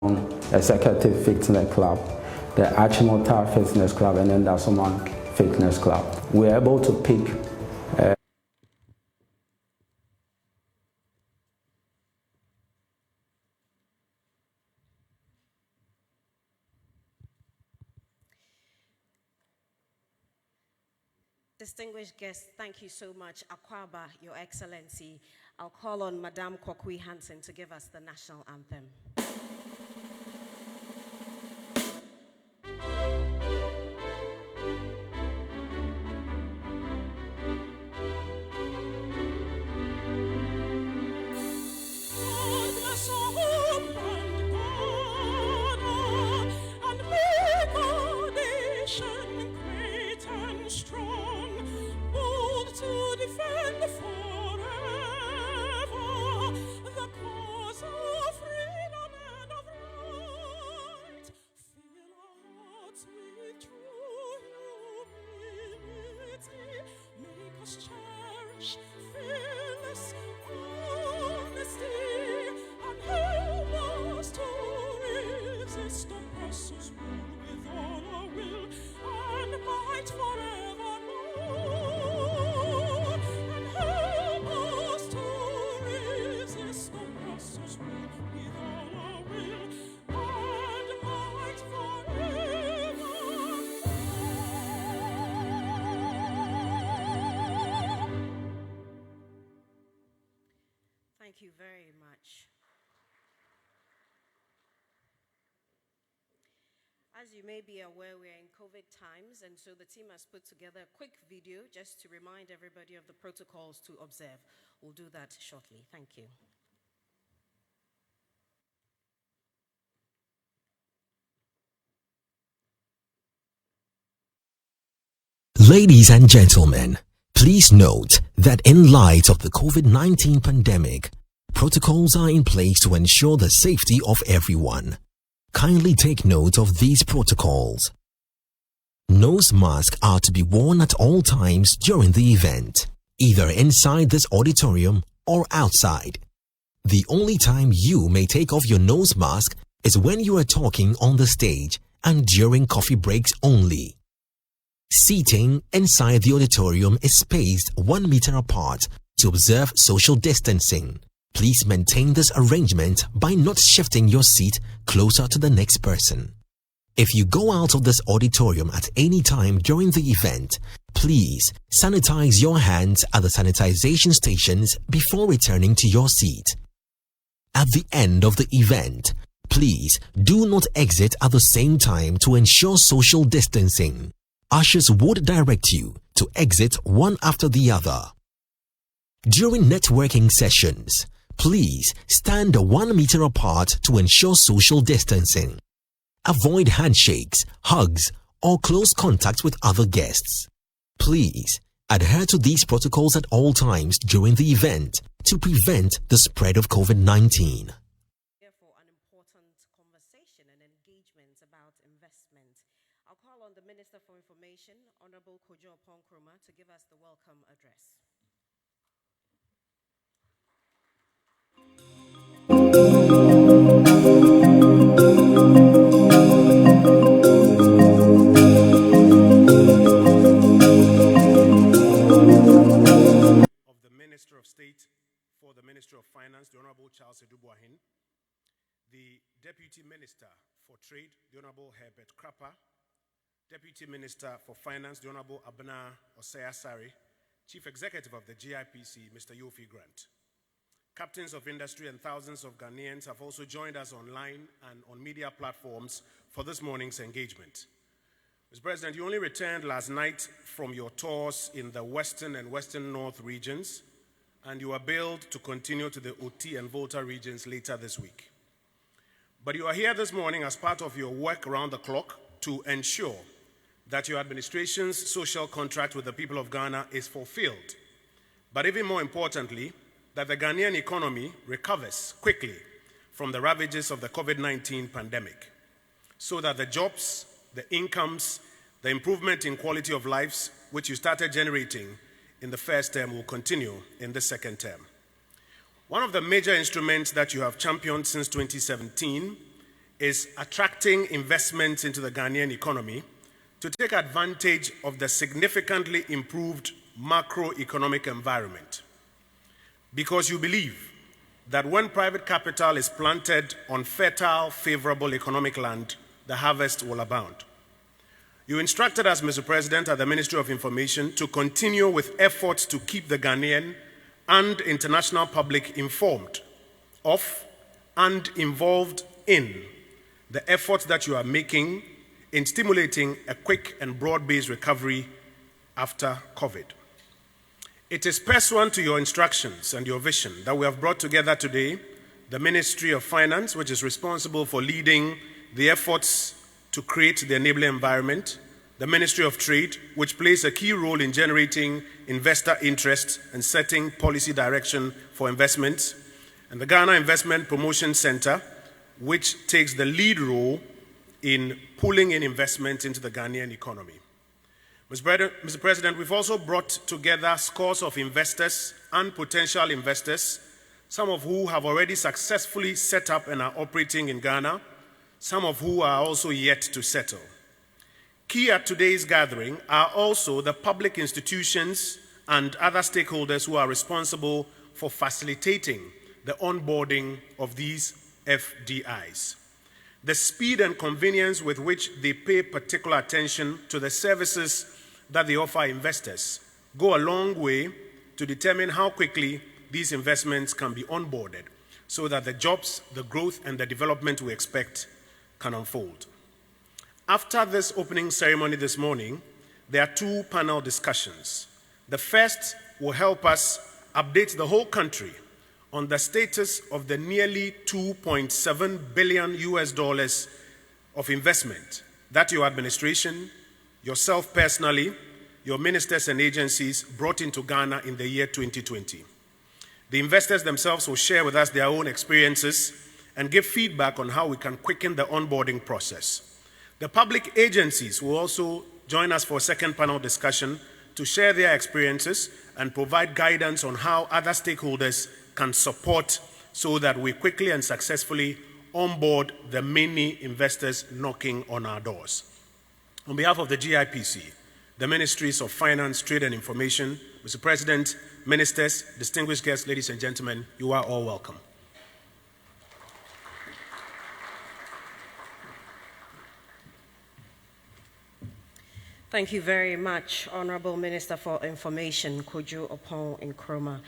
Executive Fitness Club, the Achimota Fitness Club, and then there's someone Fitness Club. We're able to pick Distinguished guests, thank you so much. Akwaba, Your Excellency. I'll call on Madame Kwakui Hansen to give us the national anthem. Thank you very much. As you may be aware, we're in COVID times, and so the team has put together a quick video just to remind everybody of the protocols to observe. We'll do that shortly. Thank you. Ladies and gentlemen, please note that in light of the COVID-19 pandemic, protocols are in place to ensure the safety of everyone. Kindly take note of these protocols. Nose masks are to be worn at all times during the event, either inside this auditorium or outside. The only time you may take off your nose mask is when you are talking on the stage and during coffee breaks only. Seating inside the auditorium is spaced 1 meter apart to observe social distancing. Please maintain this arrangement by not shifting your seat closer to the next person. If you go out of this auditorium at any time during the event, please sanitize your hands at the sanitization stations before returning to your seat. At the end of the event, please do not exit at the same time to ensure social distancing. Ushers would direct you to exit one after the other. During networking sessions, please stand 1 meter apart to ensure social distancing. Avoid handshakes, hugs, or close contact with other guests. Please adhere to these protocols at all times during the event to prevent the spread of COVID-19. Therefore, an important conversation and engagement about investment. I'll call on the Minister for Information, Honorable Kojo Ponkroma, to give us the welcome address. Of the Minister of State for the Ministry of Finance, the Honorable Charles Edubuahin, the Deputy Minister for Trade, the Honorable Herbert Krapper, Deputy Minister for Finance, the Honorable Abena Osei-Asare, Chief Executive of the GIPC, Mr. Yofi Grant. Captains of industry and thousands of Ghanaians have also joined us online and on media platforms for this morning's engagement. Mr. President, you only returned last night from your tours in the Western and Western North regions, and you are billed to continue to the OT and Volta regions later this week. But you are here this morning as part of your work around the clock to ensure that your administration's social contract with the people of Ghana is fulfilled, but even more importantly, that the Ghanaian economy recovers quickly from the ravages of the COVID-19 pandemic, so that the jobs, the incomes, the improvement in quality of lives, which you started generating in the first term, will continue in the second term. One of the major instruments that you have championed since 2017 is attracting investments into the Ghanaian economy to take advantage of the significantly improved macroeconomic environment. Because you believe that when private capital is planted on fertile, favorable economic land, the harvest will abound. You instructed us, Mr. President, at the Ministry of Information to continue with efforts to keep the Ghanaian and international public informed of and involved in the efforts that you are making in stimulating a quick and broad-based recovery after COVID. It is pursuant to your instructions and your vision that we have brought together today the Ministry of Finance, which is responsible for leading the efforts to create the enabling environment, the Ministry of Trade, which plays a key role in generating investor interest and setting policy direction for investments, and the Ghana Investment Promotion Center, which takes the lead role in pulling in investment into the Ghanaian economy. Mr. President, we've also brought together scores of investors and potential investors, some of who have already successfully set up and are operating in Ghana, some of who are also yet to settle. Key at today's gathering are also the public institutions and other stakeholders who are responsible for facilitating the onboarding of these FDIs. The speed and convenience with which they pay particular attention to the services that they offer investors go a long way to determine how quickly these investments can be onboarded so that the jobs, the growth, and the development we expect can unfold. After this opening ceremony this morning, there are two panel discussions. The first will help us update the whole country on the status of the nearly $2.7 billion of investment that your administration, yourself personally, your ministers and agencies brought into Ghana in the year 2020. The investors themselves will share with us their own experiences and give feedback on how we can quicken the onboarding process. The public agencies will also join us for a second panel discussion to share their experiences and provide guidance on how other stakeholders can support so that we quickly and successfully onboard the many investors knocking on our doors. On behalf of the GIPC, the Ministries of Finance, Trade and Information, Mr. President, ministers, distinguished guests, ladies and gentlemen, you are all welcome. Thank you very much, Honorable Minister for Information, Kojo Opon Nkrumah.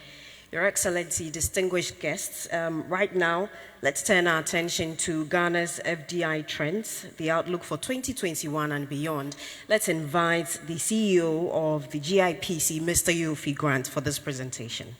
Your Excellency, distinguished guests, right now, let's turn our attention to Ghana's FDI trends, the outlook for 2021 and beyond. Let's invite the CEO of the GIPC, Mr. Yofi Grant, for this presentation.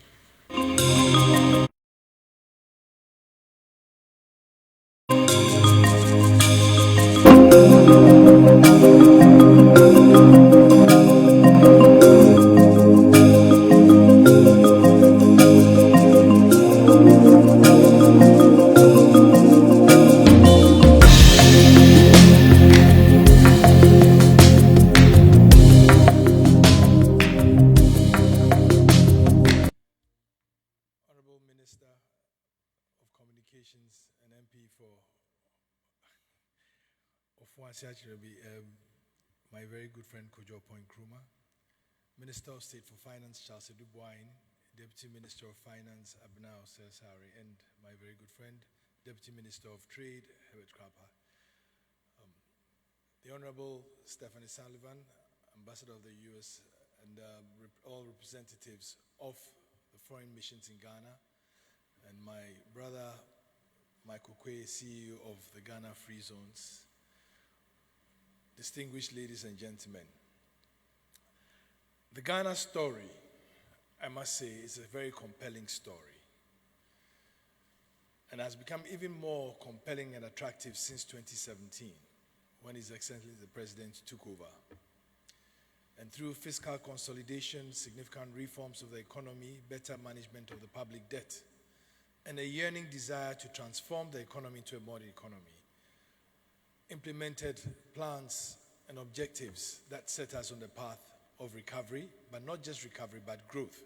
My very good friend Kojo Opon Nkrumah, Minister of State for Finance Charles Dubois, Deputy Minister of Finance Abnao Selsari, and my very good friend Deputy Minister of Trade Herbert Krapper, the Honorable Stephanie Sullivan, Ambassador of the US, and all representatives of the foreign missions in Ghana, and my brother Michael Kwe, CEO of the Ghana Free Zones. Distinguished ladies and gentlemen, the Ghana story, I must say, is a very compelling story and has become even more compelling and attractive since 2017, when His Excellency the President took over. And through fiscal consolidation, significant reforms of the economy, better management of the public debt, and a yearning desire to transform the economy into a modern economy, implemented plans and objectives that set us on the path of recovery, but not just recovery, but growth.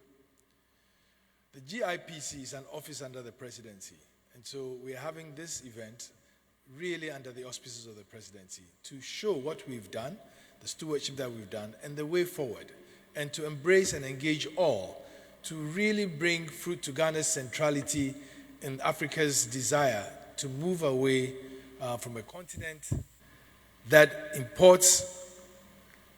The GIPC is an office under the presidency, and so we are having this event really under the auspices of the presidency, to show what we've done, the stewardship that we've done, and the way forward, and to embrace and engage all to really bring fruit to Ghana's centrality in Africa's desire to move away from a continent that imports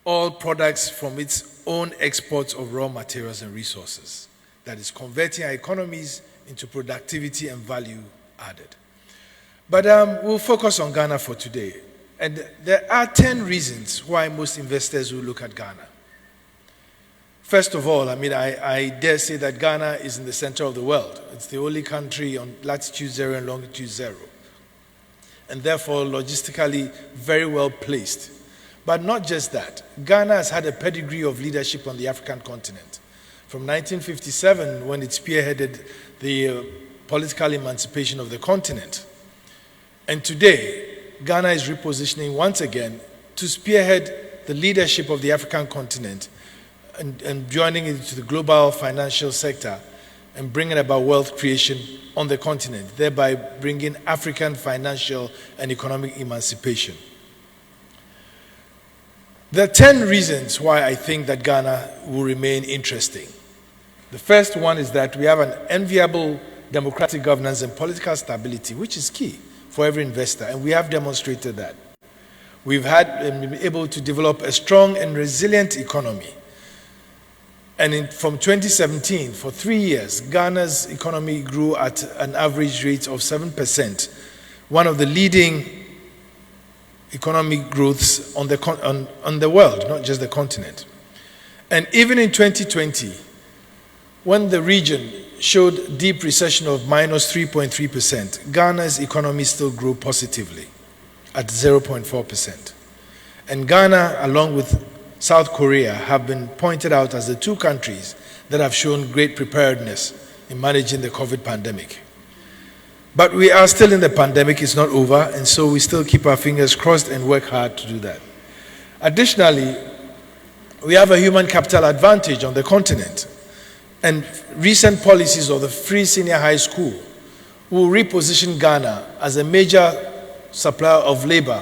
all products from its own exports of raw materials and resources, that is converting our economies into productivity and value added. But we'll focus on Ghana for today. And there are 10 reasons why most investors will look at Ghana. First of all, I dare say that Ghana is in the center of the world. It's the only country on latitude 0 and longitude 0, and therefore logistically very well placed. But not just that. Ghana has had a pedigree of leadership on the African continent. From 1957, when it spearheaded the political emancipation of the continent. And today, Ghana is repositioning once again to spearhead the leadership of the African continent and joining it to the global financial sector and bringing about wealth creation on the continent, thereby bringing African financial and economic emancipation. There are 10 reasons why I think that Ghana will remain interesting. The first one is that we have an enviable democratic governance and political stability, which is key for every investor, and we have demonstrated that. We've been able to develop a strong and resilient economy. And from 2017, for 3 years, Ghana's economy grew at an average rate of 7%, one of the leading economic growths on the world, not just the continent. And even in 2020, when the region showed deep recession of minus 3.3%, Ghana's economy still grew positively at 0.4%. And Ghana, along with South Korea, have been pointed out as the two countries that have shown great preparedness in managing the COVID pandemic. But we are still in the pandemic, it's not over, and so we still keep our fingers crossed and work hard to do that. Additionally, we have a human capital advantage on the continent, and recent policies of the free senior high school will reposition Ghana as a major supplier of labor,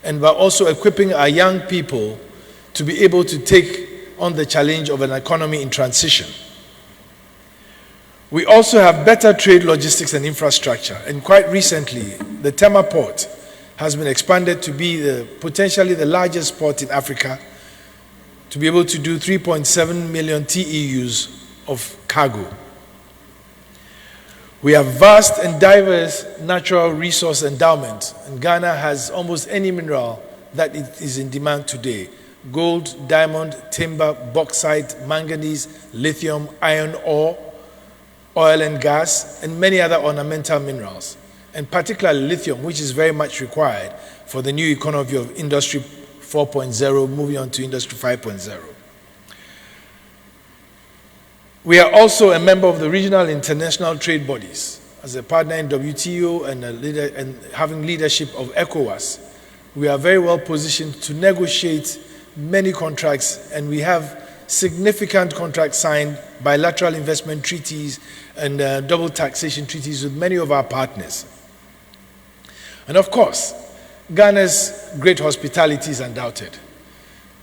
and we're also equipping our young people to be able to take on the challenge of an economy in transition. We also have better trade logistics and infrastructure, and quite recently, the Tema port has been expanded to be potentially the largest port in Africa, to be able to do 3.7 million TEUs of cargo. We have vast and diverse natural resource endowment, and Ghana has almost any mineral that is in demand today: gold, diamond, timber, bauxite, manganese, lithium, iron ore, oil and gas, and many other ornamental minerals, and particularly lithium, which is very much required for the new economy of Industry 4.0, moving on to Industry 5.0. We are also a member of the regional international trade bodies. As a partner in WTO and having leadership of ECOWAS, we are very well positioned to negotiate many contracts, and we have significant contracts signed, bilateral investment treaties, and double taxation treaties with many of our partners. And of course, Ghana's great hospitality is undoubted.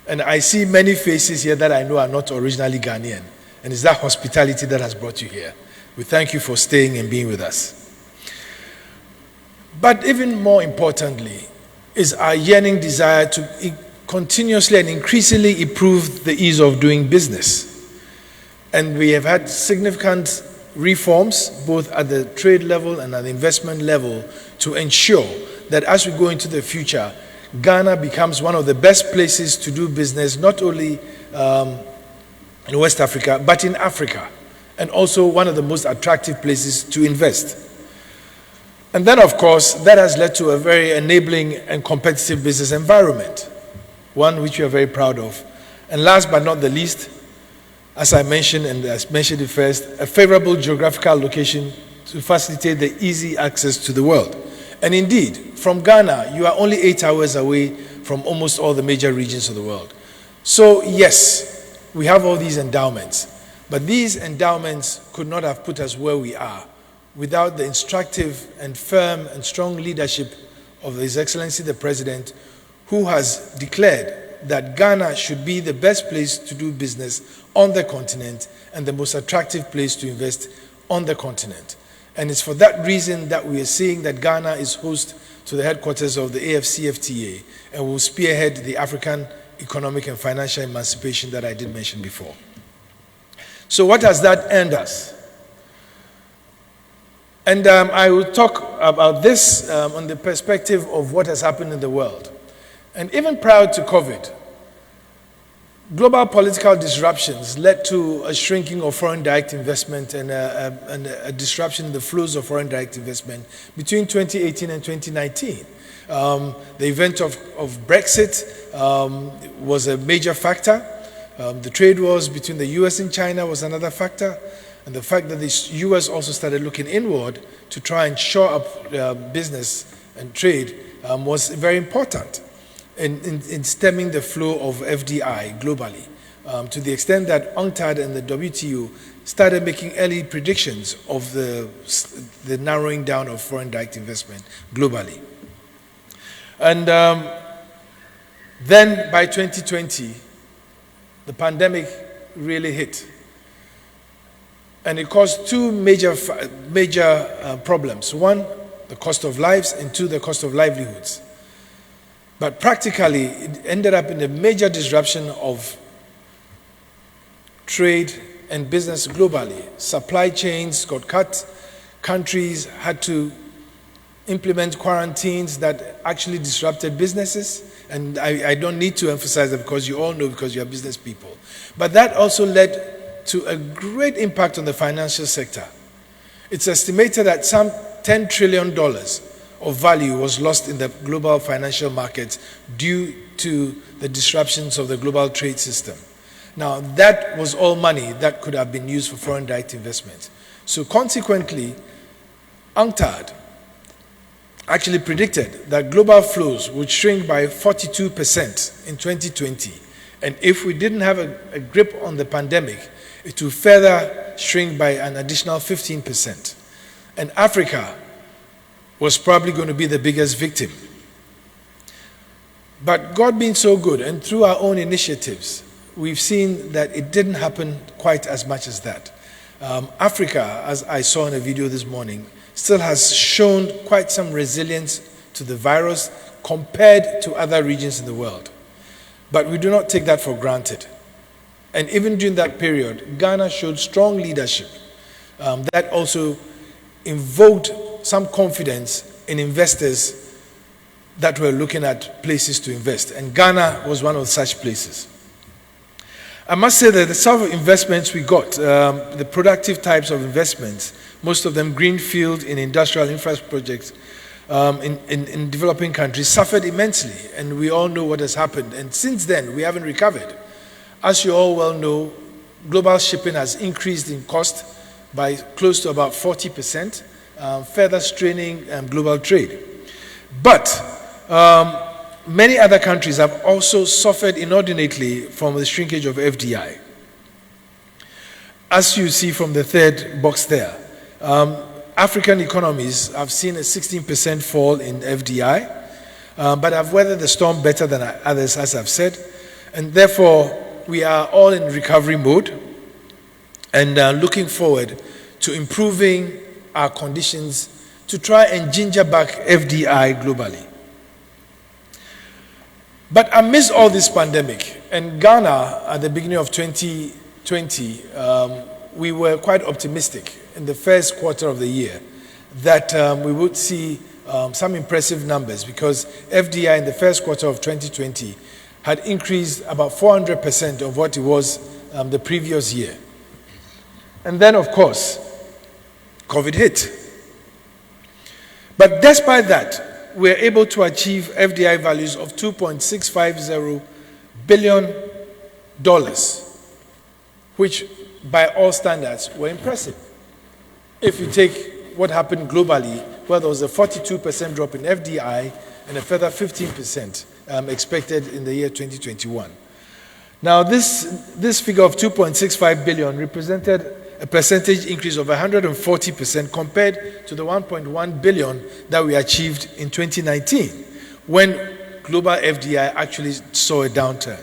And I see many faces here that I know are not originally Ghanaian, and it's that hospitality that has brought you here. We thank you for staying and being with us. But even more importantly is our yearning desire to continuously and increasingly improve the ease of doing business. And we have had significant reforms, both at the trade level and at the investment level, to ensure that as we go into the future, Ghana becomes one of the best places to do business, not only in West Africa, but in Africa, and also one of the most attractive places to invest. And then, of course, that has led to a very enabling and competitive business environment, one which we are very proud of. And last but not the least, as I mentioned, and as mentioned it first, a favorable geographical location to facilitate the easy access to the world. And indeed, from Ghana, you are only 8 hours away from almost all the major regions of the world. So yes, we have all these endowments, but these endowments could not have put us where we are without the instructive and firm and strong leadership of His Excellency the President, who has declared that Ghana should be the best place to do business on the continent and the most attractive place to invest on the continent. And it's for that reason that we are seeing that Ghana is host to the headquarters of the AFCFTA and will spearhead the African economic and financial emancipation that I did mention before. So what has that earned us? And I will talk about this on the perspective of what has happened in the world. And even prior to COVID, global political disruptions led to a shrinking of foreign direct investment and a disruption in the flows of foreign direct investment between 2018 and 2019. The event of Brexit was a major factor. The trade wars between the US and China was another factor. And the fact that the US also started looking inward to try and shore up business and trade was very important in stemming the flow of FDI globally, to the extent that UNCTAD and the WTO started making early predictions of the narrowing down of foreign direct investment globally. And then by 2020, the pandemic really hit. And it caused two major problems. One, the cost of lives, and two, the cost of livelihoods. But practically, it ended up in a major disruption of trade and business globally. Supply chains got cut. Countries had to implement quarantines that actually disrupted businesses. And I don't need to emphasize that because you all know, because you are business people. But that also led to a great impact on the financial sector. It's estimated that some $10 trillion of value was lost in the global financial markets due to the disruptions of the global trade system. Now, that was all money that could have been used for foreign direct investment. So consequently, UNCTAD actually predicted that global flows would shrink by 42% in 2020. And if we didn't have a grip on the pandemic, it would further shrink by an additional 15%. And Africa was probably going to be the biggest victim. But God being so good, and through our own initiatives, we've seen that it didn't happen quite as much as that. Africa, as I saw in a video this morning, still has shown quite some resilience to the virus compared to other regions in the world. But we do not take that for granted. And even during that period, Ghana showed strong leadership that also invoked some confidence in investors that were looking at places to invest. And Ghana was one of such places. I must say that the sort of investments we got, the productive types of investments, most of them greenfield in industrial infrastructure projects in developing countries, suffered immensely. And we all know what has happened. And since then, we haven't recovered. As you all well know, global shipping has increased in cost by close to about 40%, further straining global trade. But many other countries have also suffered inordinately from the shrinkage of FDI. As you see from the third box there, African economies have seen a 16% fall in FDI, but have weathered the storm better than others, as I've said. And therefore, we are all in recovery mode and looking forward to improving our conditions to try and ginger back FDI globally. But amidst all this pandemic, and Ghana at the beginning of 2020, we were quite optimistic in the first quarter of the year that we would see some impressive numbers, because FDI in the first quarter of 2020 had increased about 400% of what it was the previous year. And then, of course, COVID hit. But despite that, we were able to achieve FDI values of $2.650 billion, which by all standards were impressive. If you take what happened globally, well, there was a 42% drop in FDI and a further 15% expected in the year 2021. Now, this figure of 2.65 billion represented a percentage increase of 140% compared to the 1.1 billion that we achieved in 2019, when global FDI actually saw a downturn.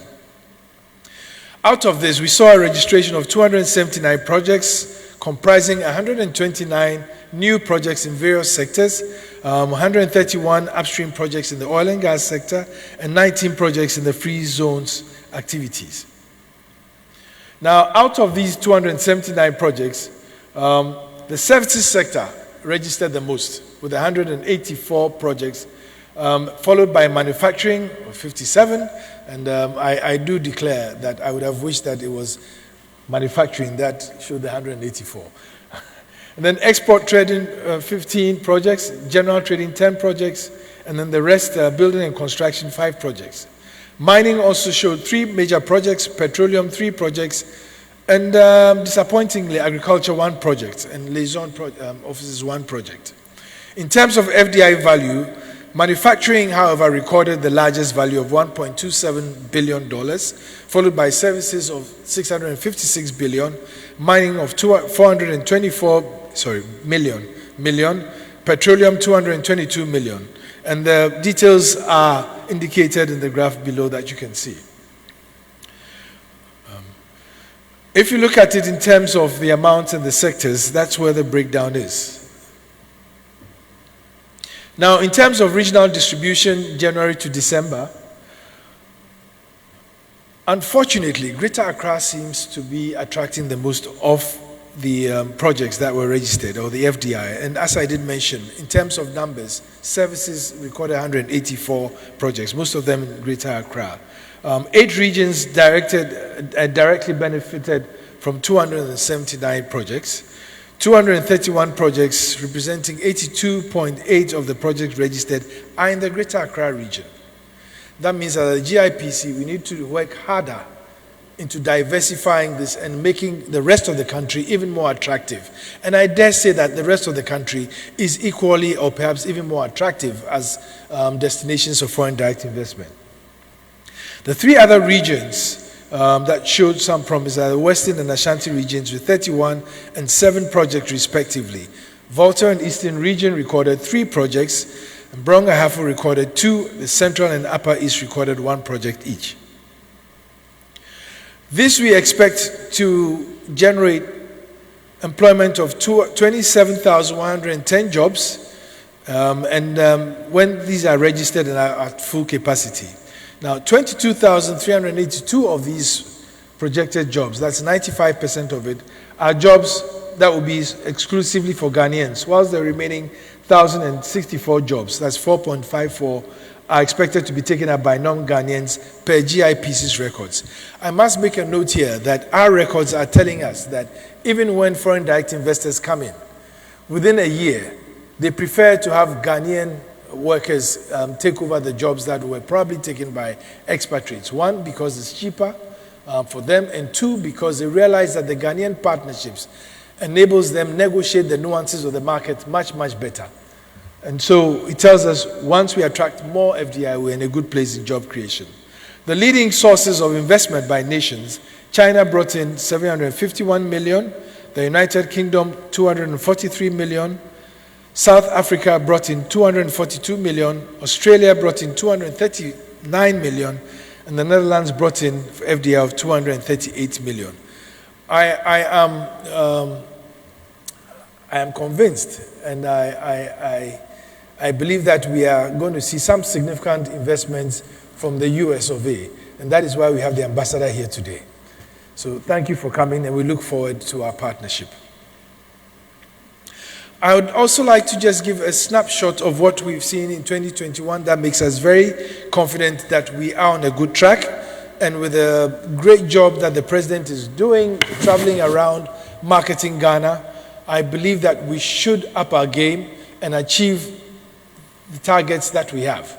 Out of this, we saw a registration of 279 projects, comprising 129 new projects in various sectors, 131 upstream projects in the oil and gas sector, and 19 projects in the free zones activities. Now, out of these 279 projects, the services sector registered the most, with 184 projects, followed by manufacturing of 57, and I do declare that I would have wished that it was manufacturing that showed the 184. And then export trading, 15 projects, general trading, 10 projects, and then the rest, building and construction, 5 projects. Mining also showed 3 major projects, petroleum, 3 projects, and disappointingly, agriculture, 1 project, and liaison offices, 1 project. In terms of FDI value, manufacturing, however, recorded the largest value of $1.27 billion, followed by services of $656 billion, mining of $424 million, petroleum $222 million. And the details are indicated in the graph below that you can see. If you look at it in terms of the amounts and the sectors, that's where the breakdown is. Now, in terms of regional distribution, January to December, unfortunately, Greater Accra seems to be attracting the most of the projects that were registered, or the FDI. And as I did mention, in terms of numbers, services recorded 184 projects, most of them in Greater Accra. 8 regions directly benefited from 279 projects. 231 projects, representing 82.8% of the projects registered, are in the Greater Accra region. That means that at the GIPC, we need to work harder into diversifying this and making the rest of the country even more attractive. And I dare say that the rest of the country is equally or perhaps even more attractive as destinations of foreign direct investment. The 3 other regions that showed some promise are the Western and Ashanti regions with 31 and 7 projects respectively. Volta and Eastern region recorded 3 projects, and Bronga Hafu recorded 2, the Central and Upper East recorded 1 project each. This we expect to generate employment of 27,110 jobs, when these are registered and are at full capacity. Now, 22,382 of these projected jobs, that's 95% of it, are jobs that will be exclusively for Ghanaians, whilst the remaining 1,064 jobs, that's 4.54, are expected to be taken up by non-Ghanaians per GIPC's records. I must make a note here that our records are telling us that even when foreign direct investors come in, within a year, they prefer to have Ghanaian workers take over the jobs that were probably taken by expatriates. 1, because it's cheaper for them, and 2, because they realize that the Ghanaian partnerships enables them negotiate the nuances of the market much, much better. And so it tells us once we attract more FDI, we're in a good place in job creation. The leading sources of investment by nations, China brought in 751 million, the United Kingdom 243 million, South Africa brought in 242 million, Australia brought in 239 million, and the Netherlands brought in FDI of 238 million. I am convinced, and I believe that we are going to see some significant investments from the US of A, and that is why we have the ambassador here today. So thank you for coming, and we look forward to our partnership. I would also like to just give a snapshot of what we've seen in 2021 that makes us very confident that we are on a good track, and with a great job that the President is doing, traveling around, marketing Ghana, I believe that we should up our game and achieve the targets that we have.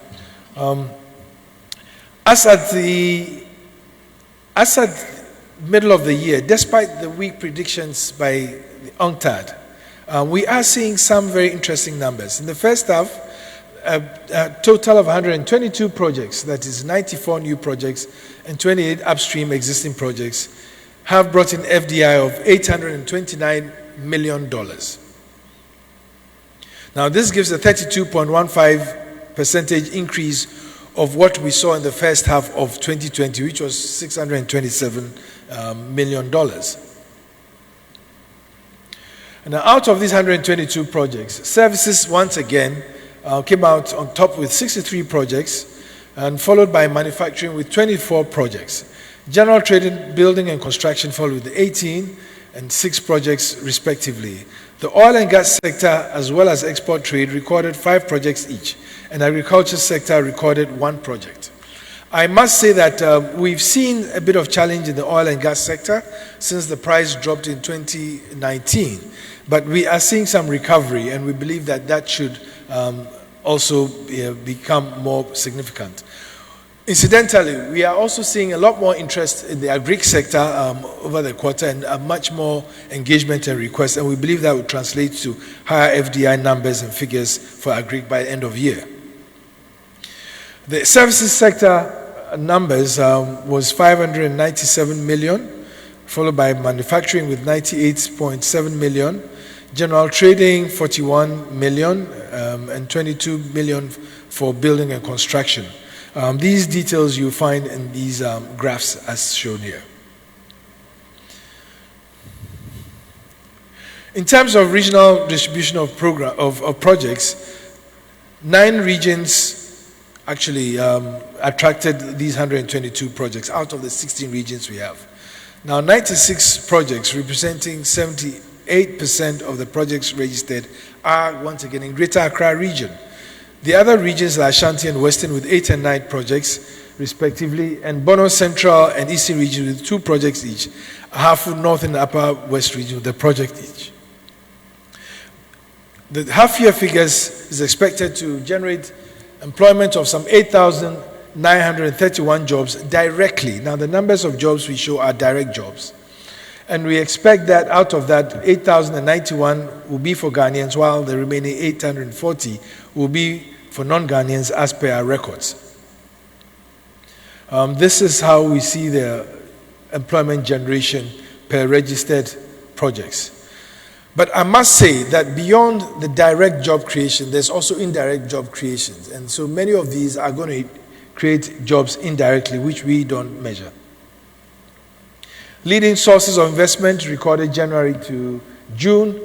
As at the middle of the year, despite the weak predictions by the UNCTAD, we are seeing some very interesting numbers. In the first half, a total of 122 projects, that is 94 new projects and 28 upstream existing projects, have brought in FDI of $829 million. Now, this gives a 32.15% increase of what we saw in the first half of 2020, which was $627 million. And now, out of these 122 projects, services once again came out on top with 63 projects, and followed by manufacturing with 24 projects. General trading, building and construction followed with 18 and 6 projects respectively. The oil and gas sector as well as export trade recorded 5 projects each, and agriculture sector recorded 1 project. I must say that we've seen a bit of challenge in the oil and gas sector since the price dropped in 2019, but we are seeing some recovery, and we believe that that should also become more significant. Incidentally, we are also seeing a lot more interest in the agri sector over the quarter, and much more engagement and requests, and we believe that will translate to higher FDI numbers and figures for agri by the end of year. The services sector numbers was 597 million, followed by manufacturing with 98.7 million, general trading 41 million, and 22 million for building and construction. These details you'll find in these graphs as shown here. In terms of regional distribution of projects, 9 regions actually attracted these 122 projects out of the 16 regions we have. Now, 96 projects representing 78% of the projects registered are once again in Greater Accra region. The other regions are Ashanti and Western with 8 and 9 projects respectively, and Bono Central and Eastern region with 2 projects each, Ahafu North and Upper West region with a project each. The half-year figures is expected to generate employment of some 8,931 jobs directly. Now, the numbers of jobs we show are direct jobs. And we expect that out of that, 8,091 will be for Ghanaians, while the remaining 840 will be for non-Ghanaians as per our records. This is how we see the employment generation per registered projects. But I must say that beyond the direct job creation, there's also indirect job creations. And so many of these are going to create jobs indirectly, which we don't measure. Leading sources of investment recorded January to June.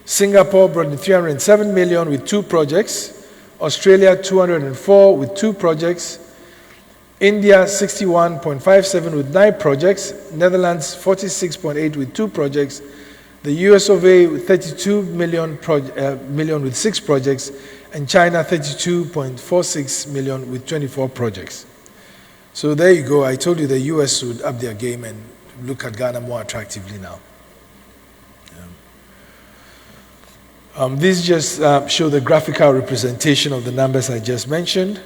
Singapore brought in 307 million with 2 projects. Australia 204 with 2 projects. India 61.57 with 9 projects. Netherlands 46.8 with 2 projects. The US of A with 32 million with 6 projects, and China 32.46 million with 24 projects. So there you go. I told you the US would up their game and look at Ghana more attractively now. These just show the graphical representation of the numbers I just mentioned.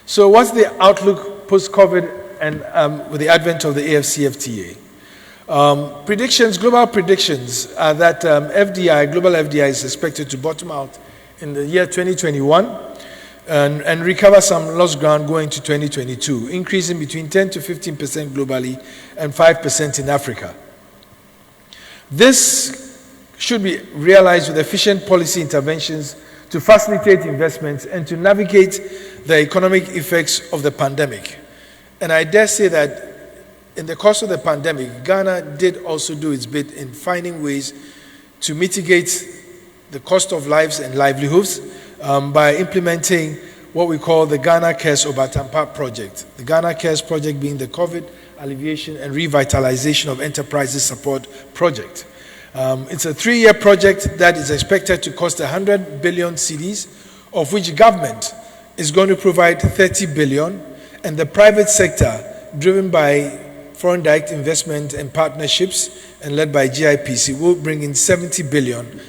So what's the outlook post-COVID and with the advent of the AFCFTA? Global predictions are that global FDI is expected to bottom out in the year 2021 and recover some lost ground going to 2022, increasing between 10 to 15% globally and 5% in Africa. This should be realized with efficient policy interventions to facilitate investments and to navigate the economic effects of the pandemic. And I dare say that in the course of the pandemic, Ghana did also do its bit in finding ways to mitigate the cost of lives and livelihoods by implementing what we call the Ghana Cares Obatampa project. The Ghana Cares project being the COVID alleviation and revitalization of enterprises support project. It's a 3-year project that is expected to cost 100 billion cedis, of which government is going to provide 30 billion, and the private sector, driven by foreign direct investment and partnerships and led by GIPC, will bring in $70 billion.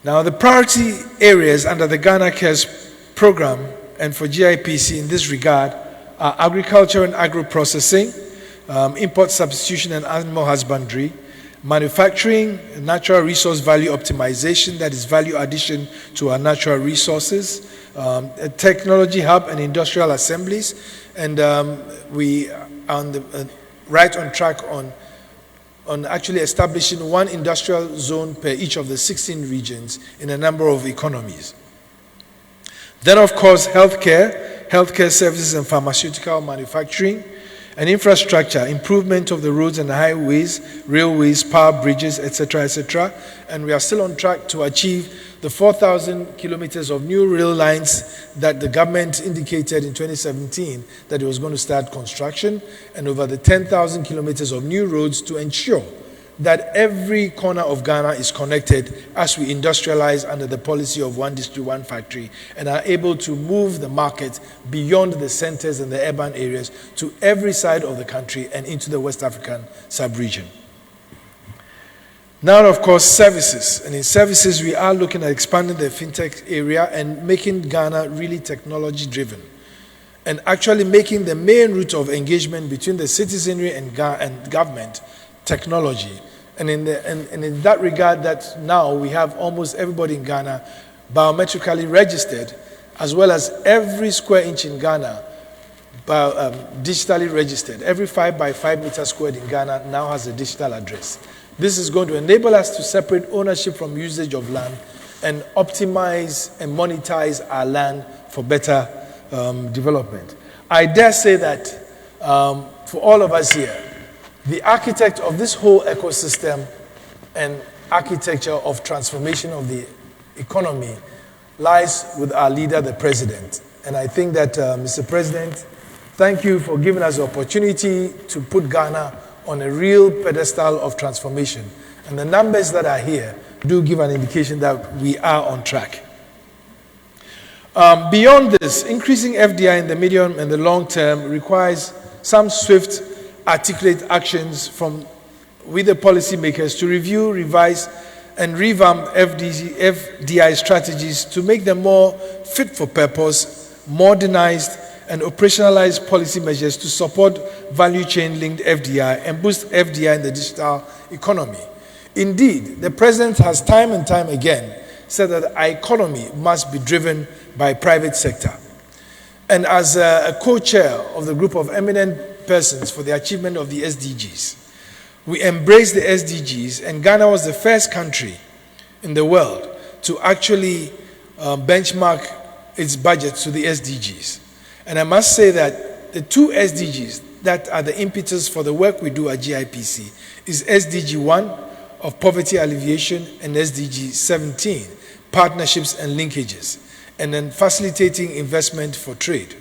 Now, the priority areas under the Ghana Cares program and for GIPC in this regard are agriculture and agro-processing, import substitution and animal husbandry, manufacturing, natural resource value optimization, that is value addition to our natural resources, a technology hub and industrial assemblies, and we are right on track on actually establishing one industrial zone per each of the 16 regions in a number of economies. Then, of course, healthcare services and pharmaceutical manufacturing, and infrastructure, improvement of the roads and highways, railways, power bridges, etc., etc. And we are still on track to achieve the 4,000 kilometers of new rail lines that the government indicated in 2017 that it was going to start construction, and over the 10,000 kilometers of new roads to ensure that every corner of Ghana is connected as we industrialize under the policy of one district, one factory, and are able to move the market beyond the centers and the urban areas to every side of the country and into the West African sub-region. Now, of course, services. And in services, we are looking at expanding the fintech area and making Ghana really technology-driven, and actually making the main route of engagement between the citizenry and government technology. And in that regard, that now we have almost everybody in Ghana biometrically registered, as well as every square inch in Ghana digitally registered. Every 5 by 5 meters squared in Ghana now has a digital address. This is going to enable us to separate ownership from usage of land and optimize and monetize our land for better development. I dare say that for all of us here, the architect of this whole ecosystem and architecture of transformation of the economy lies with our leader, the president. And I think that, Mr. President, thank you for giving us the opportunity to put Ghana on a real pedestal of transformation. And the numbers that are here do give an indication that we are on track. Beyond this, increasing FDI in the medium and the long term requires some swift, articulate actions with the policymakers to review, revise, and revamp FDI strategies to make them more fit for purpose, modernized, and operationalized policy measures to support value chain-linked FDI and boost FDI in the digital economy. Indeed, the President has time and time again said that our economy must be driven by private sector. And as a co-chair of the group of eminent persons for the achievement of the SDGs, we embraced the SDGs, and Ghana was the first country in the world to actually benchmark its budget to the SDGs. And I must say that the two SDGs that are the impetus for the work we do at GIPC is SDG 1 of poverty alleviation and SDG 17, partnerships and linkages, and then facilitating investment for trade.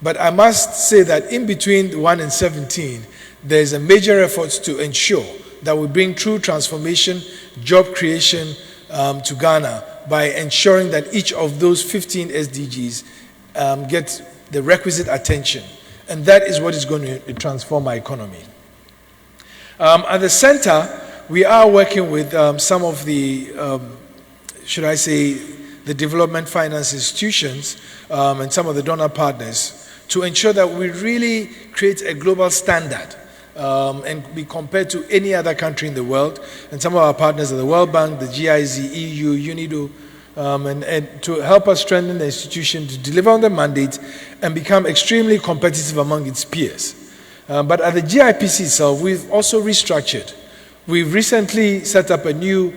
But I must say that in between 1 and 17, there is a major effort to ensure that we bring true transformation, job creation to Ghana by ensuring that each of those 15 SDGs gets the requisite attention. And that is what is going to transform our economy. At the center, we are working with some of the, should I say, the development finance institutions and some of the donor partners to ensure that we really create a global standard and be compared to any other country in the world. And some of our partners are the World Bank, the GIZ, EU, UNIDO, and to help us strengthen the institution to deliver on the mandate and become extremely competitive among its peers. But at the GIPC itself, we've also restructured. We've recently set up a new,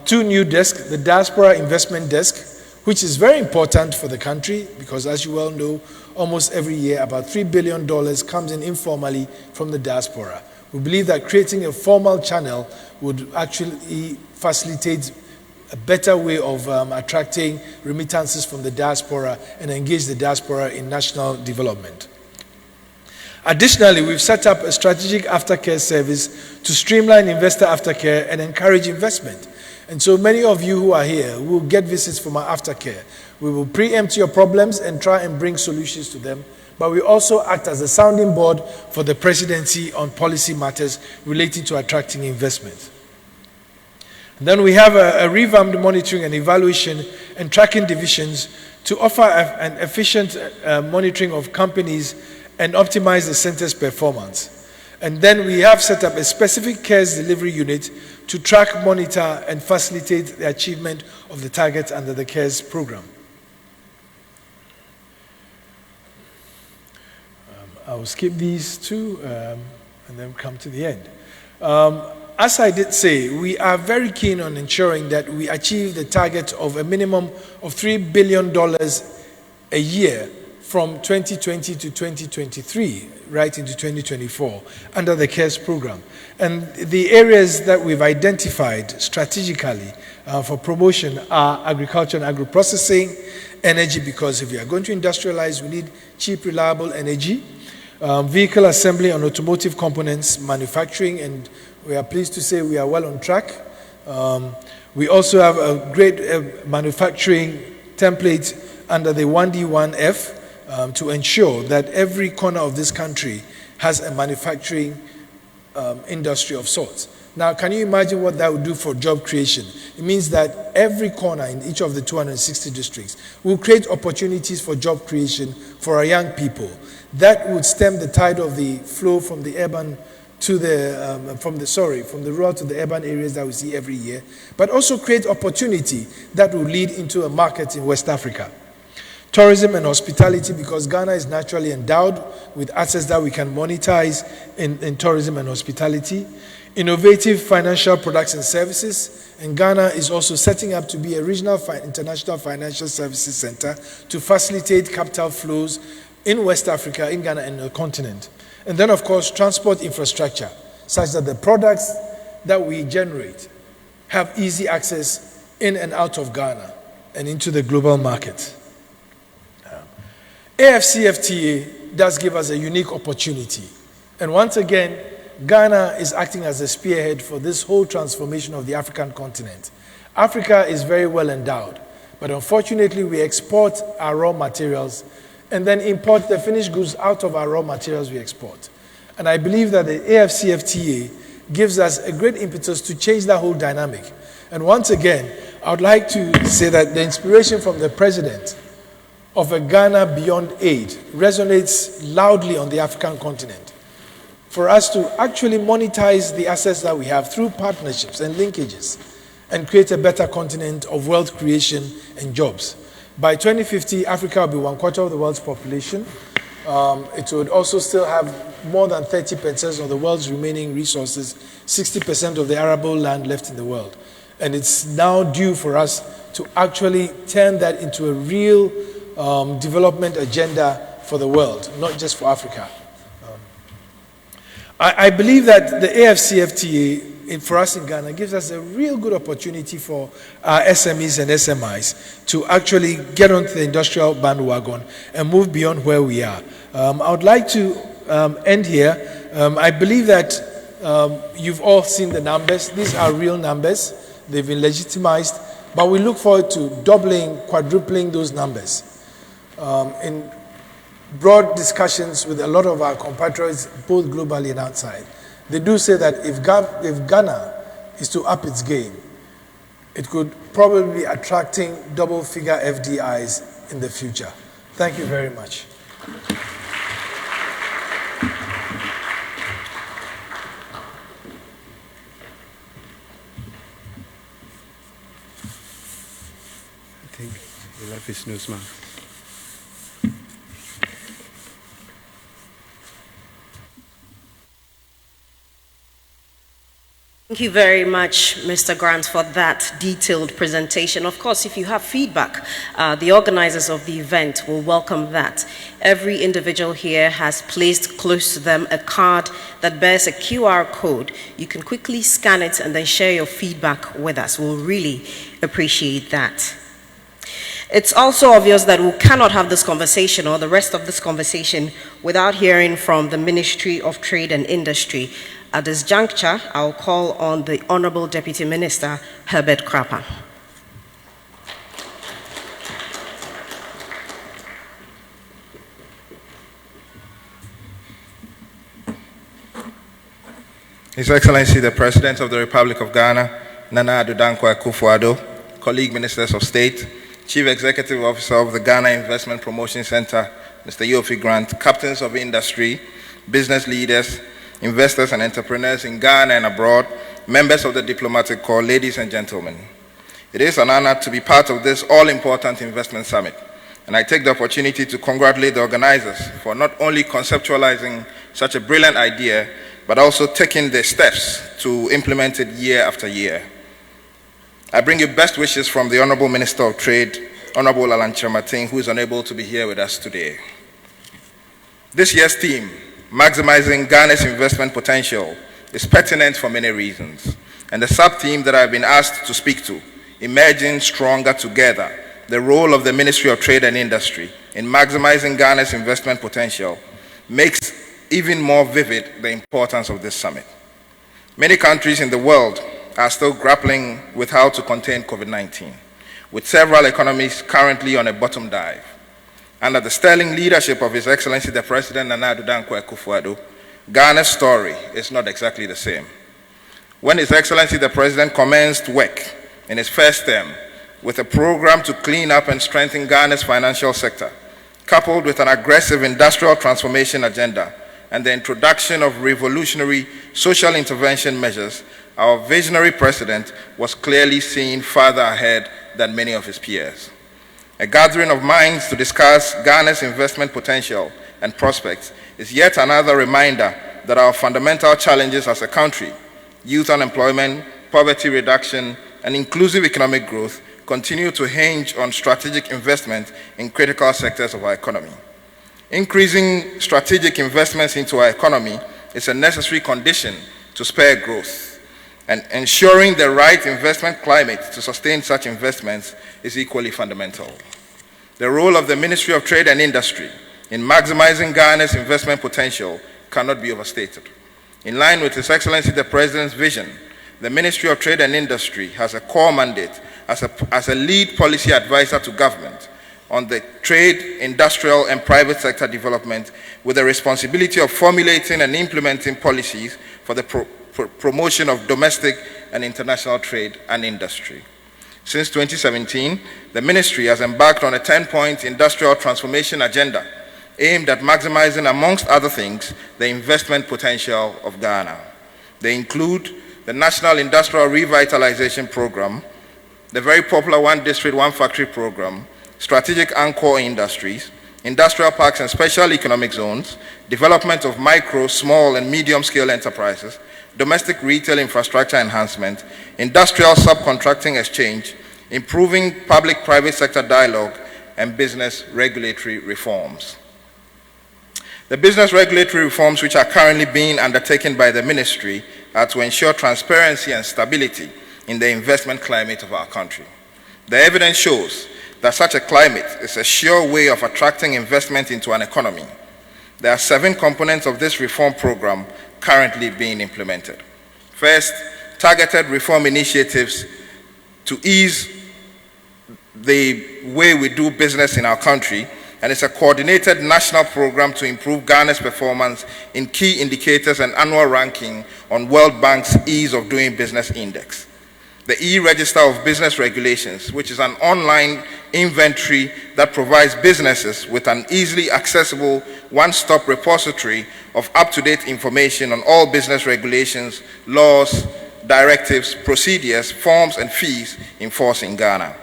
two new desks, the Diaspora Investment Desk, which is very important for the country because, as you well know, almost every year about $3 billion comes in informally from the diaspora. We believe that creating a formal channel would actually facilitate a better way of attracting remittances from the diaspora and engage the diaspora in national development. Additionally, we've set up a strategic aftercare service to streamline investor aftercare and encourage investment. And so many of you who are here will get visits from our aftercare. We will preempt your problems and try and bring solutions to them, but we also act as a sounding board for the presidency on policy matters relating to attracting investment. Then we have a revamped monitoring and evaluation and tracking divisions to offer an efficient monitoring of companies and optimize the center's performance. And then we have set up a specific CARES delivery unit to track, monitor, and facilitate the achievement of the targets under the CARES program. I will skip these two and then come to the end. As I did say, we are very keen on ensuring that we achieve the target of a minimum of $3 billion a year from 2020 to 2023, right into 2024, under the CARES program. And the areas that we've identified strategically for promotion are agriculture and agro-processing, energy, because if we are going to industrialize, we need cheap, reliable energy, vehicle assembly and automotive components, manufacturing, and we are pleased to say we are well on track. We also have a great manufacturing template under the 1D1F to ensure that every corner of this country has a manufacturing industry of sorts. Now, can you imagine what that would do for job creation? It means that every corner in each of the 260 districts will create opportunities for job creation for our young people. That would stem the tide of the flow from the urban to from the rural to the urban areas that we see every year, but also create opportunity that will lead into a market in West Africa. Tourism and hospitality, because Ghana is naturally endowed with assets that we can monetize in tourism and hospitality. Innovative financial products and services, and Ghana is also setting up to be a regional international financial services center to facilitate capital flows in West Africa, in Ghana, and the continent. And then, of course, transport infrastructure, such that the products that we generate have easy access in and out of Ghana and into the global market. AFCFTA does give us a unique opportunity. And once again, Ghana is acting as a spearhead for this whole transformation of the African continent. Africa is very well endowed, but unfortunately we export our raw materials and then import the finished goods out of our raw materials we export. And I believe that the AFCFTA gives us a great impetus to change that whole dynamic. And once again, I would like to say that the inspiration from the president of a Ghana beyond aid resonates loudly on the African continent. For us to actually monetize the assets that we have through partnerships and linkages and create a better continent of wealth creation and jobs. By 2050, Africa will be 1/4 of the world's population. It would also still have more than 30% of the world's remaining resources, 60% of the arable land left in the world. And it's now due for us to actually turn that into a real development agenda for the world, not just for Africa. I believe that the AFCFTA for us in Ghana gives us a real good opportunity for our SMEs and SMIs to actually get onto the industrial bandwagon and move beyond where we are. I would like to end here. I believe that you've all seen the numbers. These are real numbers. They've been legitimized, but we look forward to doubling, quadrupling those numbers. In broad discussions with a lot of our compatriots, both globally and outside, they do say that if Ghana is to up its game, it could probably be attracting double-figure FDIs in the future. Thank you very much. I think he left his newsman. Thank you very much, Mr. Grant, for that detailed presentation. Of course, if you have feedback, the organizers of the event will welcome that. Every individual here has placed close to them a card that bears a QR code. You can quickly scan it and then share your feedback with us. We'll really appreciate that. It's also obvious that we cannot have this conversation or the rest of this conversation without hearing from the Ministry of Trade and Industry. At this juncture, I'll call on the Honorable Deputy Minister, Herbert Krapper. His Excellency, the President of the Republic of Ghana, Nana Addo Dankwa Akufo-Addo, colleague Ministers of State, Chief Executive Officer of the Ghana Investment Promotion Center, Mr. Yofi Grant, captains of industry, business leaders, investors and entrepreneurs in Ghana and abroad, members of the diplomatic corps, ladies and gentlemen. It is an honor to be part of this all-important investment summit, and I take the opportunity to congratulate the organizers for not only conceptualizing such a brilliant idea, but also taking the steps to implement it year after year. I bring you best wishes from the Honorable Minister of Trade, Honorable Alan Chamatin, who is unable to be here with us today. This year's theme, Maximizing Ghana's Investment Potential, is pertinent for many reasons, and the sub-theme that I've been asked to speak to, Emerging Stronger Together, the role of the Ministry of Trade and Industry in maximizing Ghana's investment potential, makes even more vivid the importance of this summit. Many countries in the world are still grappling with how to contain COVID-19, with several economies currently on a bottom dive. Under the sterling leadership of His Excellency the President Nana Addo Dankwa Akufo-Addo, Ghana's story is not exactly the same. When His Excellency the President commenced work in his first term with a program to clean up and strengthen Ghana's financial sector, coupled with an aggressive industrial transformation agenda and the introduction of revolutionary social intervention measures, our visionary president was clearly seen farther ahead than many of his peers. A gathering of minds to discuss Ghana's investment potential and prospects is yet another reminder that our fundamental challenges as a country, youth unemployment, poverty reduction, and inclusive economic growth, continue to hinge on strategic investment in critical sectors of our economy. Increasing strategic investments into our economy is a necessary condition to spur growth, and ensuring the right investment climate to sustain such investments is equally fundamental. The role of the Ministry of Trade and Industry in maximizing Ghana's investment potential cannot be overstated. In line with His Excellency the President's vision, the Ministry of Trade and Industry has a core mandate as a lead policy advisor to government on the trade, industrial, and private sector development, with the responsibility of formulating and implementing policies for the promotion of domestic and international trade and industry. Since 2017, the Ministry has embarked on a 10-point industrial transformation agenda aimed at maximizing, amongst other things, the investment potential of Ghana. They include the National Industrial Revitalization Program, the very popular One District, One Factory Program, strategic anchor industries, industrial parks and special economic zones, development of micro, small, and medium-scale enterprises, domestic retail infrastructure enhancement, industrial subcontracting exchange, improving public-private sector dialogue, and business regulatory reforms. The business regulatory reforms which are currently being undertaken by the Ministry are to ensure transparency and stability in the investment climate of our country. The evidence shows that such a climate is a sure way of attracting investment into an economy. There are 7 components of this reform program currently being implemented. First, targeted reform initiatives to ease the way we do business in our country, and it's a coordinated national program to improve Ghana's performance in key indicators and annual ranking on World Bank's Ease of Doing Business Index. The E-Register of Business Regulations, which is an online inventory that provides businesses with an easily accessible one-stop repository of up-to-date information on all business regulations, laws, directives, procedures, forms, and fees in force in Ghana.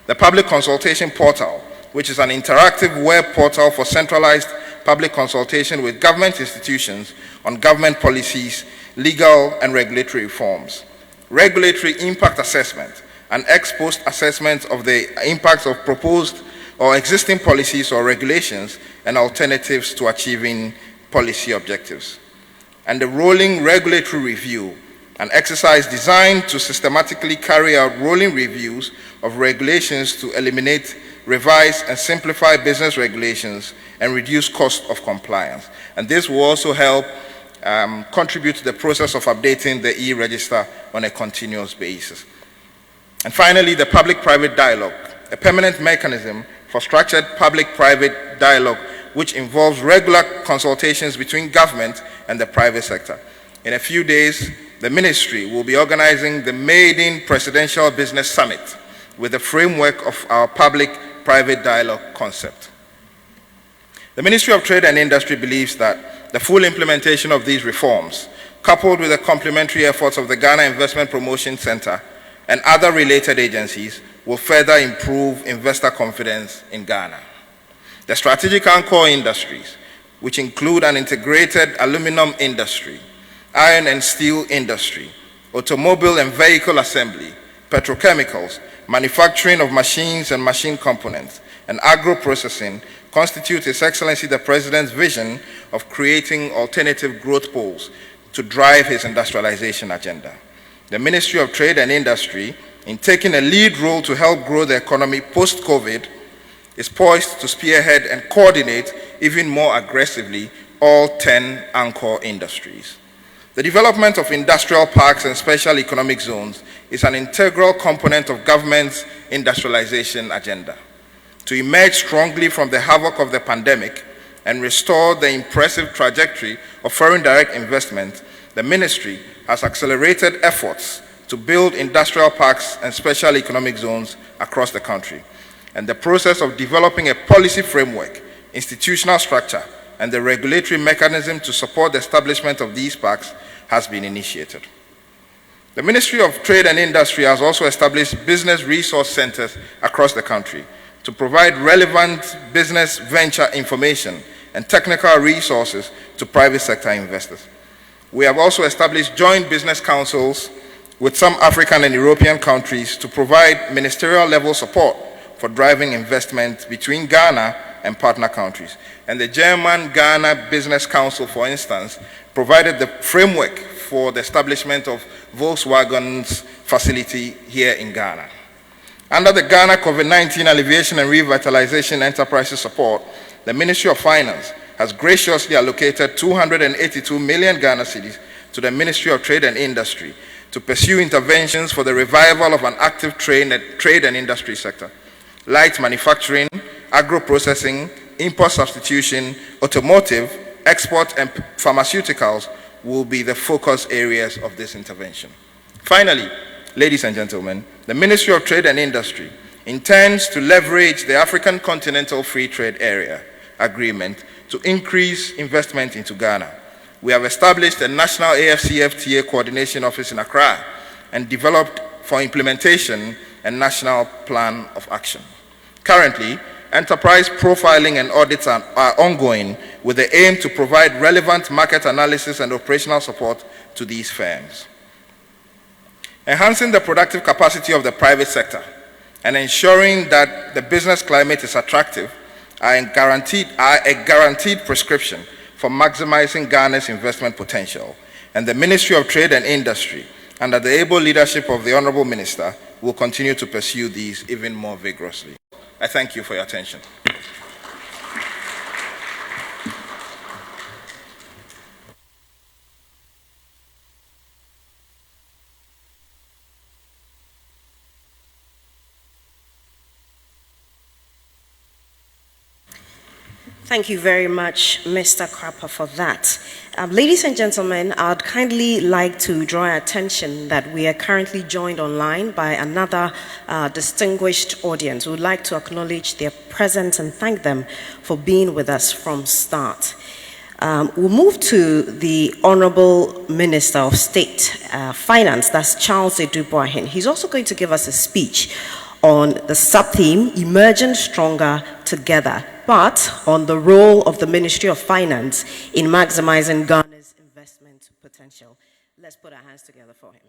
The Public Consultation Portal, which is an interactive web portal for centralized public consultation with government institutions on government policies, legal and regulatory reforms. Regulatory impact assessment, and ex-post assessment of the impacts of proposed or existing policies or regulations and alternatives to achieving policy objectives. And the rolling regulatory review, an exercise designed to systematically carry out rolling reviews of regulations to eliminate, revise, and simplify business regulations and reduce cost of compliance. And this will also help contribute to the process of updating the e-register on a continuous basis. And finally, the public-private dialogue, a permanent mechanism for structured public-private dialogue which involves regular consultations between government and the private sector. In a few days, the Ministry will be organizing the maiden Presidential Business Summit with the framework of our public-private dialogue concept. The Ministry of Trade and Industry believes that the full implementation of these reforms, coupled with the complementary efforts of the Ghana Investment Promotion Center and other related agencies, will further improve investor confidence in Ghana. The strategic anchor industries, which include an integrated aluminum industry, iron and steel industry, automobile and vehicle assembly, petrochemicals, manufacturing of machines and machine components, and agro-processing, constitute His Excellency the President's vision of creating alternative growth poles to drive his industrialization agenda. The Ministry of Trade and Industry, in taking a lead role to help grow the economy post-COVID, is poised to spearhead and coordinate even more aggressively all 10 anchor industries. The development of industrial parks and special economic zones is an integral component of government's industrialization agenda. To emerge strongly from the havoc of the pandemic and restore the impressive trajectory of foreign direct investment, the ministry has accelerated efforts to build industrial parks and special economic zones across the country. And the process of developing a policy framework, institutional structure, and the regulatory mechanism to support the establishment of these parks has been initiated. The Ministry of Trade and Industry has also established business resource centers across the country to provide relevant business venture information and technical resources to private sector investors. We have also established joint business councils with some African and European countries to provide ministerial level support for driving investment between Ghana and partner countries. And the German-Ghana Business Council, for instance, provided the framework for the establishment of Volkswagen's facility here in Ghana. Under the Ghana COVID-19 Alleviation and Revitalization Enterprises Support, the Ministry of Finance has graciously allocated 282 million Ghana cedis to the Ministry of Trade and Industry to pursue interventions for the revival of an active trade and industry sector. Light manufacturing, agro-processing, import substitution, automotive, export, and pharmaceuticals will be the focus areas of this intervention. Finally, ladies and gentlemen, the Ministry of Trade and Industry intends to leverage the African Continental Free Trade Area Agreement to increase investment into Ghana. We have established a National AFCFTA Coordination Office in Accra and developed for implementation a national plan of action. Currently, enterprise profiling and audits are ongoing with the aim to provide relevant market analysis and operational support to these firms. Enhancing the productive capacity of the private sector and ensuring that the business climate is attractive are a guaranteed prescription for maximizing Ghana's investment potential. And the Ministry of Trade and Industry, under the able leadership of the Honorable Minister, will continue to pursue these even more vigorously. I thank you for your attention. Thank you very much, Mr. Krapper, for that. Ladies and gentlemen, I'd kindly like to draw your attention that we are currently joined online by another distinguished audience. We would like to acknowledge their presence and thank them for being with us from start. We'll move to the Honorable Minister of State Finance, that's Charles Eduboahin. He's also going to give us a speech on the sub-theme, Emerging Stronger Together, but on the role of the Ministry of Finance in maximizing Ghana's investment potential. Let's put our hands together for him.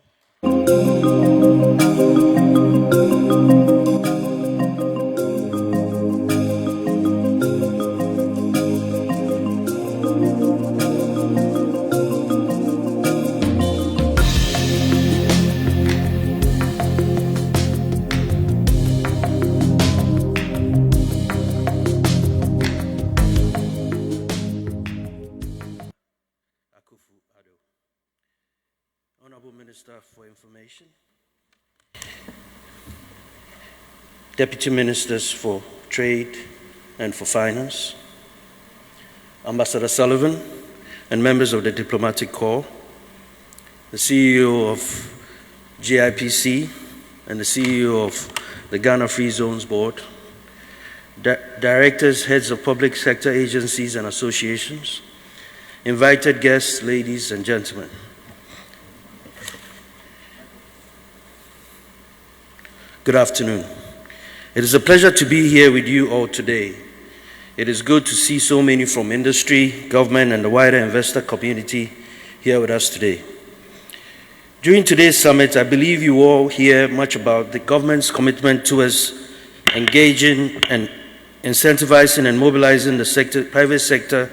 Honorable Minister for Information, Deputy Ministers for Trade and for Finance, Ambassador Sullivan and members of the Diplomatic Corps, the CEO of GIPC and the CEO of the Ghana Free Zones Board, directors, heads of public sector agencies and associations, invited guests, ladies and gentlemen. Good afternoon. It is a pleasure to be here with you all today. It is good to see so many from industry, government, and the wider investor community here with us today. During today's summit, I believe you all hear much about the government's commitment towards engaging and incentivizing and mobilizing the private sector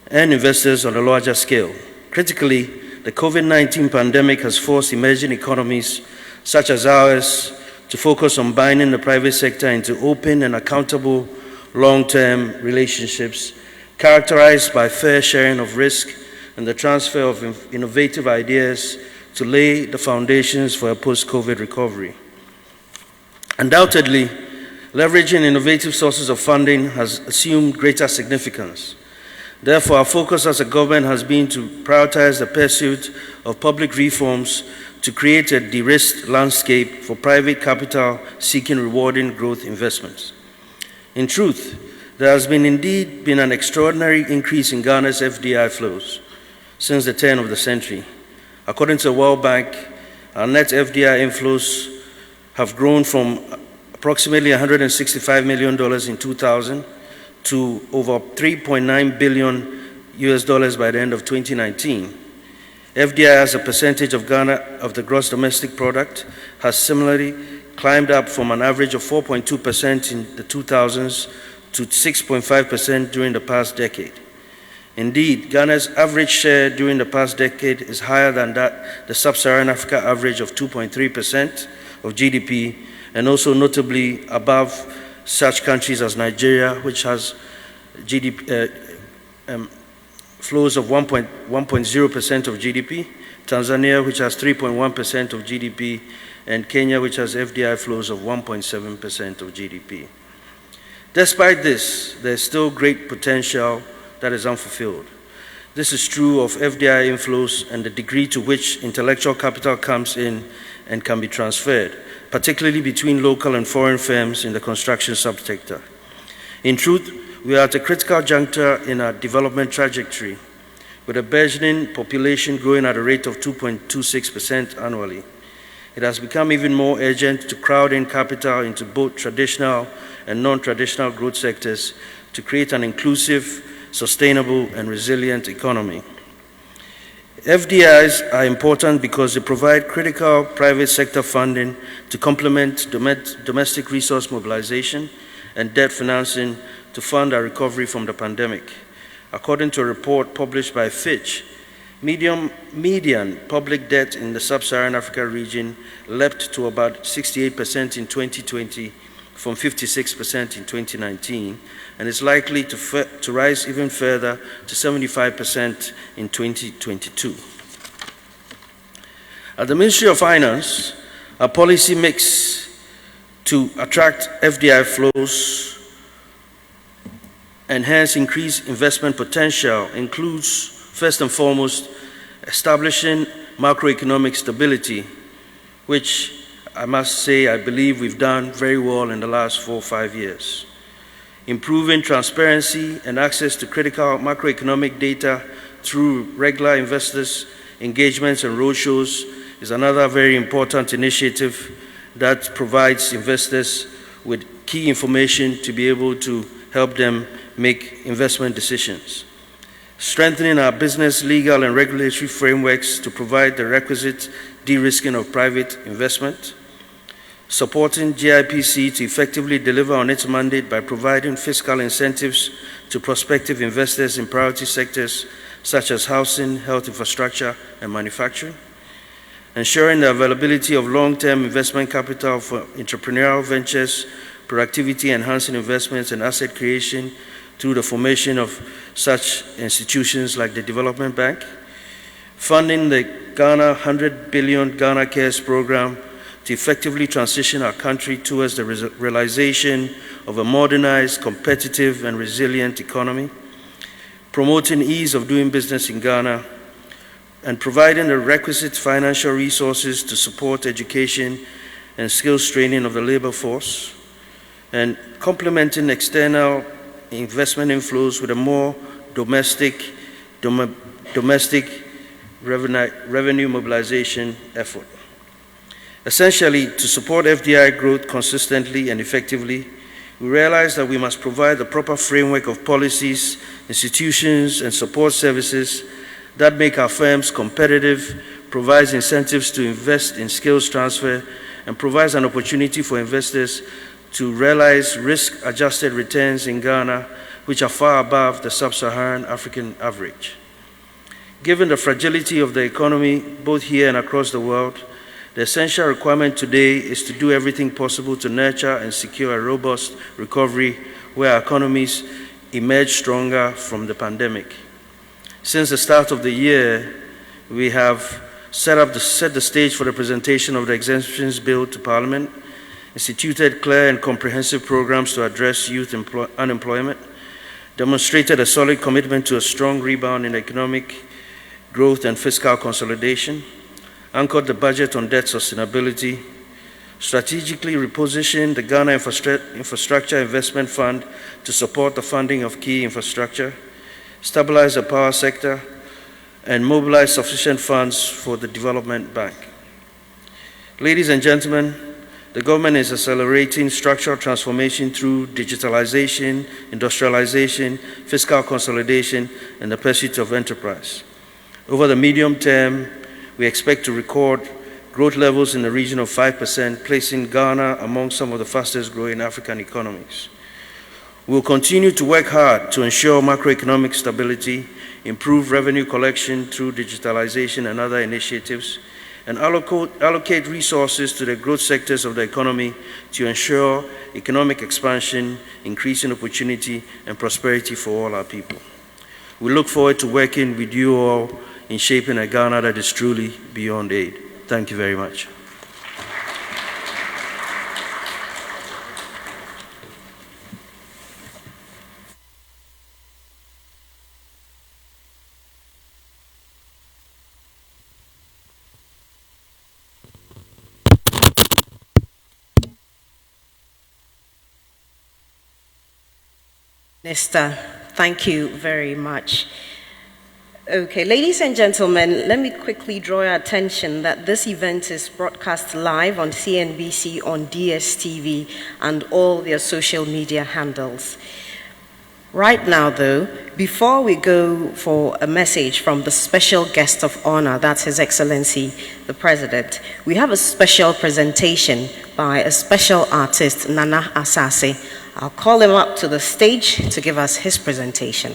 and investors on a larger scale. Critically, the COVID-19 pandemic has forced emerging economies such as ours to focus on binding the private sector into open and accountable long-term relationships characterized by fair sharing of risk and the transfer of innovative ideas to lay the foundations for a post-COVID recovery. Undoubtedly, leveraging innovative sources of funding has assumed greater significance. Therefore, our focus as a government has been to prioritize the pursuit of public reforms to create a de-risked landscape for private capital seeking rewarding growth investments. In truth, there has indeed been an extraordinary increase in Ghana's FDI flows since the turn of the century. According to the World Bank, our net FDI inflows have grown from approximately $165 million in 2000 to over $3.9 billion by the end of 2019. FDI as a percentage of the gross domestic product has similarly climbed up from an average of 4.2% in the 2000s to 6.5% during the past decade. Indeed, Ghana's average share during the past decade is higher than the sub-Saharan Africa average of 2.3% of GDP, and also notably above such countries as Nigeria, which has GDP flows of 1.0% of GDP, Tanzania, which has 3.1% of GDP, and Kenya, which has FDI flows of 1.7% of GDP. Despite this, there's still great potential that is unfulfilled. This is true of FDI inflows and the degree to which intellectual capital comes in and can be transferred, particularly between local and foreign firms in the construction subsector. In truth, we are at a critical juncture in our development trajectory, with a burgeoning population growing at a rate of 2.26% annually. It has become even more urgent to crowd in capital into both traditional and non-traditional growth sectors to create an inclusive, sustainable, and resilient economy. FDIs are important because they provide critical private sector funding to complement domestic resource mobilization and debt financing to fund our recovery from the pandemic. According to a report published by Fitch, median public debt in the sub-Saharan Africa region leapt to about 68% in 2020 from 56% in 2019, and is likely to rise even further to 75% in 2022. At the Ministry of Finance, our policy mix to attract FDI flows and hence increase investment potential includes, first and foremost, establishing macroeconomic stability, which I must say I believe we've done very well in the last 4 or 5 years. Improving transparency and access to critical macroeconomic data through regular investors' engagements and roadshows is another very important initiative that provides investors with key information to be able to help them make investment decisions. Strengthening our business, legal, and regulatory frameworks to provide the requisite de-risking of private investment. Supporting GIPC to effectively deliver on its mandate by providing fiscal incentives to prospective investors in priority sectors such as housing, health infrastructure, and manufacturing. Ensuring the availability of long-term investment capital for entrepreneurial ventures, productivity-enhancing investments, and asset creation through the formation of such institutions like the Development Bank. Funding the Ghana 100 billion Ghana Cares program to effectively transition our country towards the realization of a modernized, competitive, and resilient economy. Promoting ease of doing business in Ghana, and providing the requisite financial resources to support education and skills training of the labor force, and complementing external investment inflows with a more domestic domestic revenue mobilization effort. Essentially, to support FDI growth consistently and effectively, we realize that we must provide the proper framework of policies, institutions, and support services that make our firms competitive, provides incentives to invest in skills transfer, and provides an opportunity for investors to realize risk-adjusted returns in Ghana, which are far above the sub-Saharan African average. Given the fragility of the economy, both here and across the world, the essential requirement today is to do everything possible to nurture and secure a robust recovery where our economies emerge stronger from the pandemic. Since the start of the year, we have set the stage for the presentation of the exemptions bill to Parliament, instituted clear and comprehensive programs to address youth unemployment, demonstrated a solid commitment to a strong rebound in economic growth and fiscal consolidation, anchored the budget on debt sustainability, strategically repositioned the Ghana Infrastructure Investment Fund to support the funding of key infrastructure, stabilized the power sector, and mobilized sufficient funds for the Development Bank. Ladies and gentlemen, the government is accelerating structural transformation through digitalization, industrialization, fiscal consolidation, and the pursuit of enterprise. Over the medium term, we expect to record growth levels in the region of 5%, placing Ghana among some of the fastest growing African economies. We will continue to work hard to ensure macroeconomic stability, improve revenue collection through digitalization and other initiatives, and allocate resources to the growth sectors of the economy to ensure economic expansion, increasing opportunity, and prosperity for all our people. We look forward to working with you all in shaping a Ghana that is truly beyond aid. Thank you very much. Minister, thank you very much. Okay, ladies and gentlemen, let me quickly draw your attention that this event is broadcast live on CNBC, on DSTV, and all their social media handles. Right now, though, before we go for a message from the special guest of honor, that's His Excellency, the President, we have a special presentation by a special artist, Nana Asase. I'll call him up to the stage to give us his presentation.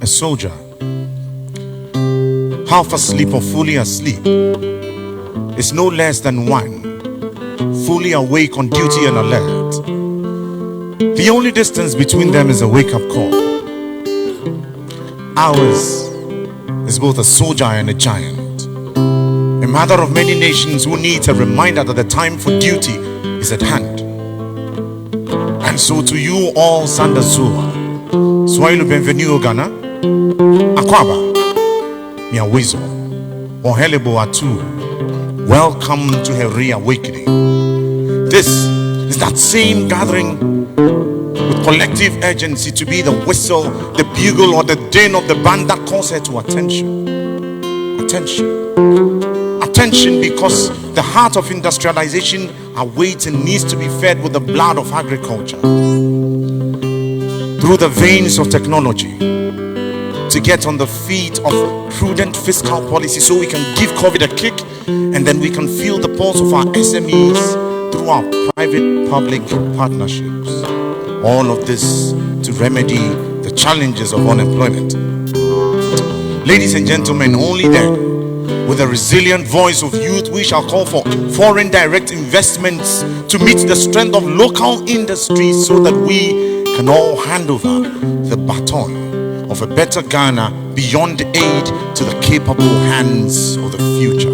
Soldier, half asleep or fully asleep, is no less than one, fully awake on duty and alert. The only distance between them is a wake-up call. Ours is both a soldier and a giant, a mother of many nations who needs a reminder that the time for duty is at hand. And so to you all, Sanda Zua, Swahili Benvenu Ghana, Akwaba, Miawizo, Ohelebo Atu, welcome to her reawakening. This is that same gathering with collective urgency to be the whistle, the bugle, or the din of the band that calls her to attention. Attention. Attention, because the heart of industrialization awaits and needs to be fed with the blood of agriculture. Through the veins of technology, to get on the feet of prudent fiscal policy so we can give COVID a kick, and then we can feel the pulse of our SMEs through our private-public partnerships. All of this to remedy the challenges of unemployment. Ladies and gentlemen, only then With a resilient voice of youth, we shall call for foreign direct investments to meet the strength of local industries so that we can all hand over the baton of a better Ghana beyond aid to the capable hands of the future.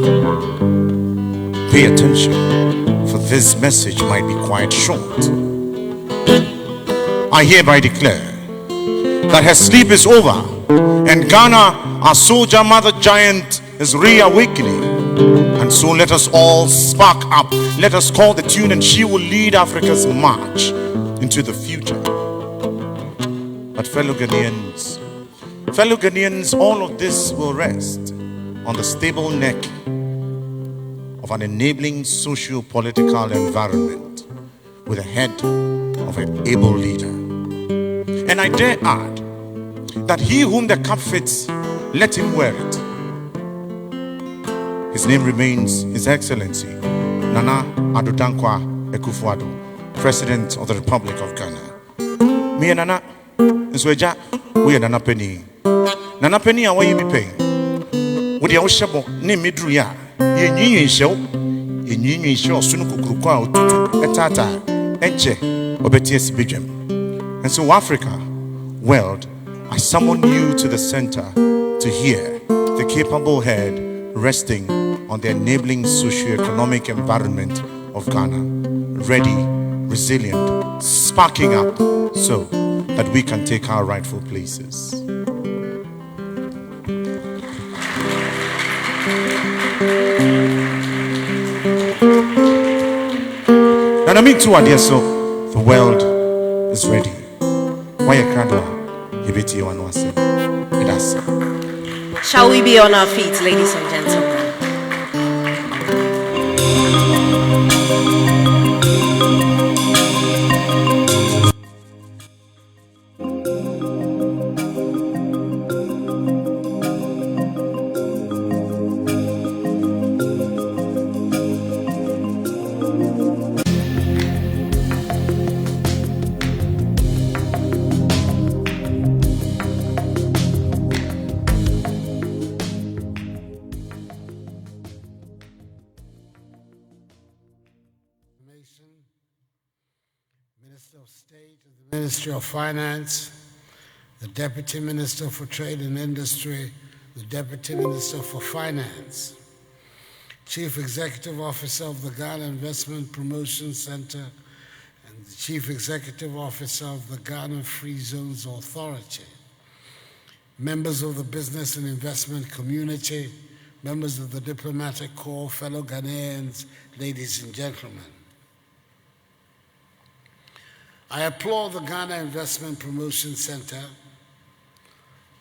Pay attention, for this message might be quite short. I hereby declare that her sleep is over and Ghana, our soldier mother giant, is reawakening. And so let us all spark up. Let us call the tune, and she will lead Africa's march into the future. But fellow Ghanaians, all of this will rest on the stable neck of an enabling socio-political environment with the head of an able leader. And I dare add that he whom the cap fits, let him wear it. His name remains His Excellency Nana Addo Dankwa Akufo-Addo, President of the Republic of Ghana. Me and Nana, Nsweja, we are Nana Penny. Nana Penny, and why you be paying? Would you shabo name me drew ya? You show Sunukukruka, Etata, Enche, Obeties Bijam. And so, Africa, world, I summon you to the center to hear the capable head resting on the enabling socio-economic environment of Ghana, ready, resilient, sparking up so that we can take our rightful places. And I mean to idea, so the world is ready. Why a cradle? Shall we be on our feet, ladies and gentlemen? Minister of State of the Ministry of Finance, the Deputy Minister for Trade and Industry, the Deputy Minister for Finance, Chief Executive Officer of the Ghana Investment Promotion Center, and the Chief Executive Officer of the Ghana Free Zones Authority, members of the business and investment community, members of the diplomatic corps, fellow Ghanaians, ladies and gentlemen. I applaud the Ghana Investment Promotion Center,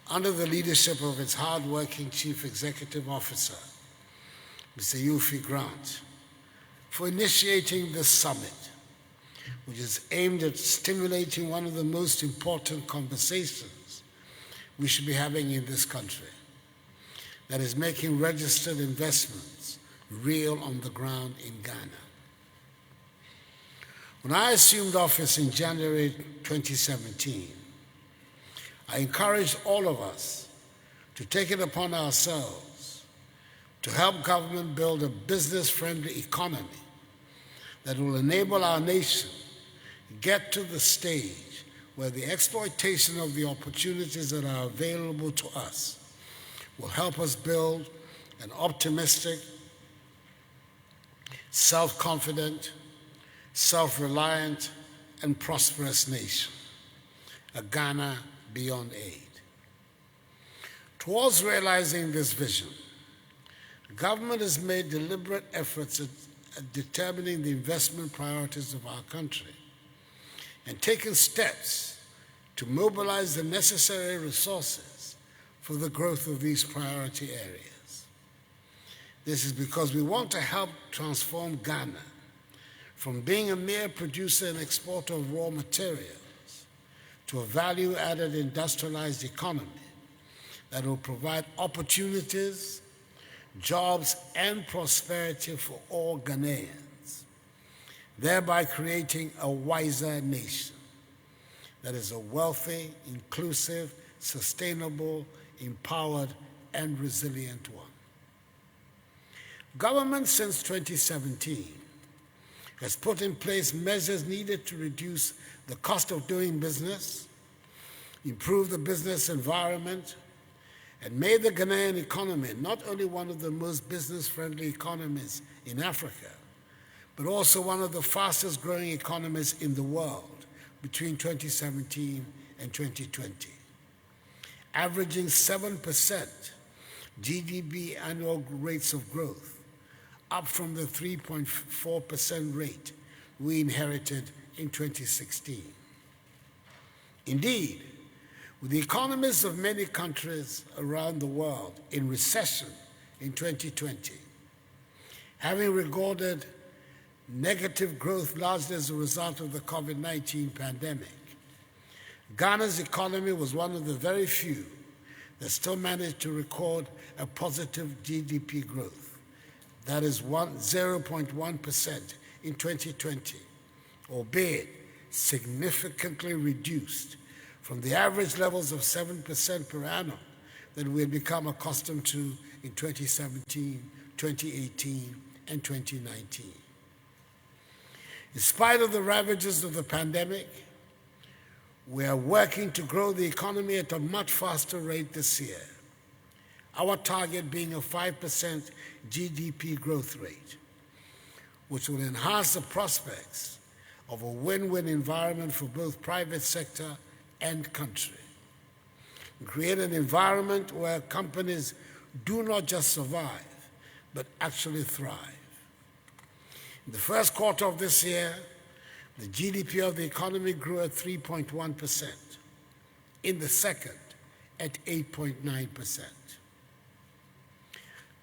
under the leadership of its hard-working Chief Executive Officer, Mr. Yufi Grant, for initiating this summit, which is aimed at stimulating one of the most important conversations we should be having in this country, that is making registered investments real on the ground in Ghana. When I assumed office in January 2017, I encouraged all of us to take it upon ourselves to help government build a business-friendly economy that will enable our nation get to the stage where the exploitation of the opportunities that are available to us will help us build an optimistic, self-confident, self-reliant, and prosperous nation, a Ghana beyond aid. Towards realizing this vision, government has made deliberate efforts at determining the investment priorities of our country and taken steps to mobilize the necessary resources for the growth of these priority areas. This is because we want to help transform Ghana from being a mere producer and exporter of raw materials to a value-added industrialized economy that will provide opportunities, jobs, and prosperity for all Ghanaians, thereby creating a wiser nation that is a wealthy, inclusive, sustainable, empowered, and resilient one. Government since 2017 has put in place measures needed to reduce the cost of doing business, improve the business environment, and made the Ghanaian economy not only one of the most business-friendly economies in Africa, but also one of the fastest growing economies in the world between 2017 and 2020, averaging 7% GDP annual rates of growth, up from the 3.4% rate we inherited in 2016. Indeed, with the economies of many countries around the world in recession in 2020, having recorded negative growth largely as a result of the COVID-19 pandemic, Ghana's economy was one of the very few that still managed to record a positive GDP growth, that is 0.1% in 2020, albeit significantly reduced from the average levels of 7% per annum that we had become accustomed to in 2017, 2018, and 2019. In spite of the ravages of the pandemic, we are working to grow the economy at a much faster rate this year, our target being a 5% GDP growth rate, which will enhance the prospects of a win-win environment for both private sector and country, and create an environment where companies do not just survive, but actually thrive. In the first quarter of this year, the GDP of the economy grew at 3.1%. In the second, at 8.9%.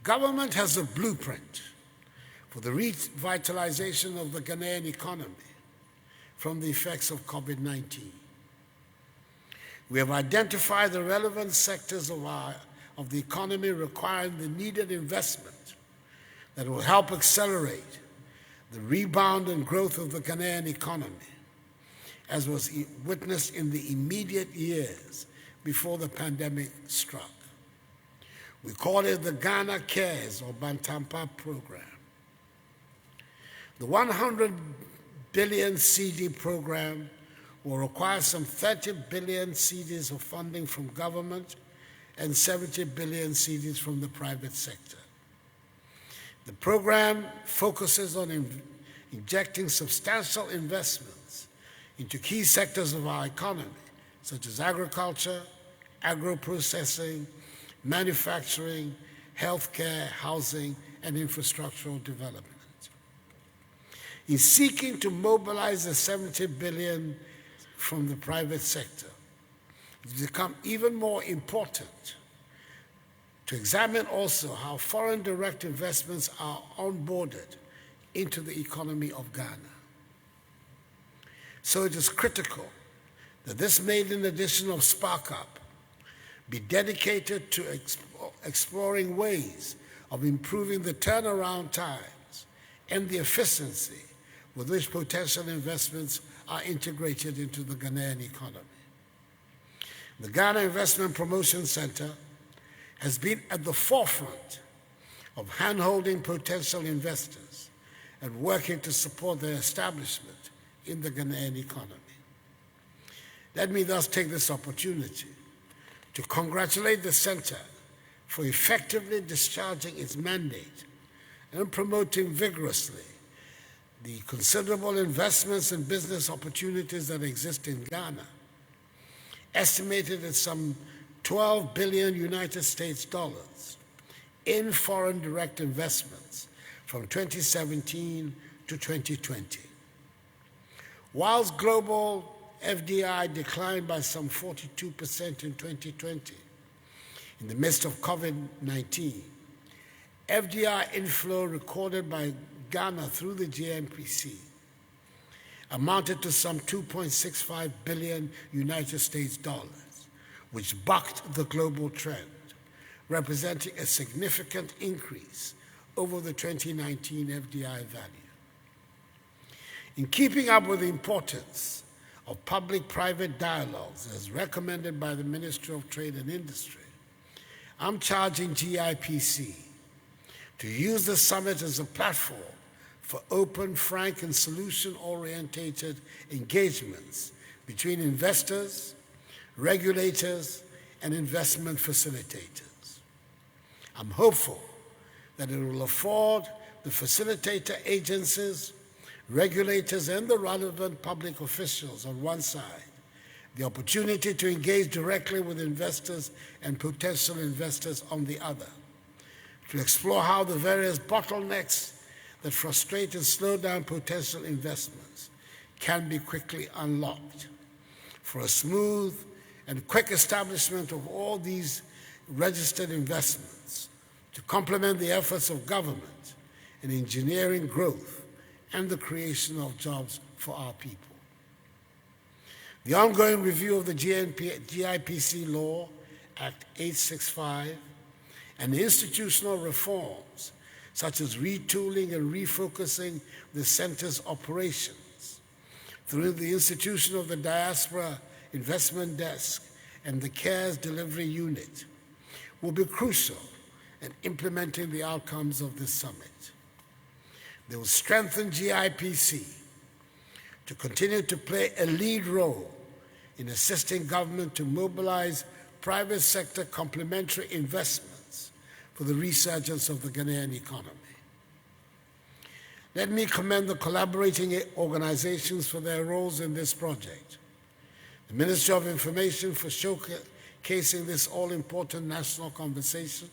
Government has a blueprint for the revitalization of the Ghanaian economy from the effects of COVID-19. We have identified the relevant sectors of the economy requiring the needed investment that will help accelerate the rebound and growth of the Ghanaian economy, as was witnessed in the immediate years before the pandemic struck. We call it the Ghana Cares or Bantampa program. The 100 billion CD program will require some 30 billion CDs of funding from government and 70 billion CDs from the private sector. The program focuses on injecting substantial investments into key sectors of our economy, such as agriculture, agro-processing, manufacturing, healthcare, housing, and infrastructural development. In seeking to mobilize the 70 billion from the private sector, it's become even more important to examine also how foreign direct investments are onboarded into the economy of Ghana. So it is critical that this maiden edition of Spark Up be dedicated to exploring ways of improving the turnaround times and the efficiency with which potential investments are integrated into the Ghanaian economy. The Ghana Investment Promotion Center has been at the forefront of hand-holding potential investors and working to support their establishment in the Ghanaian economy. Let me thus take this opportunity to congratulate the Center for effectively discharging its mandate and promoting vigorously the considerable investments and business opportunities that exist in Ghana, estimated at some 12 billion United States dollars in foreign direct investments from 2017 to 2020. Whilst global FDI declined by some 42% in 2020, in the midst of COVID-19, FDI inflow recorded by Ghana through the GIPC amounted to some 2.65 billion United States dollars, which bucked the global trend, representing a significant increase over the 2019 FDI value. In keeping up with the importance of public-private dialogues as recommended by the Ministry of Trade and Industry, I'm charging GIPC to use the summit as a platform for open, frank, and solution-orientated engagements between investors, regulators, and investment facilitators. I'm hopeful that it will afford the facilitator agencies, regulators, and the relevant public officials on one side the opportunity to engage directly with investors and potential investors on the other, to explore how the various bottlenecks that frustrate and slow down potential investments can be quickly unlocked, for a smooth and quick establishment of all these registered investments to complement the efforts of government in engineering growth and the creation of jobs for our people. The ongoing review of the GIPC Law, Act 865, and the institutional reforms, such as retooling and refocusing the center's operations through the institution of the Diaspora Investment Desk and the CARES Delivery Unit, will be crucial in implementing the outcomes of this summit. They will strengthen GIPC to continue to play a lead role in assisting government to mobilize private sector complementary investments for the resurgence of the Ghanaian economy. Let me commend the collaborating organizations for their roles in this project. The Ministry of Information for showcasing this all-important national conversation.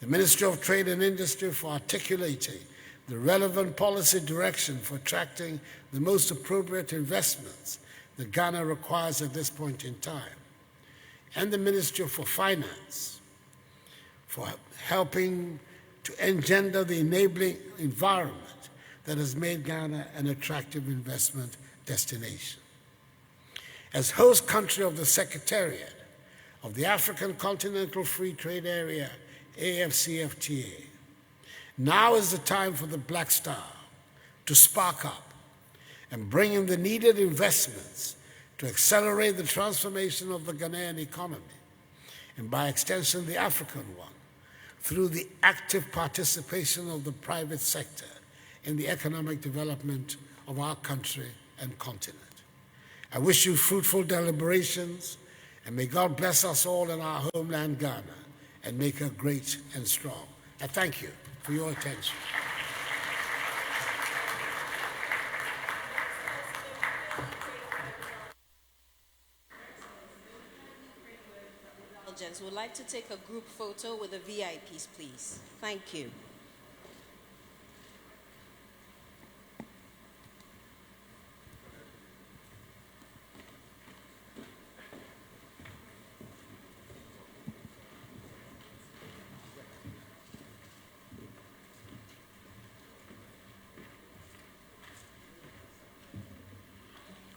The Ministry of Trade and Industry for articulating the relevant policy direction for attracting the most appropriate investments that Ghana requires at this point in time. And the Ministry for Finance for helping to engender the enabling environment that has made Ghana an attractive investment destination. As host country of the Secretariat of the African Continental Free Trade Area, AFCFTA, now is the time for the Black Star to spark up and bring in the needed investments to accelerate the transformation of the Ghanaian economy, and by extension the African one, through the active participation of the private sector in the economic development of our country and continent. I wish you fruitful deliberations, and may God bless us all in our homeland Ghana and make her great and strong. I thank you for your attention. Would like to take a group photo with the VIPs, please. Thank you.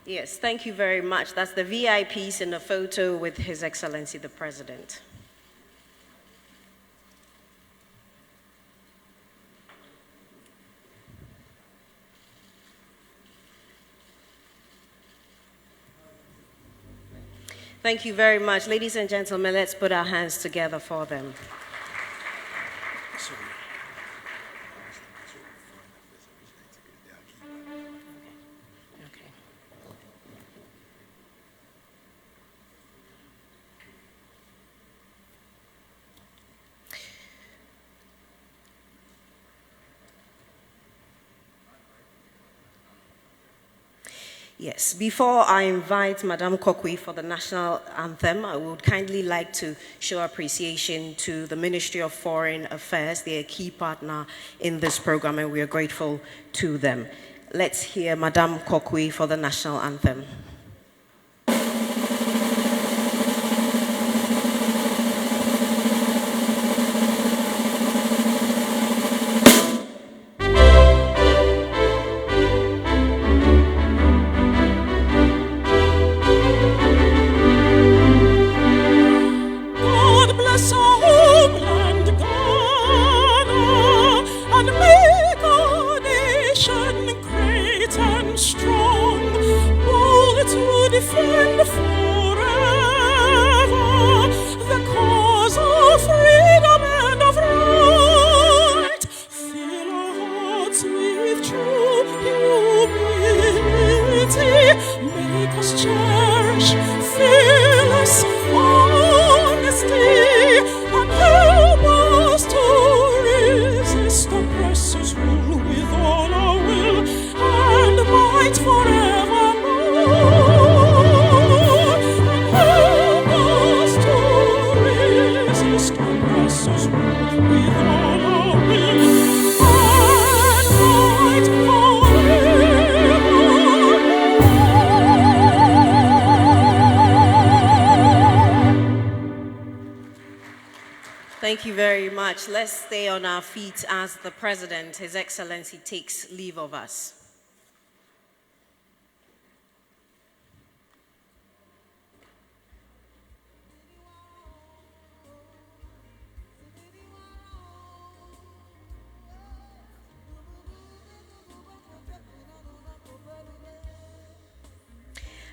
Yes, thank you very much. That's the VIPs in the photo with His Excellency the President. Thank you very much. Ladies and gentlemen, let's put our hands together for them. Yes, before I invite Madame Kokui for the national anthem, I would kindly like to show appreciation to the Ministry of Foreign Affairs. They are a key partner in this program, and we are grateful to them. Let's hear Madame Kokui for the national anthem. Make our nation great and strong. Thank you very much. Let's stay on our feet as the President, His Excellency, takes leave of us.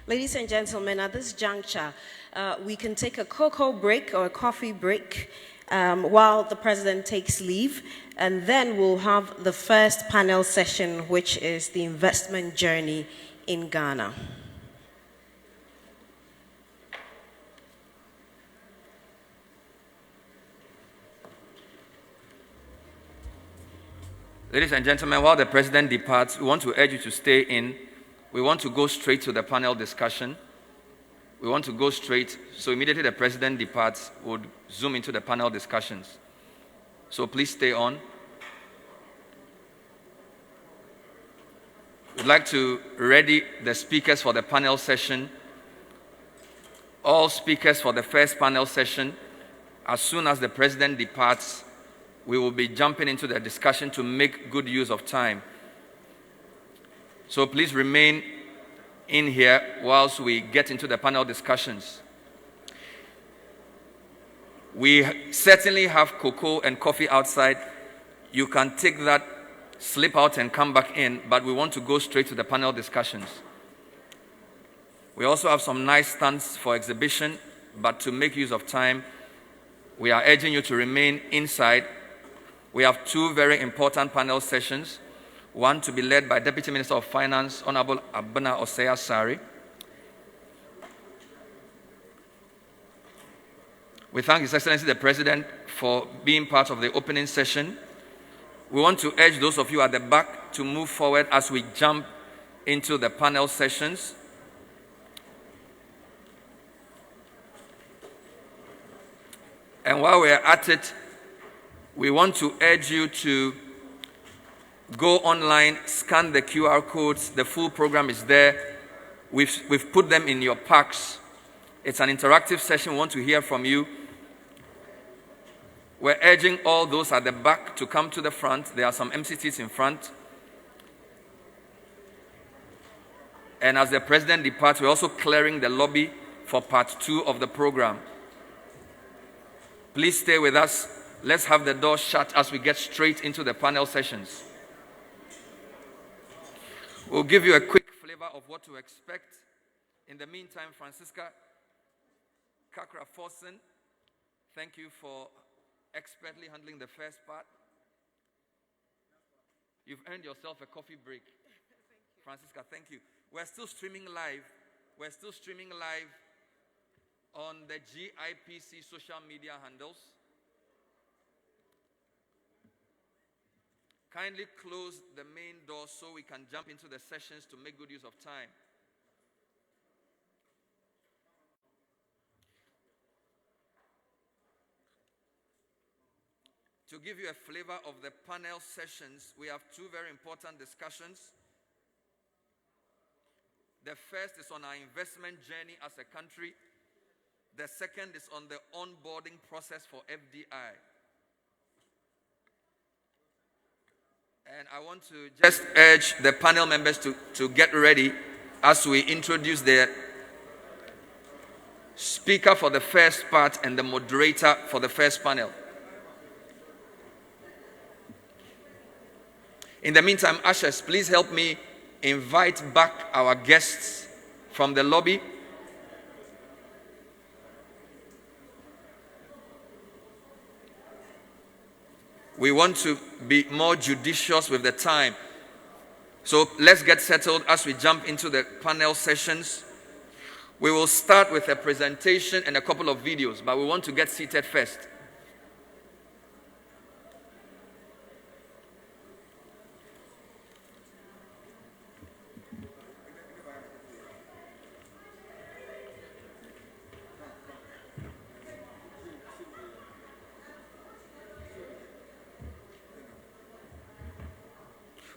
Ladies and gentlemen, at this juncture, we can take a cocoa break or a coffee break while the President takes leave, and then we'll have the first panel session, which is the investment journey in Ghana. Ladies and gentlemen, while the President departs, we want to urge you to stay in. We want to go straight to the panel discussion. We want to go straight, so immediately the President departs, we'll zoom into the panel discussions. So please stay on. We'd like to ready the speakers for the panel session. All speakers for the first panel session, as soon as the President departs, we will be jumping into the discussion to make good use of time. So please remain in here whilst we get into the panel discussions. We certainly have cocoa and coffee outside. You can take that, slip out and come back in, but we want to go straight to the panel discussions. We also have some nice stands for exhibition, but to make use of time, we are urging you to remain inside. We have two very important panel sessions. One to be led by Deputy Minister of Finance, Honorable Abena Osei Sari. We thank His Excellency the President for being part of the opening session. We want to urge those of you at the back to move forward as we jump into the panel sessions. And while we're at it, we want to urge you to go online, scan the QR codes. The full program is there. We've put them in your packs. It's an interactive session. We want to hear from you. We're urging all those at the back to come to the front. There are some empty seats in front. And as the President departs, we're also clearing the lobby for part 2 of the program. Please stay with us. Let's have the door shut as we get straight into the panel sessions. We'll give you a quick flavor of what to expect. In the meantime, Francisca Kakra-Forson, thank you for expertly handling the first part. You've earned yourself a coffee break. Francisca, thank you. We're still streaming live. We're still streaming live on the GIPC social media handles. Kindly close the main door so we can jump into the sessions to make good use of time. To give you a flavor of the panel sessions, we have two very important discussions. The first is on our investment journey as a country. The second is on the onboarding process for FDI. And I want to just urge the panel members to get ready as we introduce the speaker for the first part and the moderator for the first panel. In the meantime, ushers, please help me invite back our guests from the lobby. We want to be more judicious with the time. So let's get settled as we jump into the panel sessions. We will start with a presentation and a couple of videos, but we want to get seated first.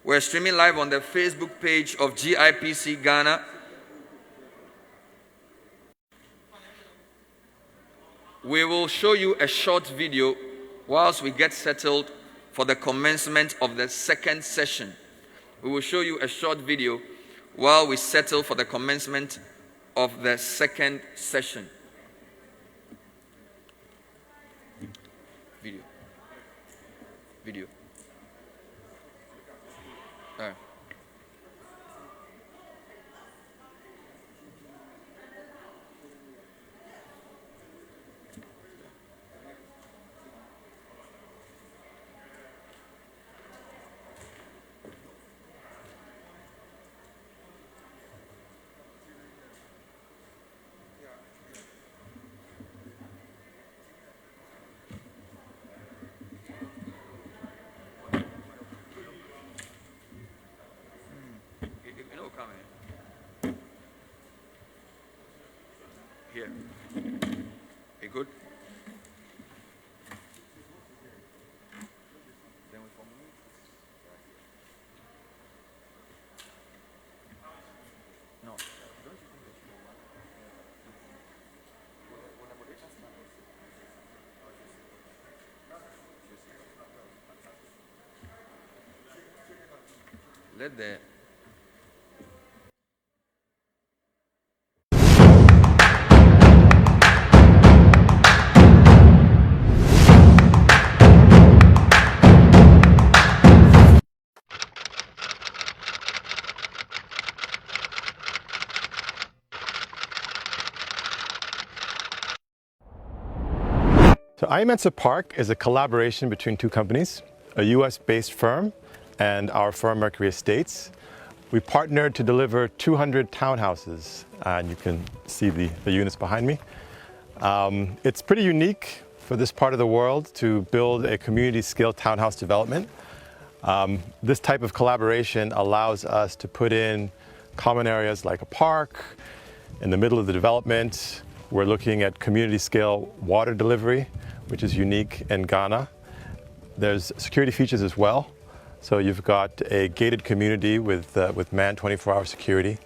We're streaming live on the Facebook page of GIPC Ghana. We will show you a short video whilst we get settled for the commencement of the second session. We will show you a short video while we settle for the commencement of the second session. Video. All right. Here. You good? Then we form no. Let the So IMensa Park is a collaboration between two companies, a US-based firm and our firm Mercury Estates. We partnered to deliver 200 townhouses, and you can see the units behind me. It's pretty unique for this part of the world to build a community-scale townhouse development. This type of collaboration allows us to put in common areas like a park in the middle of the development. We're looking at community-scale water delivery, which is unique in Ghana. There's security features as well. So you've got a gated community with manned 24-hour security.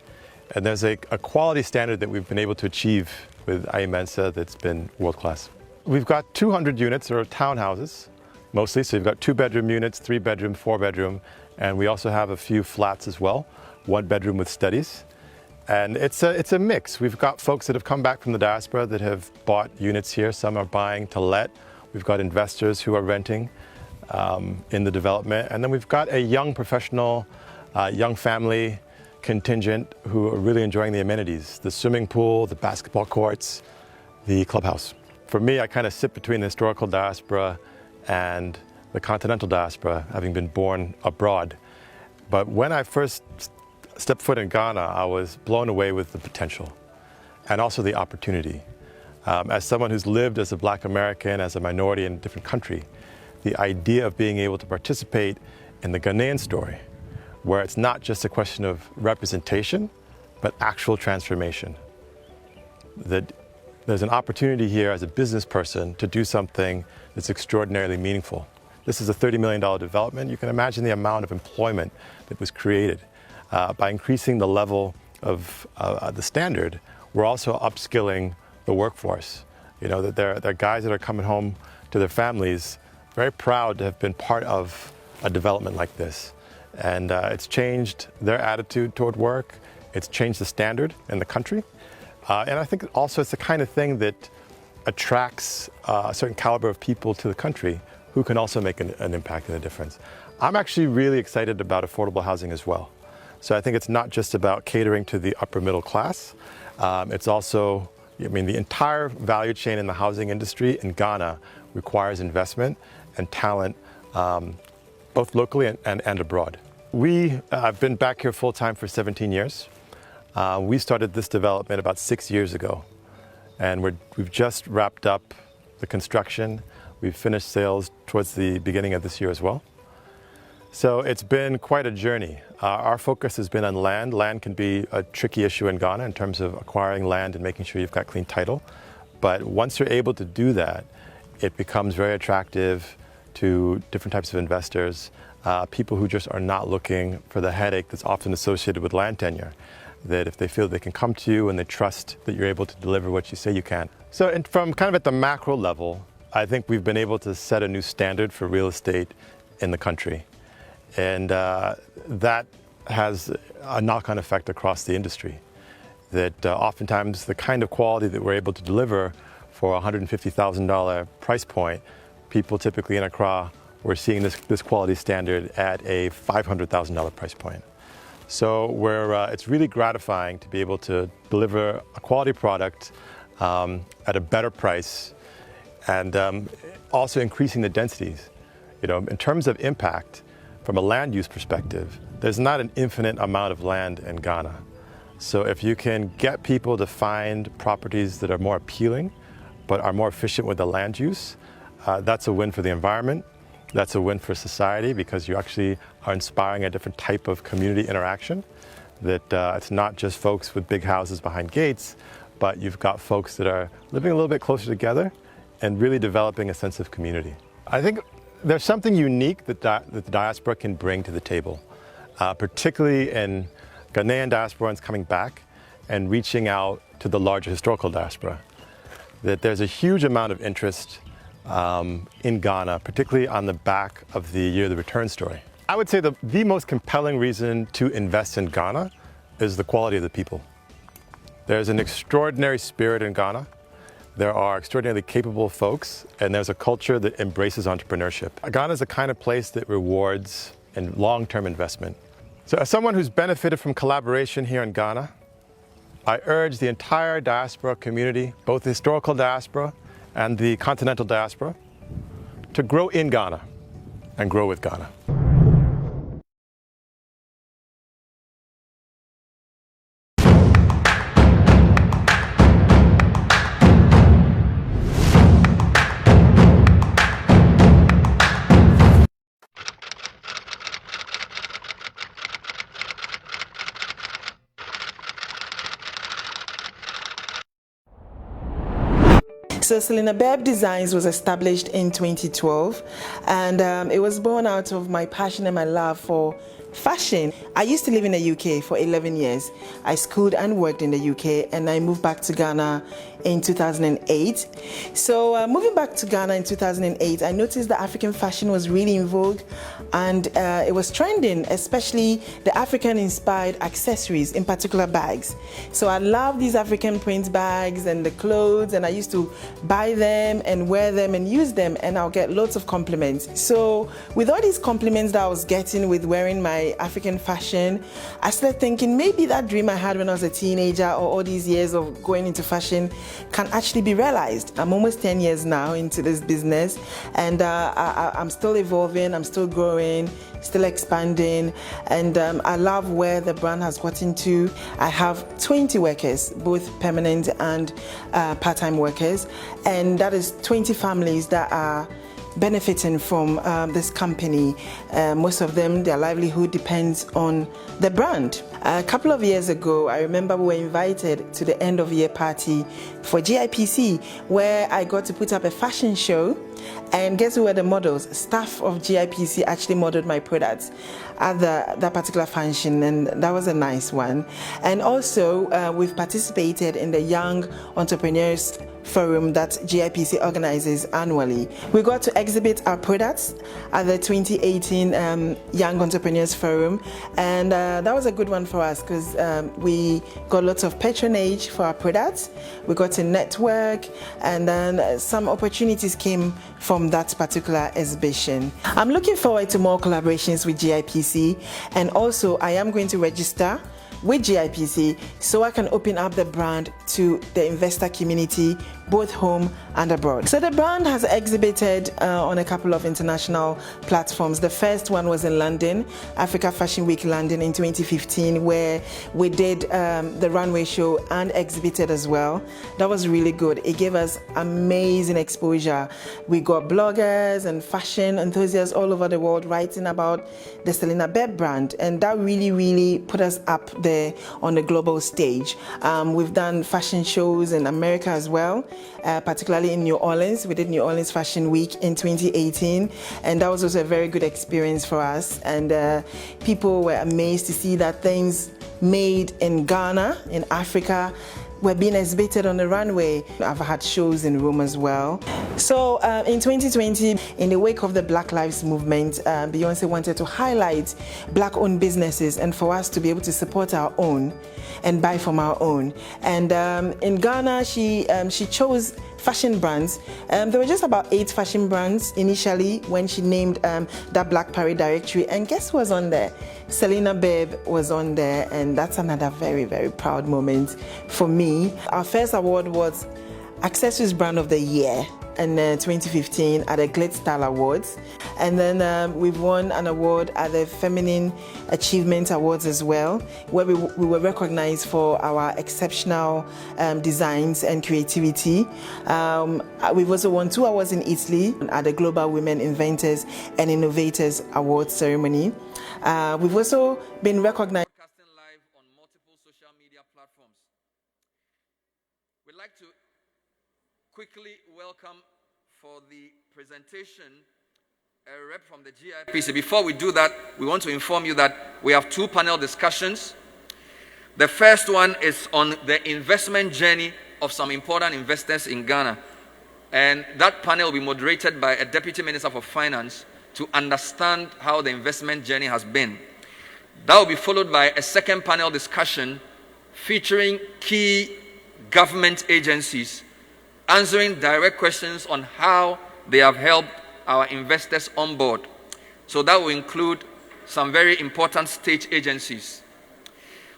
And there's a quality standard that we've been able to achieve with IMensa that's been world-class. We've got 200 units, or townhouses, mostly. So you've got 2-bedroom units, 3-bedroom, 4-bedroom, and we also have a few flats as well, 1-bedroom with studies. And it's a mix. We've got folks that have come back from the diaspora that have bought units here. Some are buying to let. We've got investors who are renting in the development. And then we've got a young professional, young family contingent who are really enjoying the amenities, the swimming pool, the basketball courts, the clubhouse. For me, I kind of sit between the historical diaspora and the continental diaspora, having been born abroad. But when I first stepped foot in Ghana, I was blown away with the potential and also the opportunity. As someone who's lived as a Black American, as a minority in a different country, the idea of being able to participate in the Ghanaian story, where it's not just a question of representation, but actual transformation. That there's an opportunity here as a business person to do something that's extraordinarily meaningful. This is a $30 million development. You can imagine the amount of employment that was created. By increasing the level of the standard, we're also upskilling the workforce. You know, that there are guys that are coming home to their families very proud to have been part of a development like this. And it's changed their attitude toward work. It's changed the standard in the country. And I think also it's the kind of thing that attracts a certain caliber of people to the country who can also make an impact and a difference. I'm actually really excited about affordable housing as well. So I think it's not just about catering to the upper middle class. It's also, I mean, the entire value chain in the housing industry in Ghana requires investment and talent, both locally and abroad. I've been back here full time for 17 years. We started this development about 6 years ago, and we've just wrapped up the construction. We've finished sales towards the beginning of this year as well. So it's been quite a journey. Our focus has been on land. Land can be a tricky issue in Ghana in terms of acquiring land and making sure you've got clean title. But once you're able to do that, it becomes very attractive to different types of investors, people who just are not looking for the headache that's often associated with land tenure. That if they feel they can come to you and they trust that you're able to deliver what you say you can. So from kind of at the macro level, I think we've been able to set a new standard for real estate in the country. And that has a knock-on effect across the industry. That oftentimes the kind of quality that we're able to deliver for a $150,000 price point, people typically in Accra, we're seeing this quality standard at a $500,000 price point. So it's really gratifying to be able to deliver a quality product at a better price, and also increasing the densities. You know, in terms of impact, from a land use perspective, there's not an infinite amount of land in Ghana. So if you can get people to find properties that are more appealing, but are more efficient with the land use, that's a win for the environment. That's a win for society, because you actually are inspiring a different type of community interaction. That it's not just folks with big houses behind gates, but you've got folks that are living a little bit closer together and really developing a sense of community. I think there's something unique that the diaspora can bring to the table, particularly in Ghanaian diasporans coming back and reaching out to the larger historical diaspora. That there's a huge amount of interest in Ghana, particularly on the back of the Year of the Return story. I would say the most compelling reason to invest in Ghana is the quality of the people. There's an extraordinary spirit in Ghana. There are extraordinarily capable folks, and there's a culture that embraces entrepreneurship. Ghana is the kind of place that rewards and long-term investment. So as someone who's benefited from collaboration here in Ghana, I urge the entire diaspora community, both the historical diaspora and the continental diaspora, to grow in Ghana and grow with Ghana. So Selina Bebb Designs was established in 2012, and it was born out of my passion and my love for fashion. I used to live in the UK for 11 years. I schooled and worked in the UK, and I moved back to Ghana in 2008. So moving back to Ghana in 2008, I noticed that African fashion was really in vogue, and it was trending, especially the African-inspired accessories, in particular bags. So I love these African print bags and the clothes, and I used to buy them and wear them and use them, and I'll get lots of compliments. So with all these compliments that I was getting with wearing my African fashion, I started thinking maybe that dream I had when I was a teenager, or all these years of going into fashion, can actually be realized. I'm almost 10 years now into this business, and I'm still evolving, I'm still growing, still expanding, and I love where the brand has gotten to. I have 20 workers, both permanent and part-time workers, and that is 20 families that are benefiting from this company. Most of them, their livelihood depends on the brand. A couple of years ago, I remember we were invited to the end of year party for GIPC, where I got to put up a fashion show, and guess who were the models? Staff of GIPC actually modeled my products at that particular function, and that was a nice one. And also, we've participated in the Young Entrepreneurs Forum that GIPC organizes annually. We got to exhibit our products at the 2018 Young Entrepreneurs Forum, and that was a good one for us because we got lots of patronage for our products. We got to network, and then some opportunities came from that particular exhibition. I'm looking forward to more collaborations with GIPC, and also I am going to register with GIPC so I can open up the brand to the investor community, both home and abroad. So the brand has exhibited on a couple of international platforms. The first one was in London, Africa Fashion Week London in 2015, where we did the runway show and exhibited as well. That was really good. It gave us amazing exposure. We got bloggers and fashion enthusiasts all over the world writing about the Selina Bebb brand, and that really put us up there on the global stage. We've done fashion shows in America as well, particularly in New Orleans. We did New Orleans Fashion Week in 2018, and that was also a very good experience for us, and people were amazed to see that things made in Ghana, in Africa, were being exhibited on the runway. I've had shows in Rome as well. So in 2020, in the wake of the Black Lives Movement, Beyonce wanted to highlight Black-owned businesses and for us to be able to support our own and buy from our own. And in Ghana, she chose fashion brands. There were just about 8 fashion brands initially when she named that Black Parade directory. And guess who was on there? Selena Babe was on there, and that's another very, very proud moment for me. Our first award was Accessories Brand of the Year in 2015 at the Glit Style Awards. And then we've won an award at the Feminine Achievement Awards as well, where we were recognized for our exceptional designs and creativity. We've also won 2 awards in Italy at the Global Women Inventors and Innovators Awards ceremony. We've also been recognized Live on multiple social media platforms. We'd like to quickly welcome for the presentation a rep from the GIPC. Before we do that, we want to inform you that we have 2 panel discussions. The first one is on the investment journey of some important investors in Ghana. And that panel will be moderated by a Deputy Minister for Finance to understand how the investment journey has been. That will be followed by a second panel discussion featuring key government agencies answering direct questions on how they have helped our investors on board. So that will include some very important state agencies.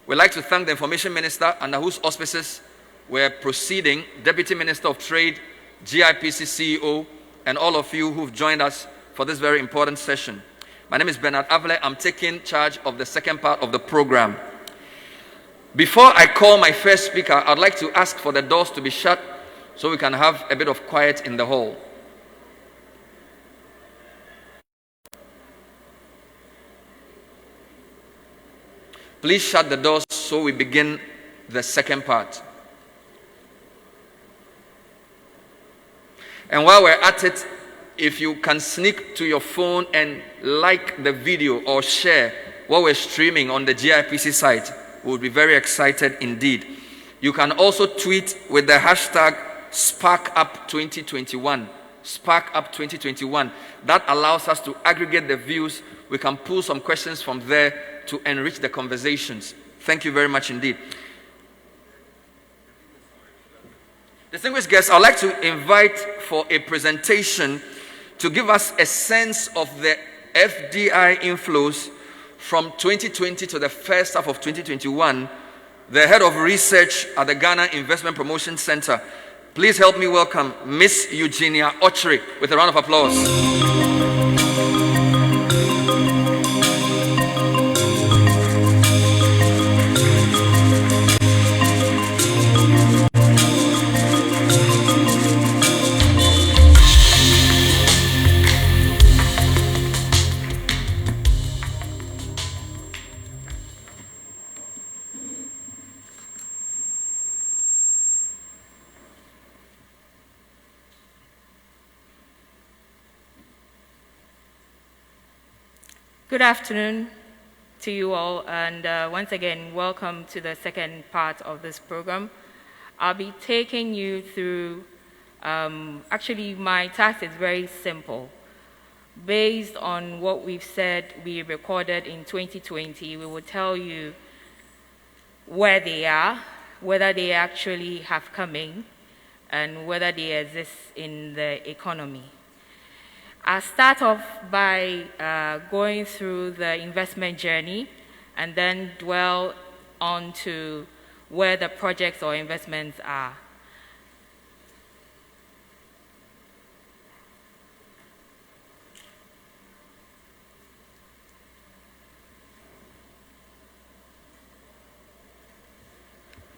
We'd like to thank the Information Minister, under whose auspices we're proceeding, Deputy Minister of Trade, GIPC CEO, and all of you who've joined us for this very important session. My name is Bernard Avle. I'm taking charge of the second part of the program. Before I call my first speaker, I'd like to ask for the doors to be shut so we can have a bit of quiet in the hall. Please shut the doors so we begin the second part. And while we're at it, if you can sneak to your phone and like the video or share what we're streaming on the GIPC site, we would be very excited indeed. You can also tweet with the hashtag SparkUp2021. SparkUp2021. That allows us to aggregate the views. We can pull some questions from there to enrich the conversations. Thank you very much indeed. Distinguished guests, I'd like to invite for a presentation to give us a sense of the FDI inflows from 2020 to the first half of 2021, the head of research at the Ghana Investment Promotion Center. Please help me welcome Miss Eugenia Ochre with a round of applause. Good afternoon to you all, and once again, welcome to the second part of this program. I'll be taking you through, actually my task is very simple. Based on what we've said we recorded in 2020, we will tell you where they are, whether they actually have come in, and whether they exist in the economy. I'll start off by going through the investment journey and then dwell on to where the projects or investments are.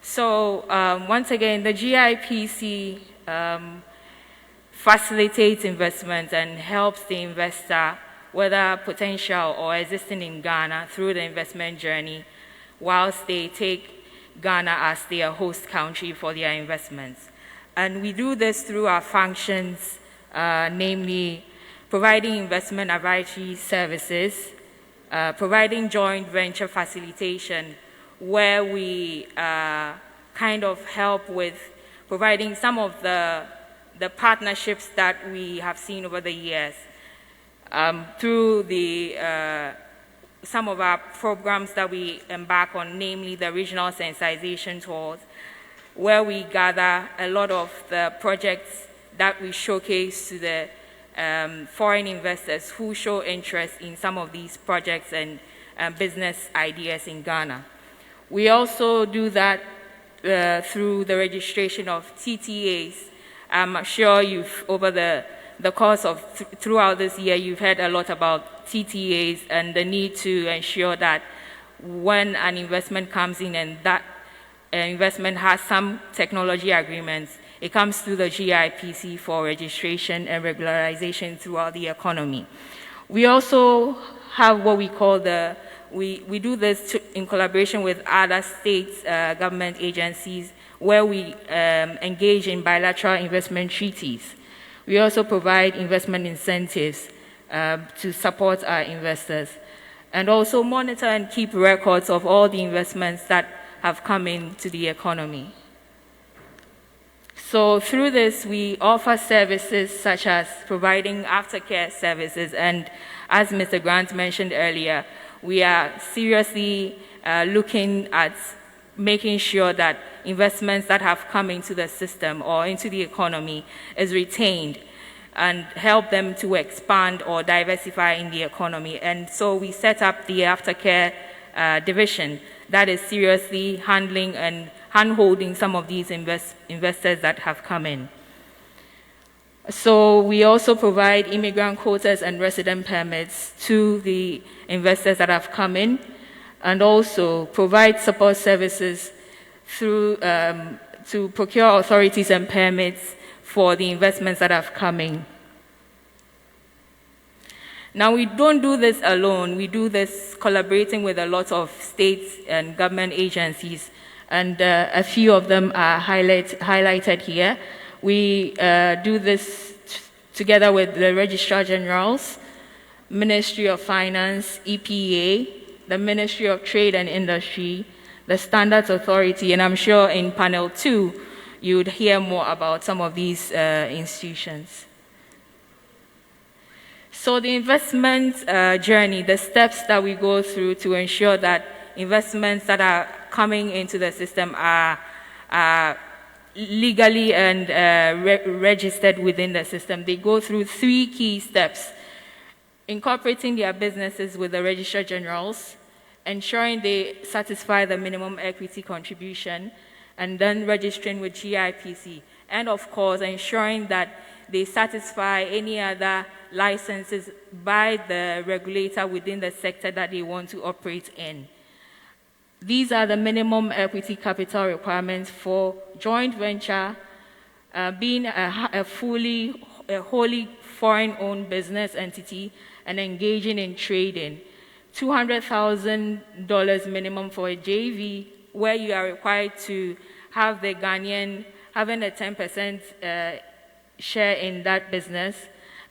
So once again, the GIPC facilitates investments and helps the investor, whether potential or existing in Ghana, through the investment journey, whilst they take Ghana as their host country for their investments. And we do this through our functions, namely providing investment advisory services, providing joint venture facilitation, where we kind of help with providing some of the partnerships that we have seen over the years through some of our programs that we embark on, namely the regional sensitization tours, where we gather a lot of the projects that we showcase to the foreign investors who show interest in some of these projects and business ideas in Ghana. We also do that through the registration of TTAs. I'm sure you've, over the course of throughout this year, you've heard a lot about TTAs and the need to ensure that when an investment comes in and that investment has some technology agreements, it comes through the GIPC for registration and regularization throughout the economy. We also have what we call we do this in collaboration with other states, government agencies, where we engage in bilateral investment treaties. We also provide investment incentives to support our investors, and also monitor and keep records of all the investments that have come into the economy. So through this, we offer services such as providing aftercare services, and as Mr. Grant mentioned earlier, we are seriously looking at making sure that investments that have come into the system or into the economy is retained and help them to expand or diversify in the economy. And so we set up the aftercare division that is seriously handling and hand-holding some of these investors that have come in. So we also provide immigrant quotas and resident permits to the investors that have come in, and also provide support services through to procure authorities and permits for the investments that have come in. Now, we don't do this alone. We do this collaborating with a lot of states and government agencies, and a few of them are highlighted here. We do this together with the Registrar Generals, Ministry of Finance, EPA, the Ministry of Trade and Industry, the Standards Authority, and I'm sure in panel 2, you would hear more about some of these institutions. So the investment journey, the steps that we go through to ensure that investments that are coming into the system are legally and registered within the system. They go through 3 key steps: incorporating their businesses with the Registrar Generals, ensuring they satisfy the minimum equity contribution, and then registering with GIPC, and of course ensuring that they satisfy any other licenses by the regulator within the sector that they want to operate in. These are the minimum equity capital requirements for joint venture, being a wholly foreign-owned business entity and engaging in trading. $200,000 minimum for a JV, where you are required to have the Ghanaian having a 10% share in that business.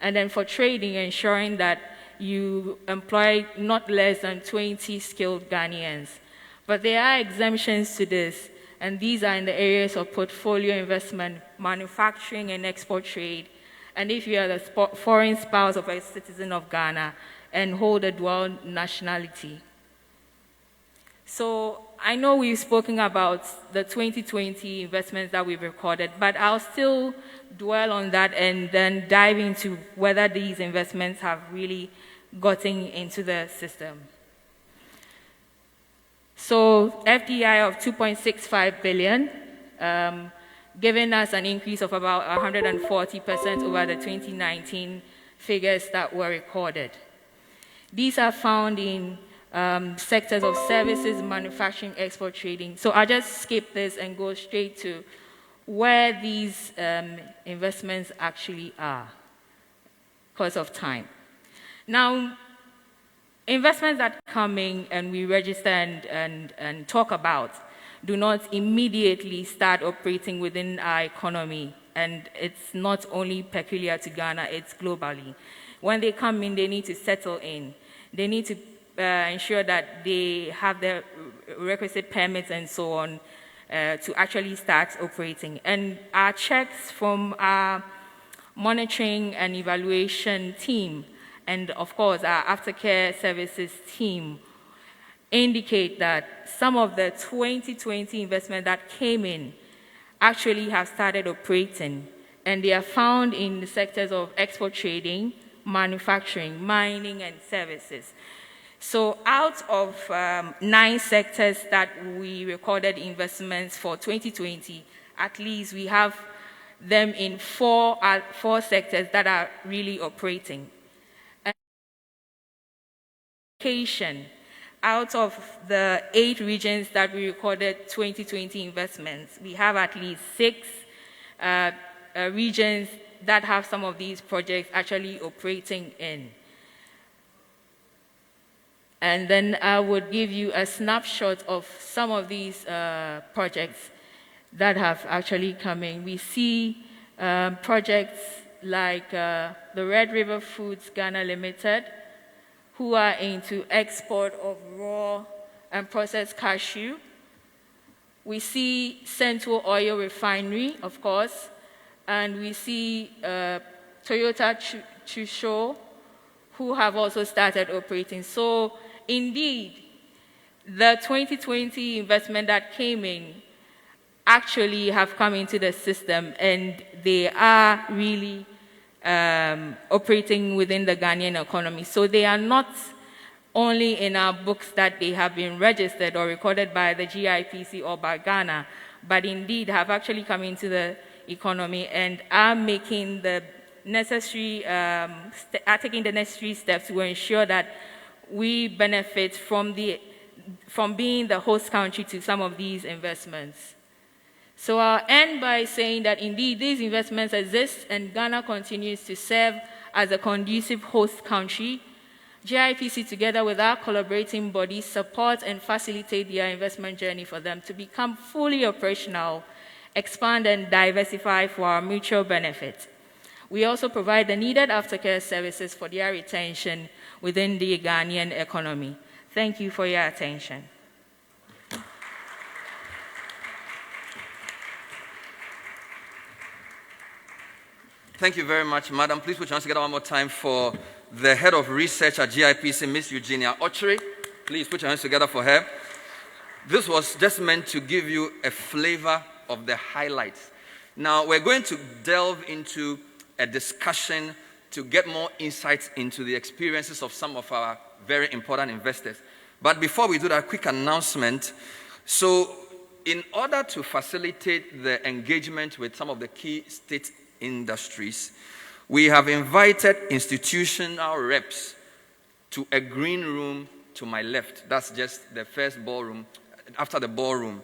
And then for trading, ensuring that you employ not less than 20 skilled Ghanaians. But there are exemptions to this, and these are in the areas of portfolio investment, manufacturing and export trade, and if you are the foreign spouse of a citizen of Ghana and hold a dual nationality. So I know we've spoken about the 2020 investments that we've recorded, but I'll still dwell on that and then dive into whether these investments have really gotten into the system. So FDI of 2.65 billion, giving us an increase of about 140% over the 2019 figures that were recorded. These are found in sectors of services, manufacturing, export, trading. So I'll just skip this and go straight to where these investments actually are because of time. Now, investments that come in and we register and talk about do not immediately start operating within our economy. And it's not only peculiar to Ghana, it's globally. When they come in, they need to settle in. They need to ensure that they have the requisite permits and so on. to actually start operating. And our checks from our monitoring and evaluation team, and of course our aftercare services team, indicate that some of the 2020 investment that came in actually have started operating, and they are found in the sectors of export trading, manufacturing, mining, and services. So out of 9 sectors that we recorded investments for 2020, at least we have them in 4 sectors that are really operating. Education. Out of the 8 regions that we recorded 2020 investments, we have at least 6 regions that have some of these projects actually operating in. And then I would give you a snapshot of some of these projects that have actually come in. We see projects like the Red River Foods Ghana Limited, who are into export of raw and processed cashew. We see Central Oil Refinery, of course, and we see Toyota Chusho, who have also started operating. So indeed, the 2020 investment that came in actually have come into the system, and they are really operating within the Ghanaian economy. So they are not only in our books that they have been registered or recorded by the GIPC or by Ghana, but indeed have actually come into the economy and are making the necessary, are taking the necessary steps to ensure that we benefit from being the host country to some of these investments. So I'll end by saying that indeed these investments exist and Ghana continues to serve as a conducive host country. GIPC, together with our collaborating bodies, support and facilitate their investment journey for them to become fully operational, expand and diversify for our mutual benefit. We also provide the needed aftercare services for their retention within the Ghanaian economy. Thank you for your attention. Thank you very much, Madam. Please put your hands together one more time for the head of research at GIPC, Ms. Eugenia Ochre. Please put your hands together for her. This was just meant to give you a flavor of the highlights. Now, we're going to delve into a discussion to get more insights into the experiences of some of our very important investors. But before we do that, quick announcement. So, in order to facilitate the engagement with some of the key state industries, we have invited institutional reps to a green room to my left. That's just the first ballroom, after the ballroom.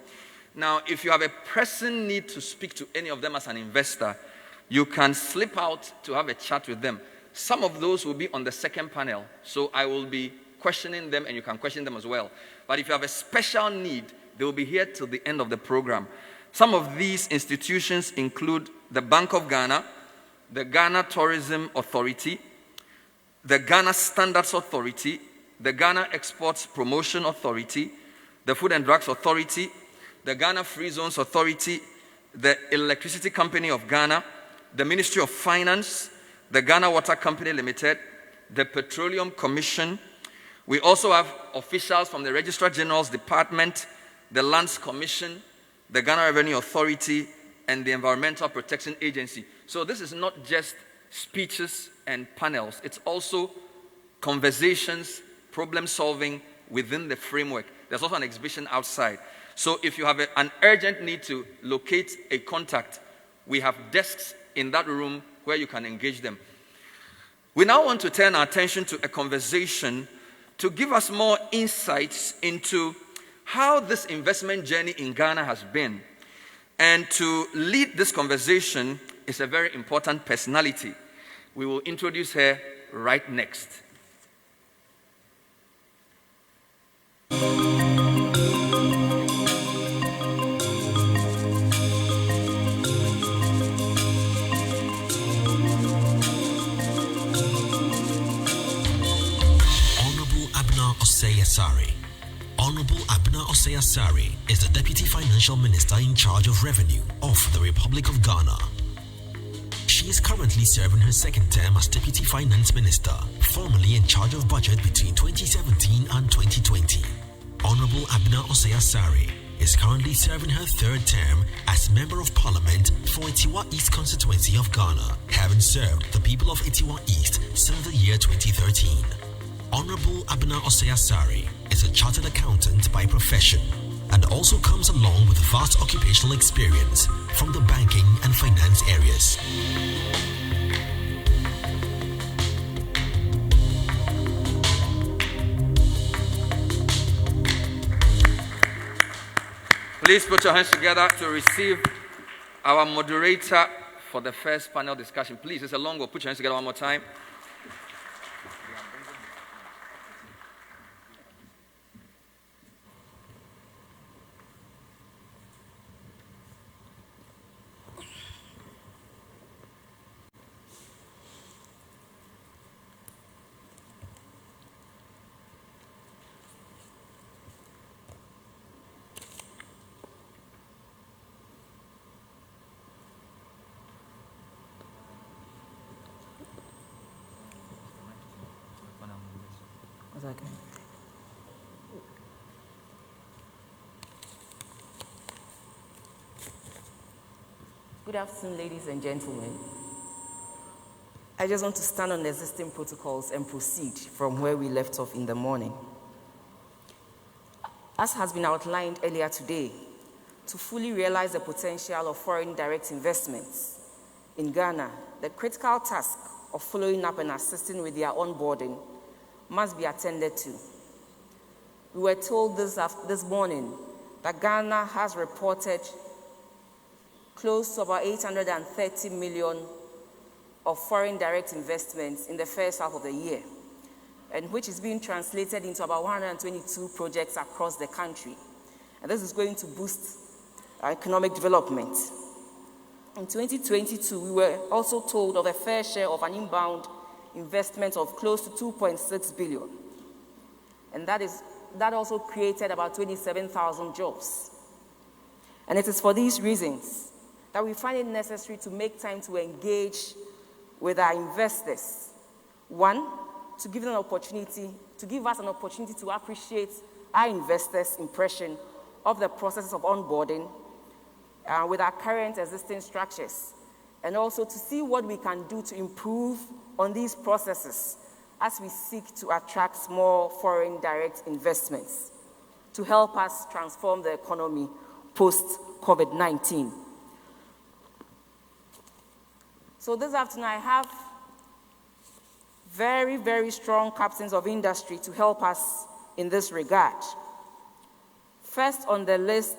Now, if you have a pressing need to speak to any of them as an investor, you can slip out to have a chat with them. Some of those will be on the second panel, so I will be questioning them and you can question them as well. But if you have a special need, they will be here till the end of the program. Some of these institutions include the Bank of Ghana, the Ghana Tourism Authority, the Ghana Standards Authority, the Ghana Exports Promotion Authority, the Food and Drugs Authority, the Ghana Free Zones Authority, the Electricity Company of Ghana, the Ministry of Finance, the Ghana Water Company Limited, the Petroleum Commission. We also have officials from the Registrar General's Department, the Lands Commission, the Ghana Revenue Authority, and the Environmental Protection Agency. So this is not just speeches and panels. It's also conversations, problem solving within the framework. There's also an exhibition outside. So if you have an urgent need to locate a contact, we have desks in that room where you can engage them. We now want to turn our attention to a conversation to give us more insights into how this investment journey in Ghana has been. And to lead this conversation is a very important personality. We will introduce her right next. Honorable Abner Osei Asare, Honorable Abna Osei-Asare is the Deputy Financial Minister in charge of Revenue of the Republic of Ghana. She is currently serving her second term as Deputy Finance Minister, formerly in charge of budget between 2017 and 2020. Honorable Abna Osei-Asare is currently serving her third term as Member of Parliament for Etiwa East constituency of Ghana, having served the people of Etiwa East since the year 2013. Honorable Abna Osei-Asare is a chartered accountant by profession and also comes along with vast occupational experience from the banking and finance areas. Please put your hands together to receive our moderator for the first panel discussion. Please, it's a long one. Put your hands together one more time. Okay. Good afternoon, ladies and gentlemen. I just want to stand on the existing protocols and proceed from where we left off in the morning. As has been outlined earlier today, to fully realize the potential of foreign direct investments in Ghana, the critical task of following up and assisting with their onboarding must be attended to. We were told this morning that Ghana has reported close to about 830 million of foreign direct investments in the first half of the year, and which is being translated into about 122 projects across the country. And this is going to boost our economic development. In 2022, we were also told of a fair share of an inbound investment of close to 2.6 billion. And that also created about 27,000 jobs. And it is for these reasons that we find it necessary to make time to engage with our investors. One, to give us an opportunity to appreciate our investors' impression of the process of onboarding with our current existing structures, and also to see what we can do to improve on these processes as we seek to attract more foreign direct investments to help us transform the economy post-COVID-19. So this afternoon I have very, very strong captains of industry to help us in this regard. First on the list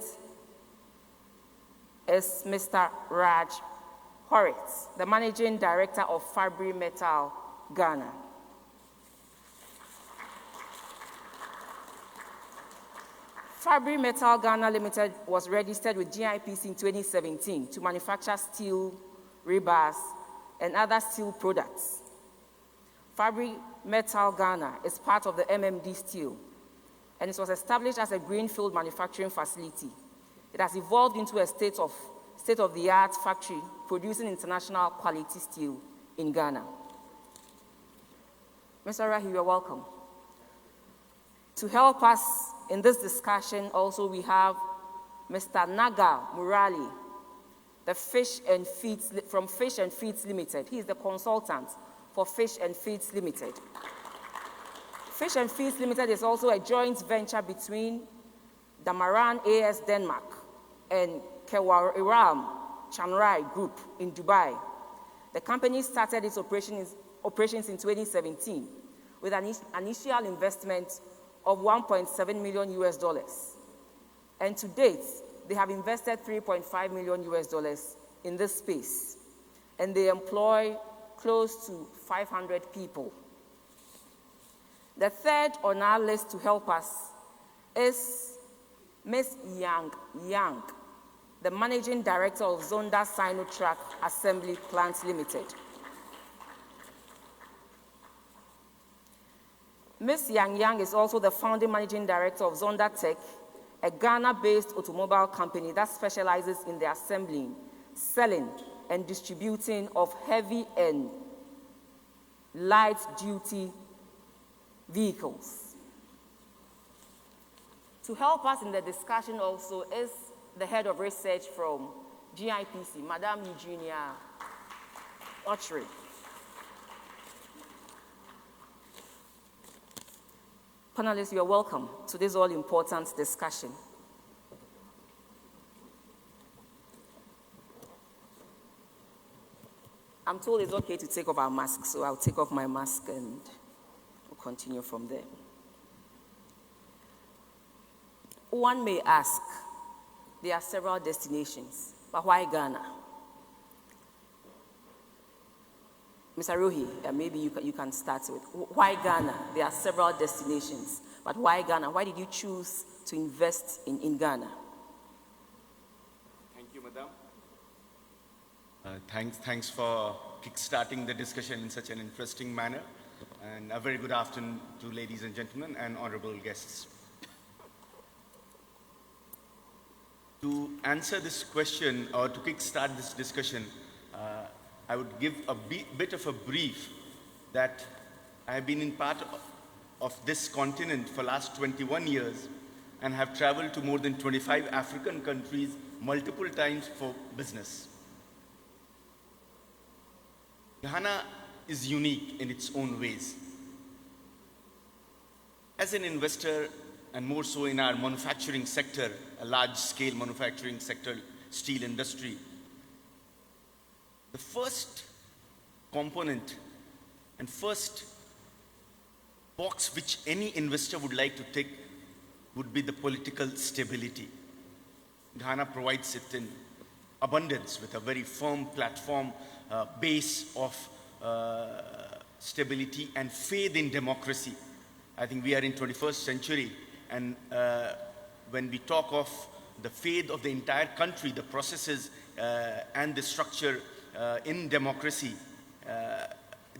is Mr. Raj Horitz, the Managing Director of Fabry Metal Ghana. Fabry Metal Ghana Limited was registered with GIPC in 2017 to manufacture steel, rebars, and other steel products. Fabry Metal Ghana is part of the MMD Steel, and it was established as a greenfield manufacturing facility. It has evolved into a state-of-the-art factory producing international quality steel in Ghana. Mr. Rahi, you are welcome. To help us in this discussion, also we have Mr. Naga Murali, from Fish and Feeds Limited. He is the consultant for Fish and Feeds Limited. Fish and Feeds Limited is also a joint venture between Damaran AS Denmark and Kewariram Chanrai Group in Dubai. The company started its operations in 2017 with an initial investment of $1.7 million. And to date, they have invested $3.5 million in this space. And they employ close to 500 people. The third on our list to help us is Ms. Yang, the Managing Director of Zonda Sinotrack Assembly Plant Limited. Ms. Yang Yang is also the founding managing director of Zonda Tech, a Ghana-based automobile company that specializes in the assembling, selling, and distributing of heavy and light-duty vehicles. To help us in the discussion also is the head of research from GIPC, Madame Eugenia Ochre. Panelists, you are welcome to this all-important discussion. I'm told it's okay to take off our masks, so I'll take off my mask and we'll continue from there. One may ask, there are several destinations, but why Ghana? Mr. Rohi, maybe you can start with, why Ghana? There are several destinations, but why Ghana? Why did you choose to invest in Ghana? Thank you, Madam. Thanks for kickstarting the discussion in such an interesting manner. And a very good afternoon to ladies and gentlemen and honorable guests. To answer this question or to kickstart this discussion, I would give a bit of a brief that I have been in part of this continent for the last 21 years and have traveled to more than 25 African countries multiple times for business. Ghana is unique in its own ways. As an investor, and more so in our manufacturing sector, a large-scale manufacturing sector, steel industry, the first component and first box which any investor would like to tick would be the political stability. Ghana provides it in abundance with a very firm platform, base of stability and faith in democracy. I think we are in 21st century, and when we talk of the faith of the entire country, the processes and the structure in democracy,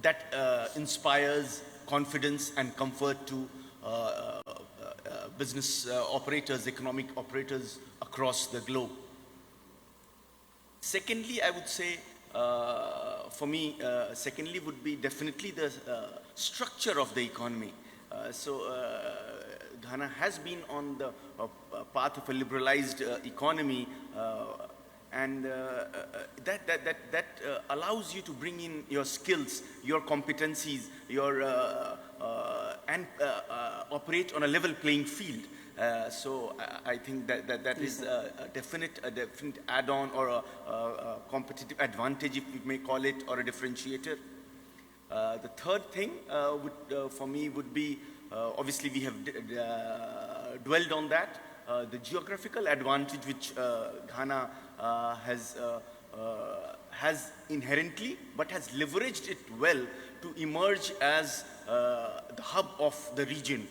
that inspires confidence and comfort to business operators, economic operators across the globe. Secondly, I would say, for me, secondly would be definitely the structure of the economy. Ghana has been on the path of a liberalized economy, and that allows you to bring in your skills, your competencies, and operate on a level playing field. So I think that is a definite add-on or a competitive advantage, if we may call it, or a differentiator. The third thing for me would be, obviously we have dwelled on that, the geographical advantage which Ghana has inherently, but has leveraged it well to emerge as the hub of the region.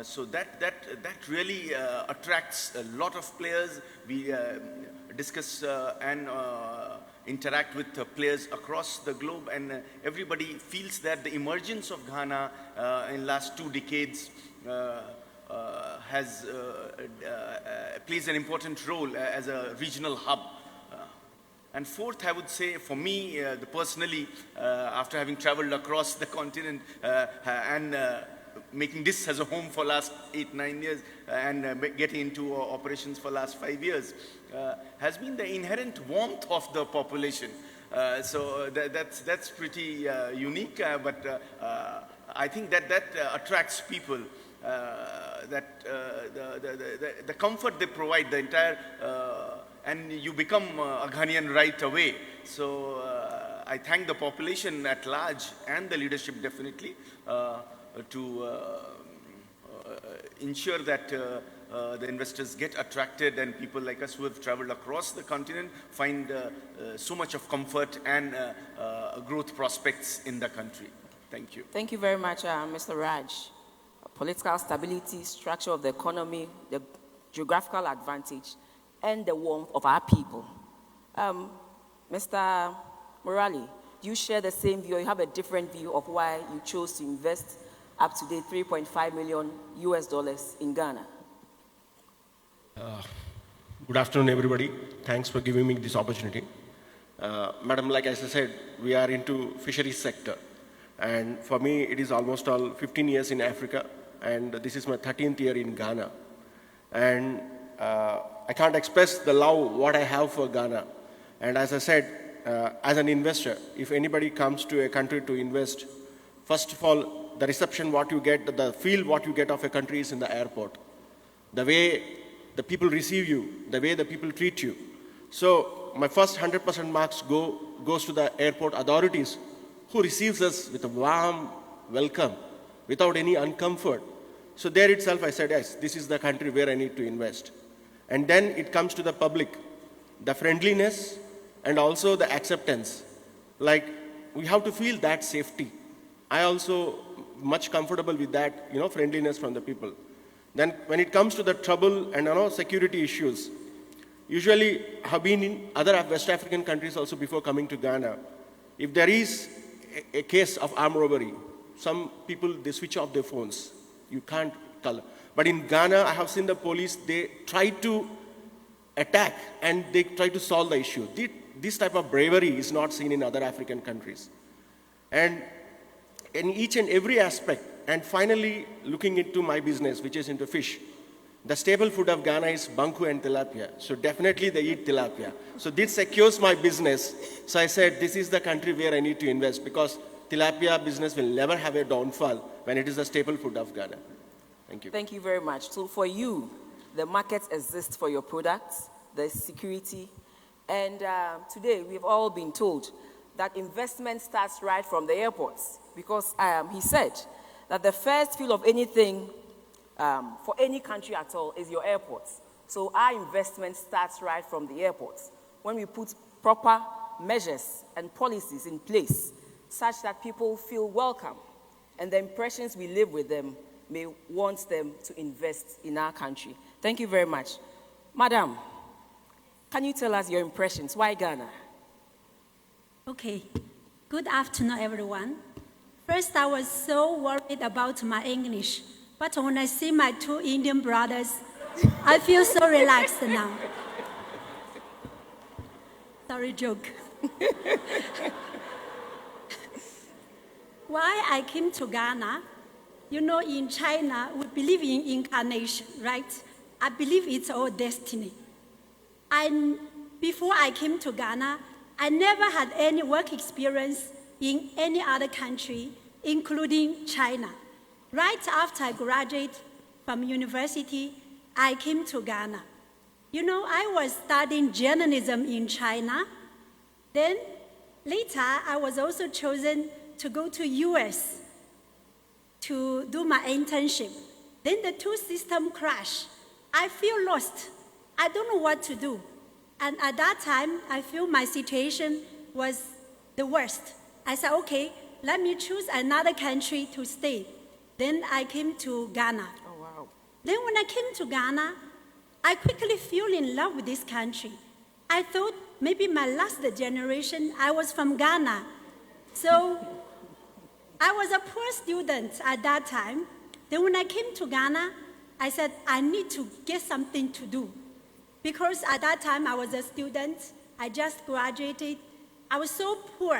So that really attracts a lot of players. We discuss and interact with players across the globe, and everybody feels that the emergence of Ghana in the last 2 decades plays an important role as a regional hub. And fourth, I would say, for me personally, after having traveled across the continent and making this as a home for last 8-9 years and getting into operations for last 5 years, has been the inherent warmth of the population. So that's pretty unique, but I think that attracts people. The comfort they provide, the entire, and you become a Ghanaian right away. So I thank the population at large and the leadership definitely to ensure that the investors get attracted, and people like us who have traveled across the continent find so much of comfort and growth prospects in the country. Thank you. Thank you very much, Mr. Raj. Political stability, structure of the economy, the geographical advantage, and the warmth of our people. Mr. Morali, do you share the same view, or you have a different view of why you chose to invest up to date $3.5 million in Ghana. Good afternoon, everybody. Thanks for giving me this opportunity. Madam, like as I said, we are into fisheries sector. And for me, it is almost all 15 years in Africa, and this is my 13th year in Ghana. And I can't express the love what I have for Ghana. And as I said, as an investor, if anybody comes to a country to invest, first of all, the reception what you get, the feel what you get of a country is in the airport. The way the people receive you, the way the people treat you. So my first 100% marks goes to the airport authorities who receives us with a warm welcome, without any uncomfort. So there itself I said, yes, this is the country where I need to invest. And then it comes to the public, the friendliness and also the acceptance. Like, we have to feel that safety. I also much comfortable with that, friendliness from the people. Then when it comes to the trouble and security issues, usually have been in other West African countries also before coming to Ghana. If there is a case of armed robbery, some people, they switch off their phones. You can't tell. But in Ghana, I have seen the police, they try to attack and they try to solve the issue. This type of bravery is not seen in other African countries. And in each and every aspect, and finally looking into my business, which is into fish, the staple food of Ghana is banku and tilapia. So definitely they eat tilapia. So this secures my business. So I said, this is the country where I need to invest, because tilapia business will never have a downfall when it is the staple food of Ghana. Thank you. Thank you very much. So for you, the market exists for your products, the security, and today we've all been told that investment starts right from the airports, because he said that the first field of anything for any country at all is your airports. So our investment starts right from the airports. When we put proper measures and policies in place such that people feel welcome and the impressions we leave with them may want them to invest in our country. Thank you very much. Madam, can you tell us your impressions? Why Ghana? Okay. Good afternoon, everyone. First, I was so worried about my English, but when I see my two Indian brothers, I feel so relaxed now. Sorry, joke. Why I came to Ghana? In China, we believe in incarnation, right? I believe it's our destiny. Before I came to Ghana, I never had any work experience in any other country, including China. Right after I graduated from university, I came to Ghana. I was studying journalism in China. Then later, I was also chosen to go to US to do my internship. Then the two systems crashed. I feel lost. I don't know what to do. And at that time, I feel my situation was the worst. I said, okay, let me choose another country to stay. Then I came to Ghana. Oh, wow. Then when I came to Ghana, I quickly fell in love with this country. I thought maybe my last generation, I was from Ghana. So I was a poor student at that time. Then when I came to Ghana, I said, I need to get something to do. Because at that time, I was a student. I just graduated. I was so poor.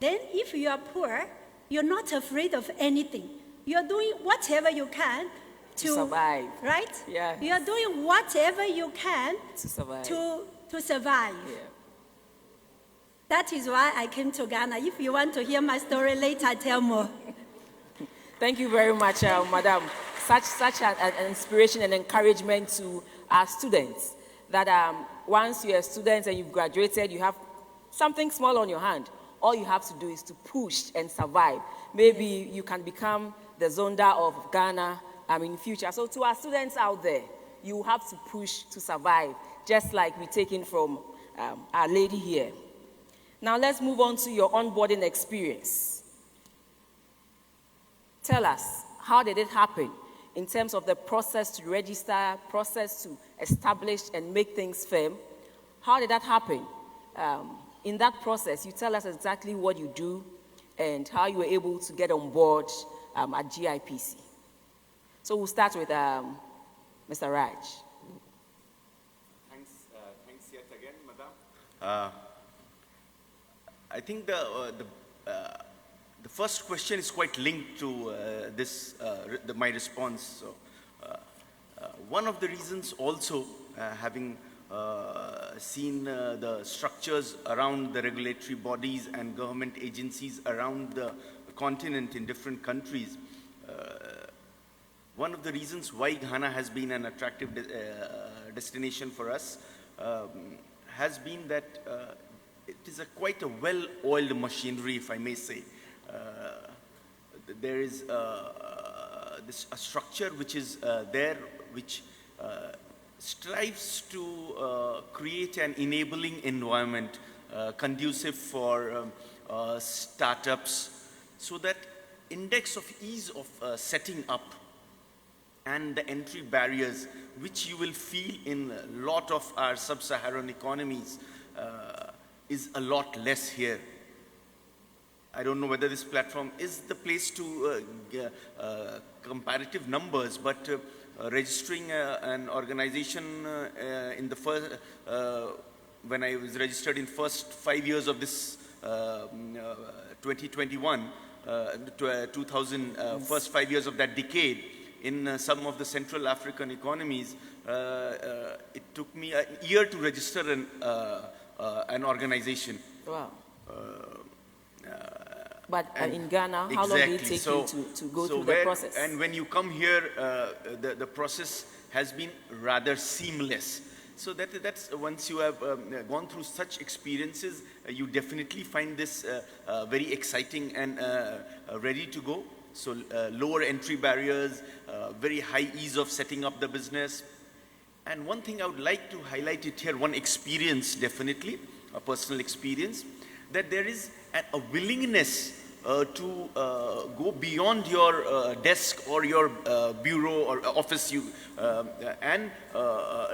Then if you are poor, you're not afraid of anything. You're doing whatever you can to survive. Right? Yeah. You're doing whatever you can to survive. To survive. Yeah. That is why I came to Ghana. If you want to hear my story later, I'll tell more. Thank you very much, Madam. Such an inspiration and encouragement to our students, that once you're a student and you've graduated, you have something small on your hand. All you have to do is to push and survive. Maybe you can become the Zonda of Ghana in the future. So to our students out there, you have to push to survive, just like we taken from our lady here. Now let's move on to your onboarding experience. Tell us, how did it happen in terms of the process to register, process to establish and make things firm? How did that happen? In that process, you tell us exactly what you do and how you were able to get on board at GIPC. So we'll start with Mr. Raj. Thanks yet again, Madam. I think the first question is quite linked to my response. So, one of the reasons also, having seen the structures around the regulatory bodies and government agencies around the continent in different countries, one of the reasons why Ghana has been an attractive destination for us has been that it is quite a well-oiled machinery, if I may say. There is a structure which is there, which strives to create an enabling environment conducive for startups, so that index of ease of setting up and the entry barriers, which you will feel in a lot of our sub-Saharan economies, is a lot less here. I don't know whether this platform is the place to comparative numbers, but registering an organization in the first, when I was registered in first 5 years of this 2021, 2000, first 5 years of that decade, in some of the Central African economies, it took me a year to register an organization. Wow. But in Ghana, how long did it take you to go through the process? And when you come here, the process has been rather seamless. So that's once you have gone through such experiences, you definitely find this very exciting and ready to go. So lower entry barriers, very high ease of setting up the business. And one thing I would like to highlight it here, one experience definitely, a personal experience, that there is a willingness to go beyond your desk or your bureau or office and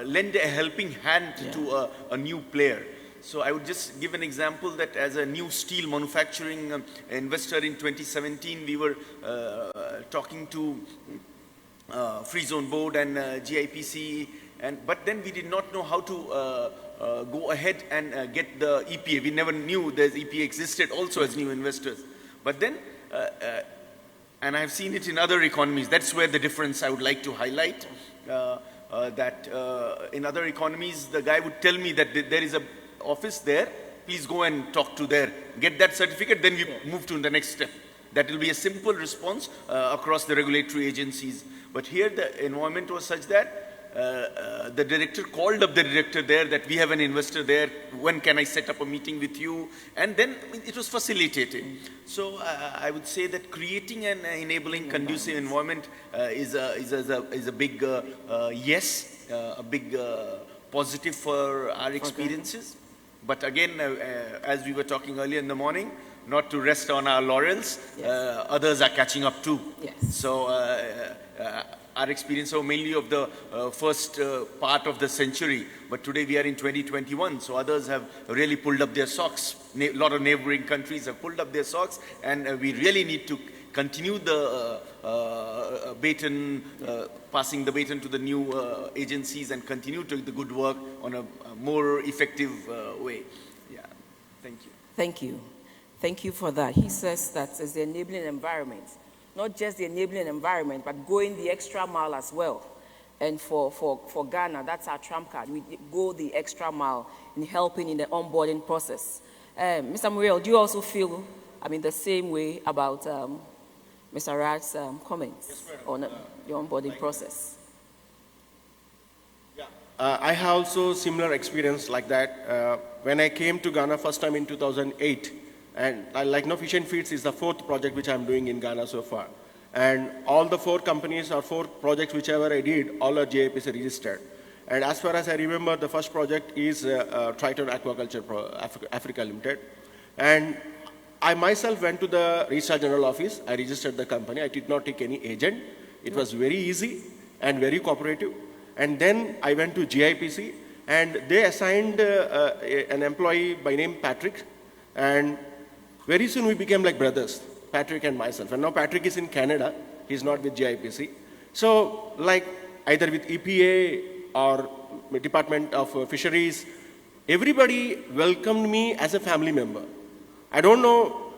lend a helping hand to a new player. So I would just give an example that as a new steel manufacturing investor in 2017, we were talking to Free Zone Board and GIPC, but then we did not know how to go ahead and get the EPA. We never knew the EPA existed also as new investors. But then, and I've seen it in other economies, that's where the difference I would like to highlight, that in other economies, the guy would tell me that there is an office there, please go and talk to there, get that certificate, then we move to the next step. That will be a simple response across the regulatory agencies. But here the environment was such that the director called up the director there that we have an investor there, when can I set up a meeting with you? And then it was facilitated. So I would say that creating an enabling, conducive environment is a big yes, a big positive for our experiences. But again, as we were talking earlier in the morning, not to rest on our laurels, others are catching up too. So our experience was mainly of the first part of the century, but today we are in 2021, so others have really pulled up their socks. A lot of neighboring countries have pulled up their socks, and we really need to continue the baton, passing the baton to the new agencies and continue to do the good work on a more effective way. Yeah, thank you. Thank you. Thank you for that. He says that it's the enabling environment. Not just the enabling environment, but going the extra mile as well. And for Ghana, that's our trump card. We go the extra mile in helping in the onboarding process. Mr. Muriel, do you also feel, the same way about Mr. Raj's comments on the onboarding process? I have also similar experience like that. When I came to Ghana first time in 2008, and like Fish and Feeds is the 4th project which I'm doing in Ghana so far. And all the 4 companies or 4 projects whichever I did, all are GIPC registered. And as far as I remember, the first project is Triton Aquaculture Africa Limited. And I myself went to the Registrar General Office. I registered the company. I did not take any agent. It was very easy and very cooperative. And then I went to GIPC, and they assigned an employee by name Patrick. And very soon we became like brothers. Patrick and myself. And now Patrick is in Canada. He's not with GIPC. So, like either with EPA or Department of Fisheries, everybody welcomed me as a family member. I don't know,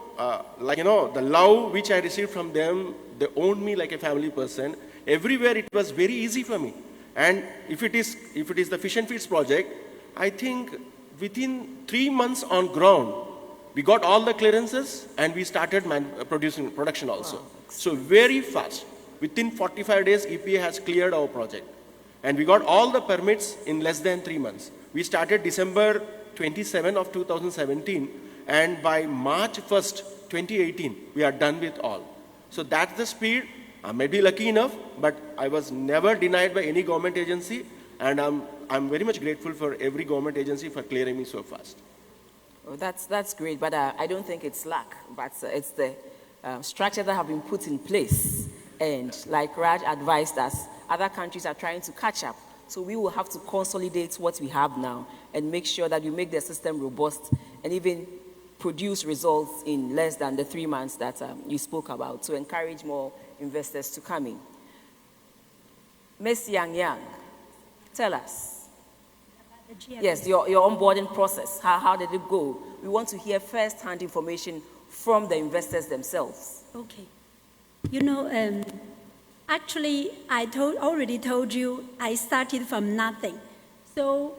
the love which I received from them, they owned me like a family person. Everywhere it was very easy for me. And if it is the Fish and Feeds project, I think within 3 months on ground, we got all the clearances and we started production also. Wow. So very fast. Within 45 days, EPA has cleared our project. And we got all the permits in less than 3 months. We started December 27 of 2017, and by March 1st, 2018, we are done with all. So that's the speed. I may be lucky enough, but I was never denied by any government agency, and I'm very much grateful for every government agency for clearing me so fast. Well, that's great, but I don't think it's luck, but it's the structure that have been put in place. And like Raj advised us, other countries are trying to catch up. So we will have to consolidate what we have now and make sure that we make the system robust and even produce results in less than the 3 months that you spoke about to encourage more investors to come in. Ms. Yang, tell us. Yes, your onboarding process. How did it go? We want to hear first-hand information from the investors themselves. Okay. You know, actually, I already told you I started from nothing. So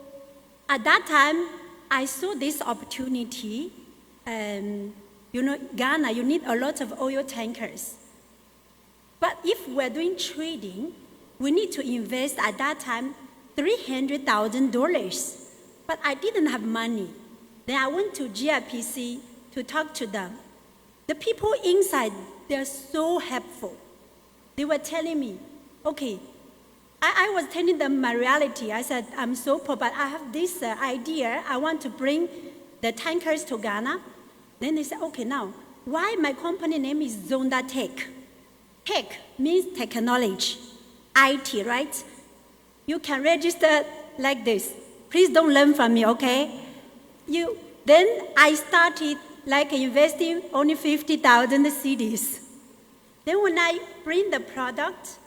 at that time, I saw this opportunity. You know, Ghana, you need a lot of oil tankers. But if we're doing trading, we need to invest at that time $300,000. But I didn't have money. Then I went to GIPC to talk to them. The people inside, they're so helpful. They were telling me, okay, I was telling them my reality. I said, I'm so poor, but I have this idea. I want to bring the tankers to Ghana. Then they said, okay, now, why my company name is Zonda Tech? Tech means technology, IT, right? You can register like this. Please don't learn from me, okay? Then I started like investing only 50,000 cedis. Then when I bring the product,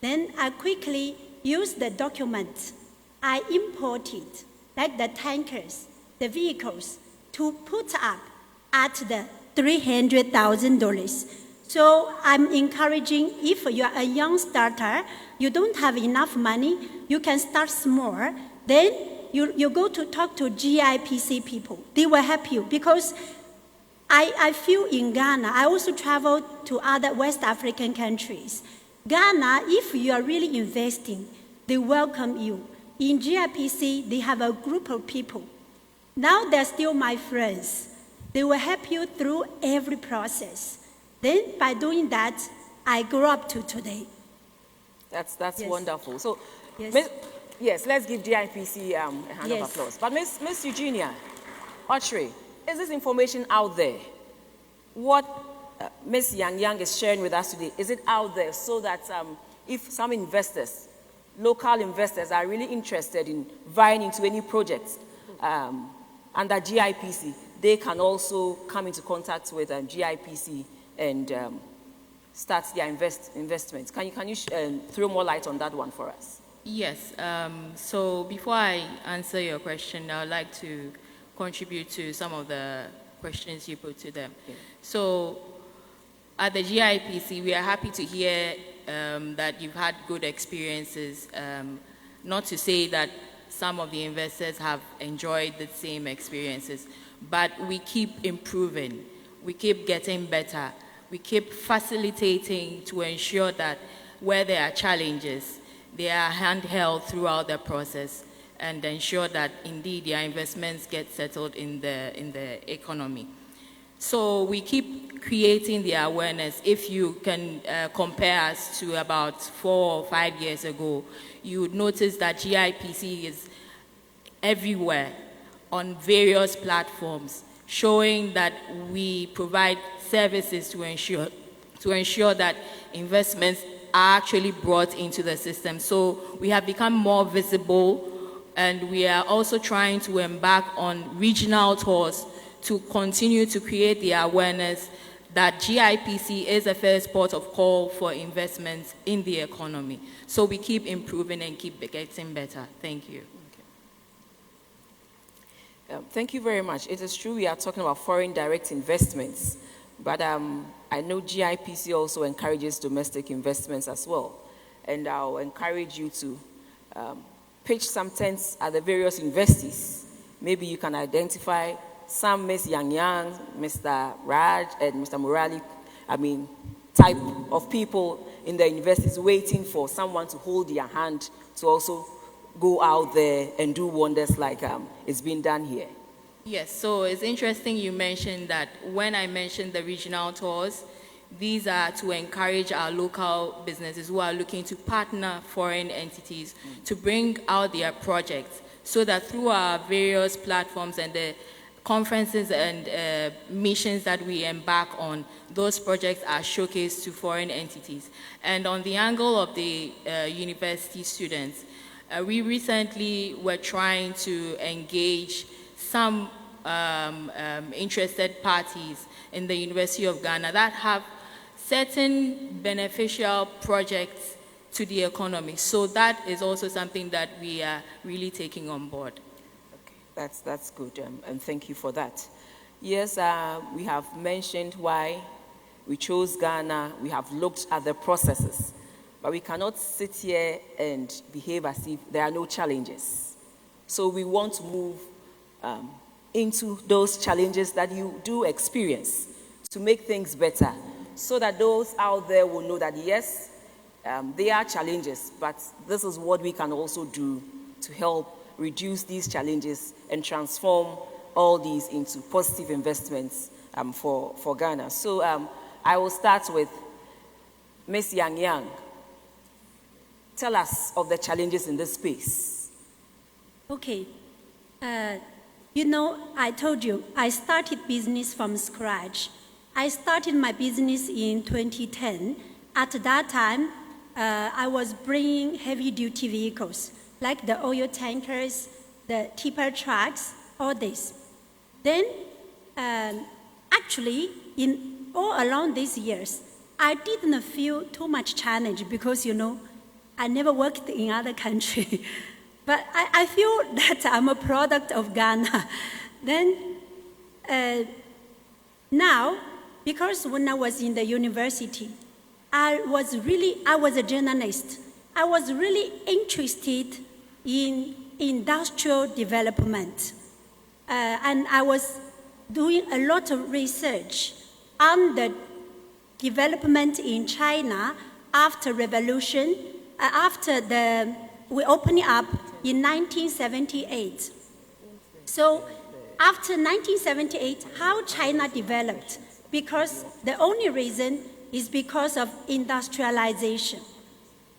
then I quickly use the document. I imported, like the tankers, the vehicles, to put up at the $300,000. So I'm encouraging, if you are a young starter, you don't have enough money, you can start small, then you go to talk to GIPC people. They will help you, because I feel in Ghana, I also travel to other West African countries. Ghana, if you are really investing, they welcome you. In GIPC, they have a group of people. Now they're still my friends. They will help you through every process. Then by doing that, I grew up to today. That's yes. Wonderful. So, yes. Let's give GIPC a hand of applause. But Miss Eugenia Autry, is this information out there? What Ms. Yang is sharing with us today, is it out there so that if some investors, local investors, are really interested in vying into any projects under GIPC, they can also come into contact with GIPC and start their investments. Can you throw more light on that one for us? Yes. So before I answer your question, I would like to contribute to some of the questions you put to them. Okay. So at the GIPC, we are happy to hear that you've had good experiences. Not to say that some of the investors have enjoyed the same experiences, but we keep improving. We keep getting better. We keep facilitating to ensure that where there are challenges, they are handheld throughout the process and ensure that indeed their investments get settled in the economy. So we keep creating the awareness. If you can compare us to about 4 or 5 years ago, you would notice that GIPC is everywhere on various platforms, showing that we provide services to ensure that investments are actually brought into the system. So we have become more visible, and we are also trying to embark on regional tours to continue to create the awareness that GIPC is a first port of call for investments in the economy. So we keep improving and keep getting better. Thank you. Thank you very much. It is true we are talking about foreign direct investments, but I know GIPC also encourages domestic investments as well. And I'll encourage you to pitch some tents at the various investees. Maybe you can identify some Ms. Yang, Mr. Raj, and Mr. Murali, type of people in the universities waiting for someone to hold their hand to also go out there and do wonders like it's been done here. Yes, so it's interesting you mentioned that. When I mentioned the regional tours, these are to encourage our local businesses who are looking to partner foreign entities to bring out their projects, so that through our various platforms and the conferences and missions that we embark on, those projects are showcased to foreign entities. And on the angle of the university students, we recently were trying to engage some interested parties in the University of Ghana that have certain beneficial projects to the economy. So that is also something that we are really taking on board. Okay, that's good, and thank you for that. Yes, we have mentioned why we chose Ghana. We have looked at the processes, but we cannot sit here and behave as if there are no challenges. So we want to move into those challenges that you do experience to make things better, so that those out there will know that yes, there are challenges, but this is what we can also do to help reduce these challenges and transform all these into positive investments for Ghana. So I will start with Ms. Yang. Tell us of the challenges in this space. Okay. You know, I told you, I started business from scratch. I started my business in 2010. At that time, I was bringing heavy-duty vehicles, like the oil tankers, the tipper trucks, all this. Then, actually, in all along these years, I didn't feel too much challenge because, you know, I never worked in other country. But I feel that I'm a product of Ghana. Then, now, because when I was in the university, I was a journalist. I was really interested in industrial development. And I was doing a lot of research on the development in China after revolution, we opened it up in 1978. So after 1978, how China developed? Because the only reason is because of industrialization.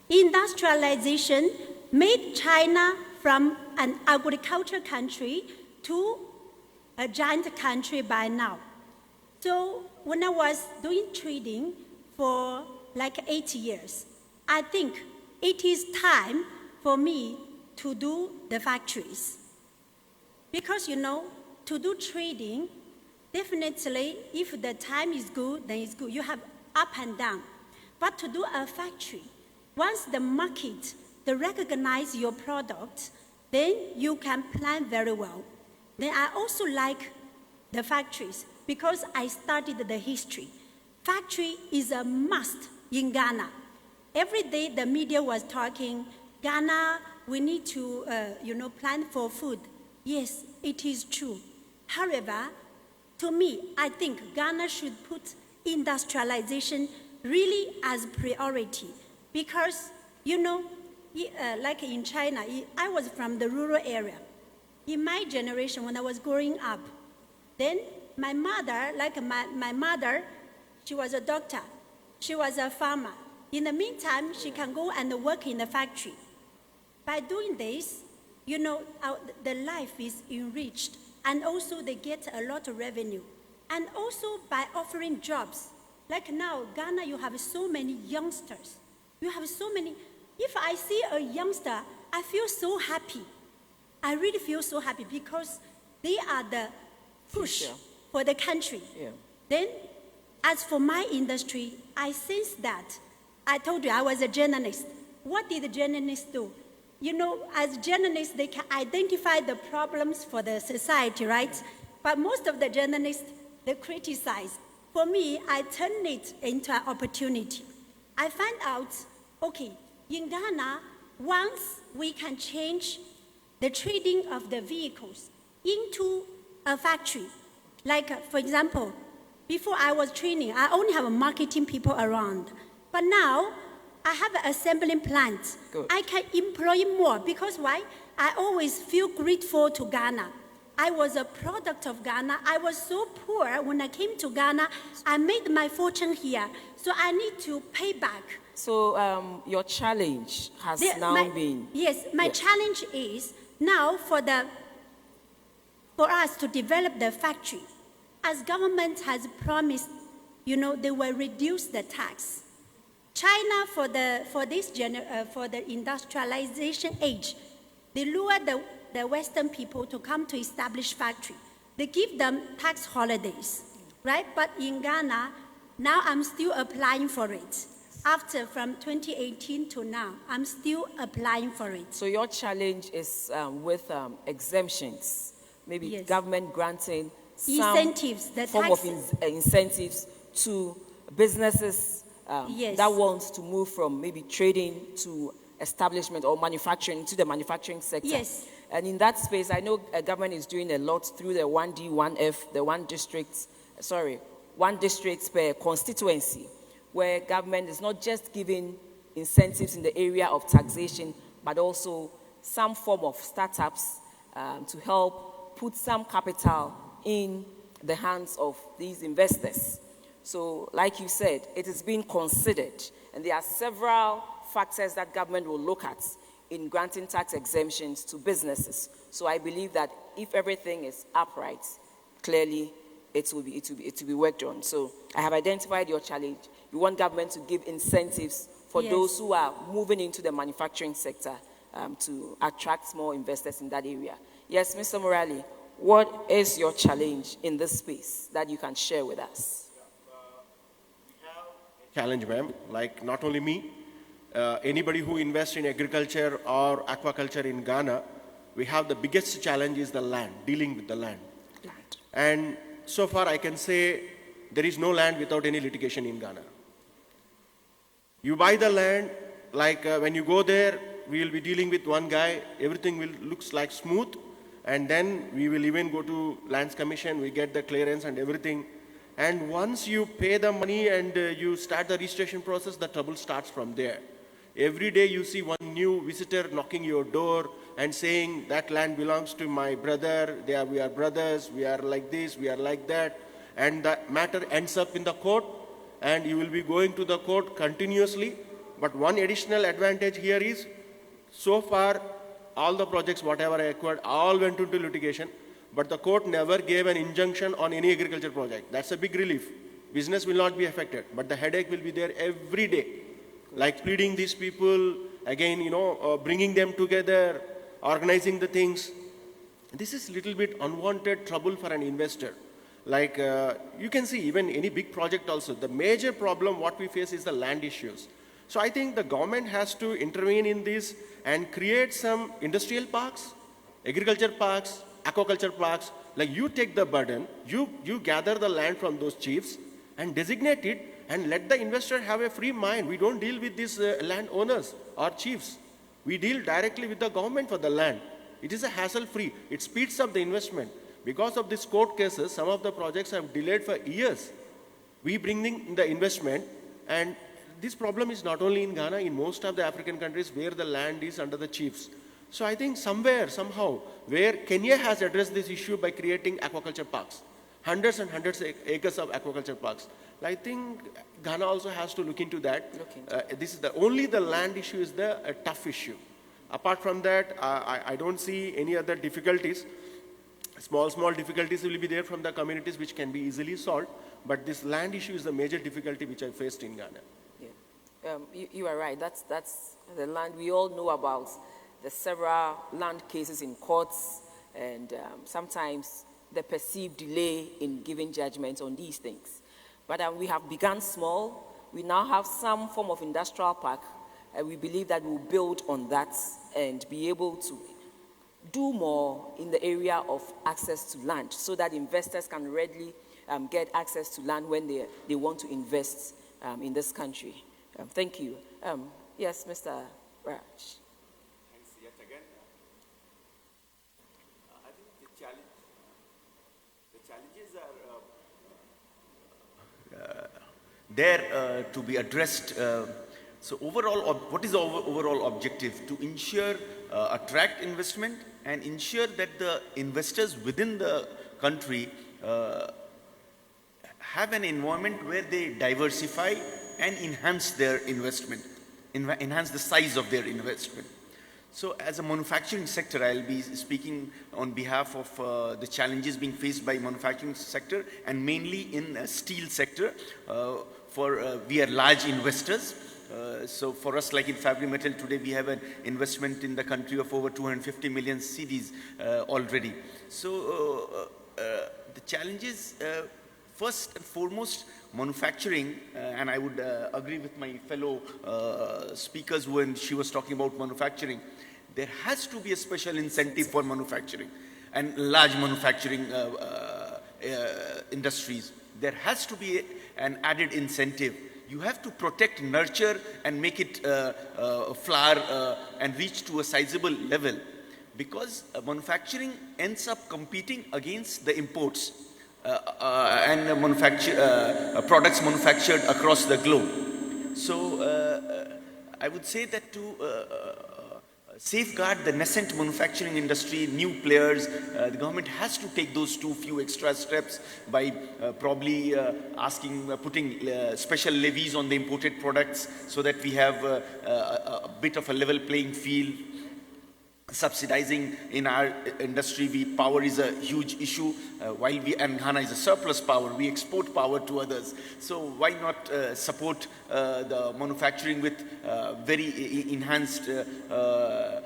Industrialization made China from an agricultural country to a giant country by now. So when I was doing trading for like 8 years, I think it is time for me to do the factories. Because, you know, to do trading, definitely, if the time is good, then it's good. You have up and down. But to do a factory, once the market, they recognize your product, then you can plan very well. Then I also like the factories because I studied the history. Factory is a must in Ghana. Every day the media was talking, Ghana, we need to, plan for food. Yes, it is true. However, to me, I think Ghana should put industrialization really as priority because, you know, like in China, I was from the rural area. In my generation, when I was growing up, then my mother, my mother, she was a doctor. She was a farmer. In the meantime, she can go and work in the factory. By doing this, you know, the life is enriched, and also they get a lot of revenue. And also by offering jobs. Like now, Ghana, you have so many youngsters. You have so many. If I see a youngster, I feel so happy. I really feel so happy because they are the push for the country. Yeah. Then as for my industry, I sense that. I told you I was a journalist. What did the journalists do? You know, as journalists, they can identify the problems for the society, right? But most of the journalists, they criticize. For me, I turned it into an opportunity. I found out, okay, in Ghana, once we can change the trading of the vehicles into a factory, like, for example, before I was training, I only have marketing people around. But now, I have an assembling plant. Good. I can employ more because why? I always feel grateful to Ghana. I was a product of Ghana. I was so poor when I came to Ghana. I made my fortune here. So I need to pay back. So your challenge has been... Yes, my challenge is now for us to develop the factory. As government has promised, you know, they will reduce the tax. China, for the industrialization age, they lure the Western people to come to establish factory. They give them tax holidays, right? But in Ghana, now I'm still applying for it. From 2018 to now, I'm still applying for it. So your challenge is with exemptions, maybe government granting some incentives, form of incentives to businesses that want to move from maybe trading to establishment or manufacturing to the manufacturing sector. Yes. And in that space, I know government is doing a lot through the 1D, 1F, the one district per constituency, where government is not just giving incentives in the area of taxation, but also some form of startups to help put some capital in the hands of these investors. So, like you said, it is being considered, and there are several factors that government will look at in granting tax exemptions to businesses. So I believe that if everything is upright, clearly it will be worked on. So I have identified your challenge. You want government to give incentives for those who are moving into the manufacturing sector to attract more investors in that area. Yes, Mr. Morali, what is your challenge in this space that you can share with us? Challenge, ma'am, like not only me, anybody who invests in agriculture or aquaculture in Ghana, we have the biggest challenge is the land, dealing with the land. And so far I can say there is no land without any litigation in Ghana. You buy the land, like when you go there, we will be dealing with one guy, everything looks like smooth, and then we will even go to Lands Commission, we get the clearance and everything. And once you pay the money and you start the registration process, the trouble starts from there. Every day you see one new visitor knocking your door and saying that land belongs to my brother, we are brothers, we are like this, we are like that. And the matter ends up in the court, and you will be going to the court continuously. But one additional advantage here is, so far all the projects whatever I acquired all went into litigation, but the court never gave an injunction on any agriculture project. That's a big relief. Business will not be affected, but the headache will be there every day. Like pleading these people, again, bringing them together, organizing the things. This is a little bit unwanted trouble for an investor. Like you can see even any big project also, the major problem what we face is the land issues. So I think the government has to intervene in this and create some industrial parks, agriculture parks, aquaculture parks. Like you take the burden, you gather the land from those chiefs and designate it and let the investor have a free mind. We don't deal with these land owners or chiefs. We deal directly with the government for the land. It is a hassle-free. It speeds up the investment. Because of these court cases, some of the projects have delayed for years. We bring in the investment, and this problem is not only in Ghana, in most of the African countries where the land is under the chiefs. So I think somewhere, somehow, where Kenya has addressed this issue by creating aquaculture parks, hundreds and hundreds of acres of aquaculture parks. I think Ghana also has to look into that. This is only the land issue is a tough issue. Apart from that, I don't see any other difficulties. Small difficulties will be there from the communities which can be easily solved. But this land issue is the major difficulty which I faced in Ghana. Yeah. You are right. That's the land. We all know about the several land cases in courts, and sometimes the perceived delay in giving judgments on these things. But we have begun small. We now have some form of industrial park, and we believe that we'll build on that and be able to do more in the area of access to land so that investors can readily get access to land when they want to invest in this country. Thank you. Yes, Mr. Raj. Thanks yet again. I think the challenges are there to be addressed. So overall, what is the overall objective? To ensure attract investment and ensure that the investors within the country have an environment where they diversify and enhance their investment, enhance the size of their investment. So as a manufacturing sector, I'll be speaking on behalf of the challenges being faced by manufacturing sector and mainly in steel sector. We are large investors. So for us, like in Fabri Metal today, we have an investment in the country of over 250 million cedis already. So the challenges, first and foremost, manufacturing, and I would agree with my fellow speakers when she was talking about manufacturing, there has to be a special incentive for manufacturing and large manufacturing industries. There has to be an added incentive. You have to protect, nurture, and make it flower and reach to a sizable level, because manufacturing ends up competing against the imports and products manufactured across the globe. So I would say that to safeguard the nascent manufacturing industry, new players, the government has to take those few extra steps by probably putting special levies on the imported products so that we have a bit of a level playing field. Subsidizing in our industry, power is a huge issue. And Ghana is a surplus power, we export power to others. So why not support the manufacturing with very enhanced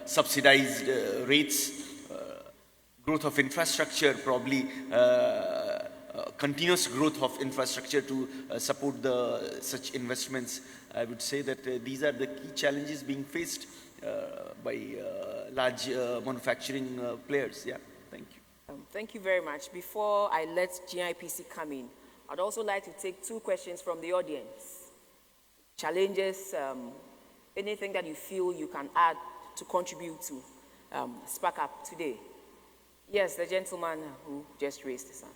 subsidized rates, growth of infrastructure, probably continuous growth of infrastructure to support such investments. I would say that these are the key challenges being faced by large manufacturing players. Yeah, thank you. Thank you very much. Before I let GIPC come in, I'd also like to take 2 questions from the audience. Challenges, anything that you feel you can add to contribute to Spark Up today. Yes, the gentleman who just raised his hand.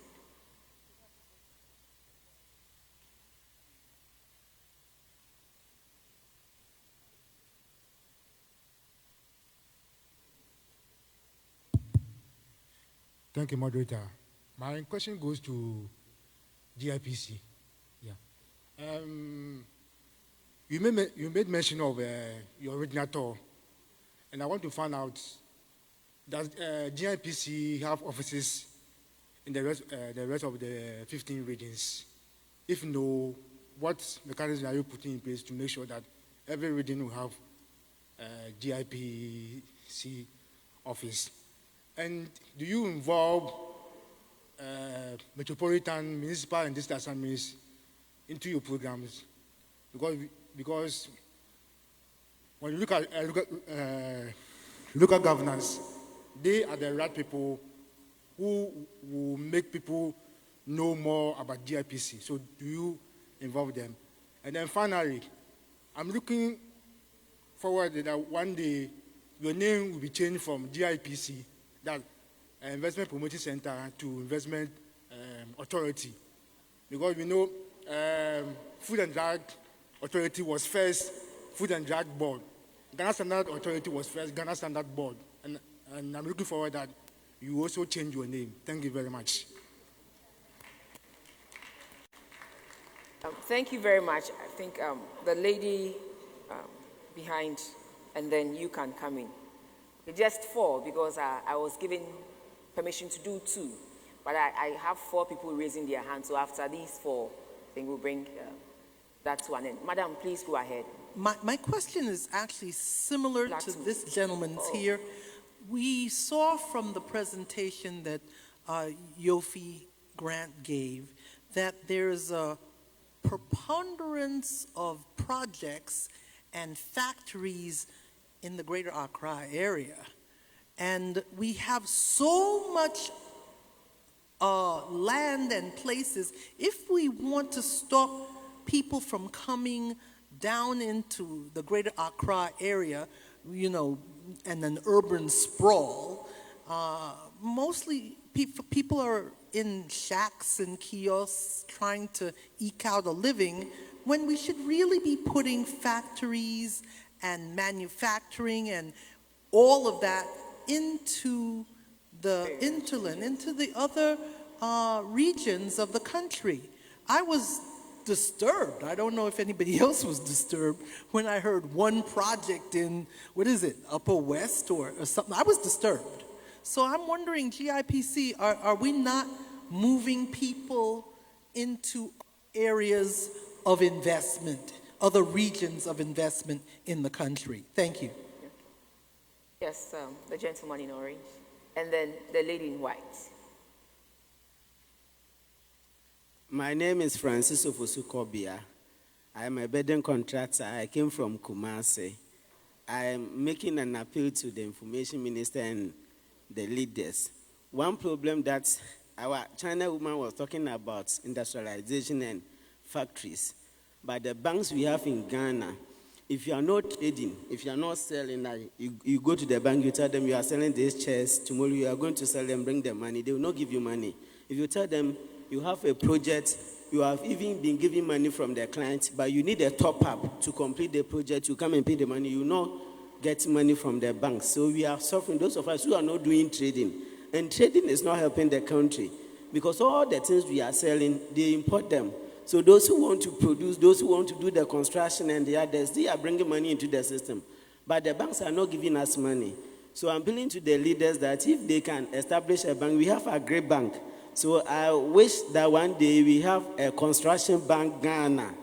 Thank you, moderator. My question goes to GIPC. Yeah. You made mention of your original tour, and I want to find out, does GIPC have offices in the rest of the 15 regions? If no, what mechanisms are you putting in place to make sure that every region will have a GIPC office? And do you involve metropolitan, municipal, and district assemblies into your programs? Because when you look at local governance, they are the right people who will make people know more about GIPC. So do you involve them? And then finally, I'm looking forward that one day your name will be changed from GIPC, that Investment Promotion Center, to Investment Authority. Because we know Food and Drug Authority was first Food and Drug Board. Ghana Standard Authority was first Ghana Standard Board. And I'm looking forward that you also change your name. Thank you very much. Thank you very much. I think the lady behind, and then you can come in. Just 4, because I was given permission to do 2. But I have 4 people raising their hands. So after these 4, I think we'll bring that to an end. Madam, please go ahead. My question is actually similar to this gentleman's here. We saw from the presentation that Yofi Grant gave that there's a preponderance of projects and factories in the greater Accra area. And we have so much land and places. If we want to stop people from coming down into the greater Accra area, you know, and an urban sprawl, mostly people are in shacks and kiosks trying to eke out a living, when we should really be putting factories and manufacturing and all of that into the hinterland, into the other regions of the country. I was disturbed. I don't know if anybody else was disturbed when I heard one project in, what is it, Upper West or something. I was disturbed. So I'm wondering, GIPC, are we not moving people into areas of investment, other regions of investment in the country? Thank you. Yes, the gentleman in orange, and then the lady in white. My name is Francis Ofosu-Kobia. I am a building contractor. I came from Kumasi. I am making an appeal to the information minister and the leaders. One problem that our China woman was talking about, industrialization and factories. But the banks we have in Ghana, if you are not trading, if you are not selling, you go to the bank, you tell them you are selling these chairs, tomorrow you are going to sell them, bring them money. They will not give you money. If you tell them you have a project, you have even been giving money from the client, but you need a top-up to complete the project, you come and pay the money, you will not get money from the banks. So we are suffering, those of us who are not doing trading. And trading is not helping the country because all the things we are selling, they import them. So those who want to produce, those who want to do the construction and the others, they are bringing money into the system. But the banks are not giving us money. So I'm appealing to the leaders that if they can establish a bank, we have a great bank. So I wish that one day we have a construction bank Ghana,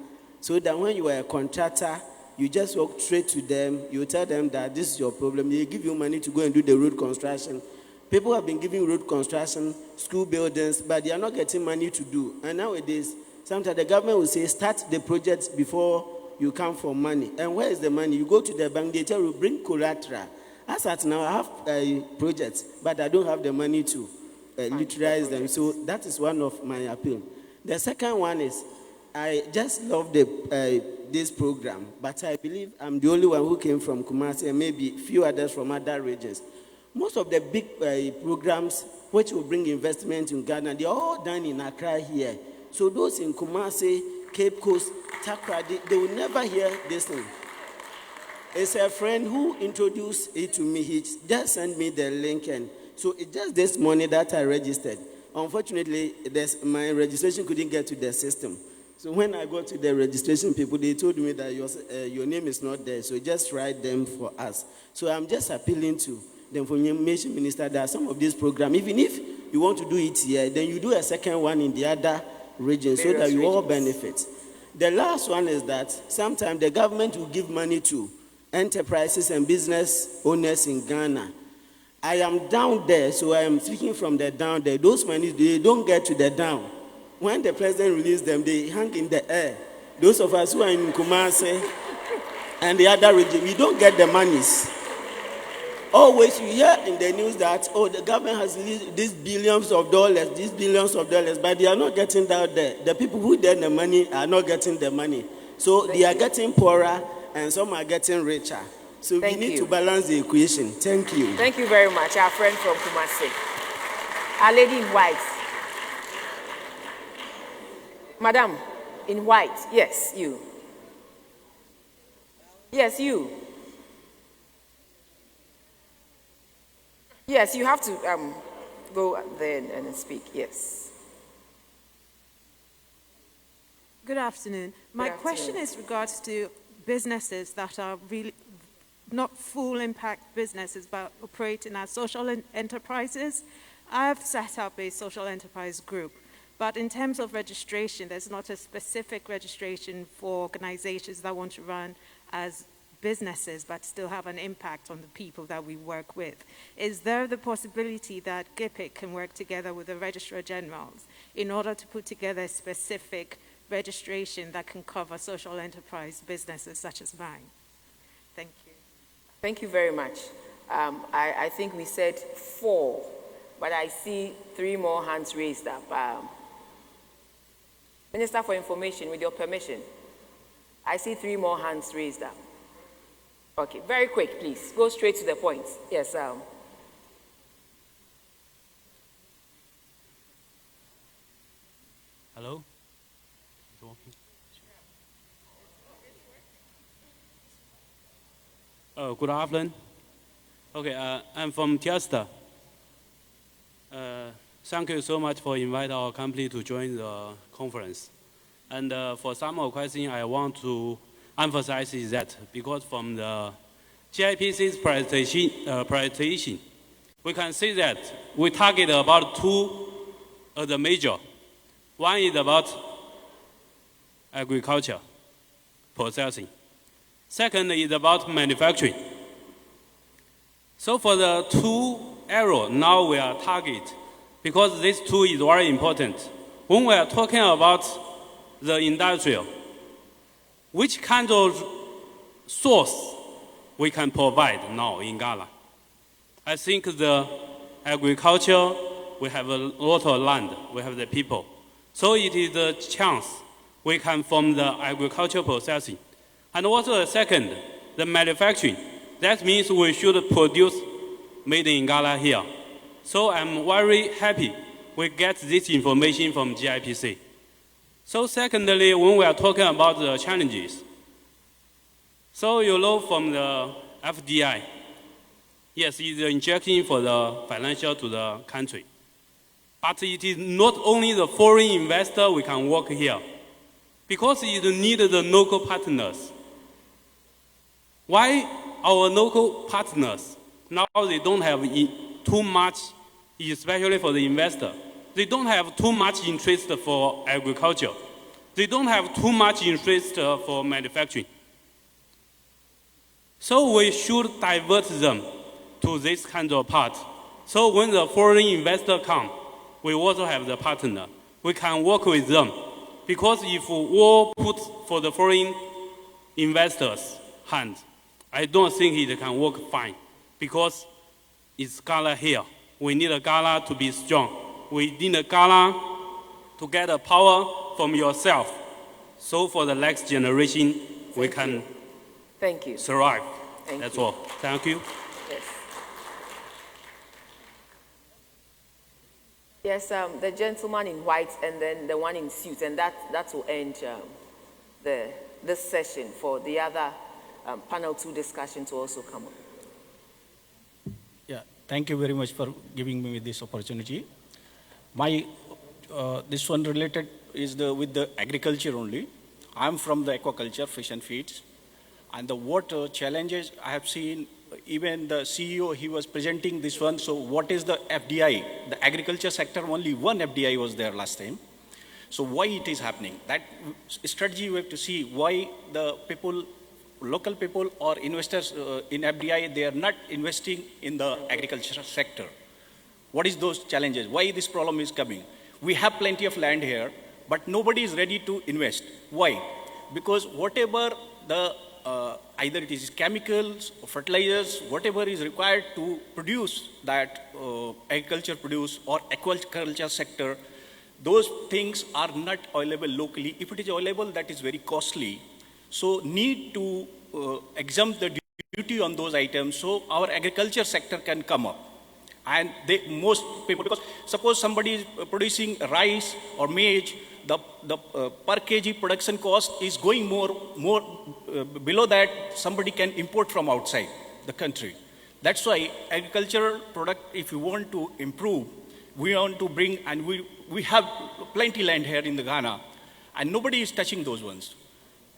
so that when you are a contractor, you just walk straight to them, you tell them that this is your problem, they give you money to go and do the road construction. People have been giving road construction, school buildings, but they are not getting money to do. And nowadays, sometimes the government will say, start the project before you come for money. And where is the money? You go to the bank, they tell you, bring collateral. As at now, I have a project, but I don't have the money to utilize them. So that is one of my appeal. The second one is, I just love this program, but I believe I'm the only one who came from Kumasi and maybe few others from other regions. Most of the big programs which will bring investment in Ghana, they're all done in Accra here. So those in Kumasi, Cape Coast, Takra, they will never hear this thing. It's a friend who introduced it to me. He just sent me the link, and so it's just this morning that I registered. Unfortunately, my registration couldn't get to the system. So when I got to the registration people, they told me that your name is not there, so just write them for us. So I'm just appealing to the information minister that some of these programs, even if you want to do it here, then you do a second one in the other region so that you all benefit. The last one is that sometimes the government will give money to enterprises and business owners in Ghana. I am down there, so I am speaking from the down there. Those monies, they don't get to the down. When the president releases them, they hang in the air. Those of us who are in Kumasi and the other region, we don't get the monies. Always you hear in the news that, oh, the government has released these billions of dollars, but they are not getting that there. The people who get the money are not getting the money. So they are getting poorer and some are getting richer. So we need to balance the equation. Thank you. Thank you very much, our friend from Kumasi. Our lady in white. Madam, in white. Yes, you. Yes, you. Yes, you have to go there and speak. Yes. Good afternoon. My question is regards to businesses that are really not full impact businesses, but operating as social enterprises. I have set up a social enterprise group, but in terms of registration, there's not a specific registration for organizations that want to run as businesses but still have an impact on the people that we work with. Is there the possibility that GIPC can work together with the Registrar Generals in order to put together a specific registration that can cover social enterprise businesses such as mine? Thank you. Thank you very much. I think we said 4, but I see 3 more hands raised up. Minister for Information, with your permission, I see 3 more hands raised up. Okay, very quick, please. Go straight to the point. Yes, Hello? Good afternoon. Okay, I'm from Tiesta. Thank you so much for inviting our company to join the conference. And for some of the questions, I want to emphasize is that because from the GIPC's presentation, we can see that we target about 2 of the major. One is about agriculture, processing. Second is about manufacturing. So for the 2 areas, now we are target, because this 2 is very important. When we are talking about the industrial, which kind of source we can provide now in Ghana? I think the agriculture, we have a lot of land, we have the people. So it is a chance we can from the agriculture processing. And also the second, the manufacturing. That means we should produce made in Ghana here. So I'm very happy we get this information from GIPC. So secondly, when we are talking about the challenges, so you know from the FDI, yes, it's injecting for the financial to the country. But it is not only the foreign investor we can work here, because it needs the local partners. Why our local partners, now they don't have too much, especially for the investor, they don't have too much interest for agriculture. They don't have too much interest for manufacturing. So we should divert them to this kind of part. So when the foreign investor come, we also have the partner. We can work with them. Because if we all put for the foreign investors' hand, I don't think it can work fine. Because it's Ghana here. We need a Ghana to be strong. We need a Ghana to get a power from yourself. So for the next generation, we can survive. That's all. Thank you. Yes. Yes, the gentleman in white and then the one in suit, and that will end this session for the other panel 2 discussion to also come up. Yeah, thank you very much for giving me this opportunity. My this one related is with the agriculture only. I'm from the aquaculture, fish and feeds, and the water challenges I have seen. Even the CEO, he was presenting this one. So what is the FDI? The agriculture sector, only one FDI was there last time. So why it is happening? That strategy we have to see why the people, local people or investors in FDI, they are not investing in the agriculture sector. What is those challenges? Why this problem is coming? We have plenty of land here, but nobody is ready to invest. Why? Because whatever the either it is chemicals, or fertilizers, whatever is required to produce that agriculture produce or aquaculture sector, those things are not available locally. If it is available, that is very costly. So need to exempt the duty on those items so our agriculture sector can come up. And most people, because suppose somebody is producing rice or maize, the per kg production cost is going more below that somebody can import from outside the country. That's why agricultural product, if you want to improve, we want to bring, and we have plenty land here in the Ghana, and nobody is touching those ones.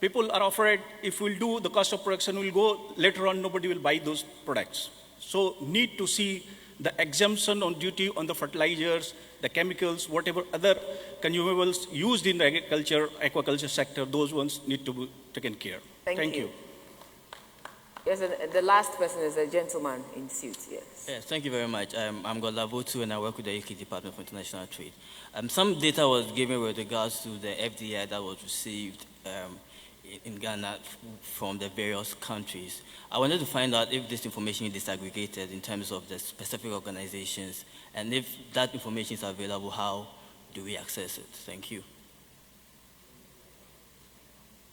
People are afraid if we'll do, the cost of production will go, later on nobody will buy those products. So need to see the exemption on duty on the fertilizers, the chemicals, whatever other consumables used in the agriculture, aquaculture sector, those ones need to be taken care. Thank you. Yes, and the last person is a gentleman in suit, yes. Yes, thank you very much. I'm Godlavotu and I work with the UK Department for International Trade. Some data was given with regards to the FDI that was received in Ghana from the various countries. I wanted to find out if this information is disaggregated in terms of the specific organizations, and if that information is available, how do we access it? Thank you.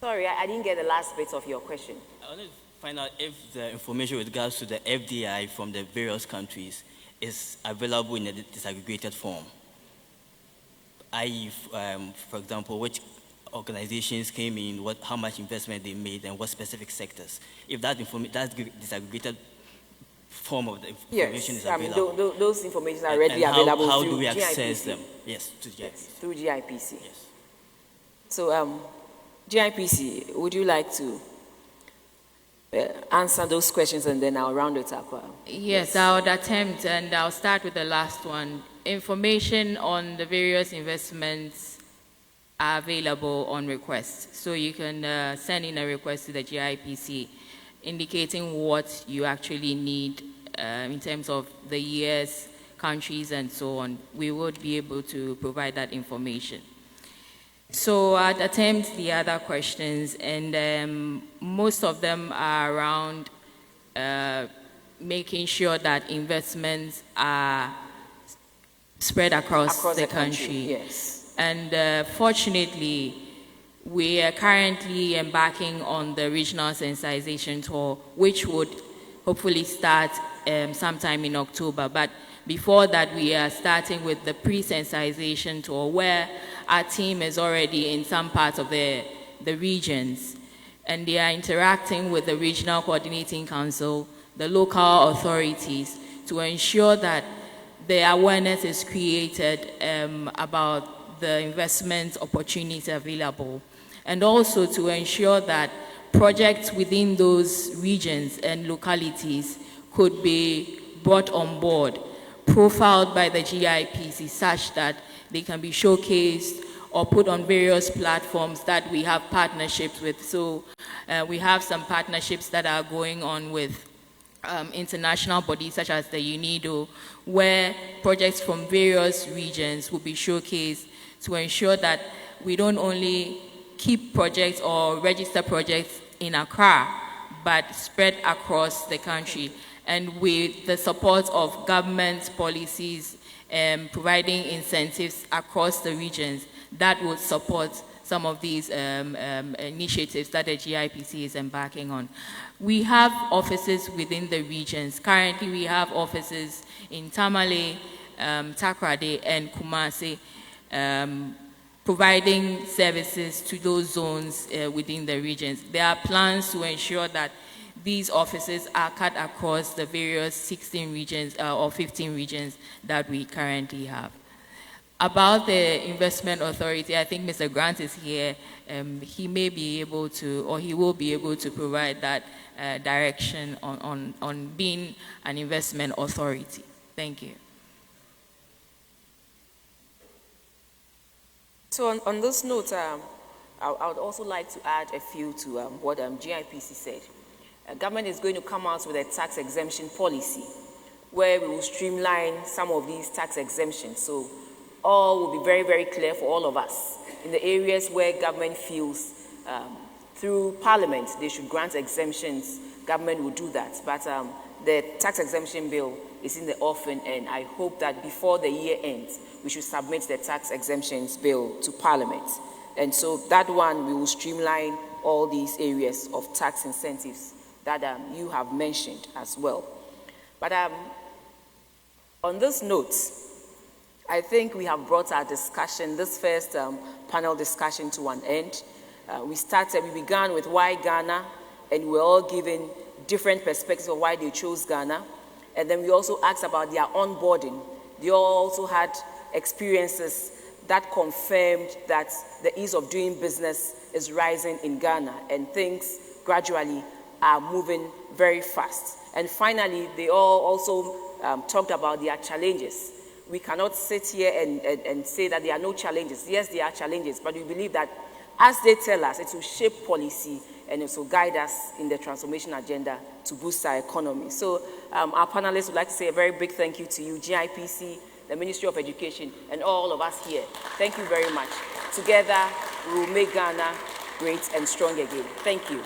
Sorry, I didn't get the last bit of your question. I wanted to find out if the information with regards to the FDI from the various countries is available in a disaggregated form. I.e., for example, which organizations came in, how much investment they made, and what specific sectors. If that disaggregated form of the information is available. Those information are already available how through do we access GIPC. them? Yes, to GIPC. Yes, through GIPC. Yes. So, GIPC, would you like to answer those questions and then I'll round it up? Yes, I would attempt, and I'll start with the last one. Information on the various investments are available on request. So you can send in a request to the GIPC indicating what you actually need in terms of the years, countries, and so on. We would be able to provide that information. So I'd attempt the other questions, and most of them are around making sure that investments are spread across the country. Yes. And fortunately, we are currently embarking on the regional sensitization tour, which would hopefully start sometime in October. But before that, we are starting with the pre-sensitization tour, where our team is already in some parts of the regions, and they are interacting with the Regional Coordinating Council, the local authorities, to ensure that the awareness is created about the investment opportunities available, and also to ensure that projects within those regions and localities could be brought on board, profiled by the GIPC, such that they can be showcased or put on various platforms that we have partnerships with. So we have some partnerships that are going on with international bodies such as the UNIDO, where projects from various regions will be showcased to ensure that we don't only keep projects or register projects in Accra, but spread across the country. And with the support of government policies providing incentives across the regions, that would support some of these initiatives that the GIPC is embarking on. We have offices within the regions. Currently, we have offices in Tamale, Takoradi, and Kumasi, providing services to those zones within the regions. There are plans to ensure that these offices are cut across the various 16 regions or 15 regions that we currently have. About the Investment Authority, I think Mr. Grant is here. He may be able to, or he will be able to provide that direction on being an investment authority. Thank you. So on this note, I would also like to add a few to what GIPC said. Government is going to come out with a tax exemption policy where we will streamline some of these tax exemptions. So all will be very, very clear for all of us. In the areas where government feels through Parliament they should grant exemptions, government will do that. But the tax exemption bill is in the offing, and I hope that before the year ends, we should submit the tax exemptions bill to Parliament. And so that one, we will streamline all these areas of tax incentives that you have mentioned as well. But on this note, I think we have brought our discussion, this first panel discussion, to an end. We began with why Ghana, and we're all given different perspectives of why they chose Ghana. And then we also asked about their onboarding. They all also had experiences that confirmed that the ease of doing business is rising in Ghana, and things gradually are moving very fast. And finally, they all also talked about their challenges. We cannot sit here and say that there are no challenges. Yes, there are challenges, but we believe that as they tell us, it will shape policy and also guide us in the transformation agenda to boost our economy. So our panelists would like to say a very big thank you to you, GIPC, the Ministry of Education, and all of us here. Thank you very much. Together, we will make Ghana great and strong again. Thank you.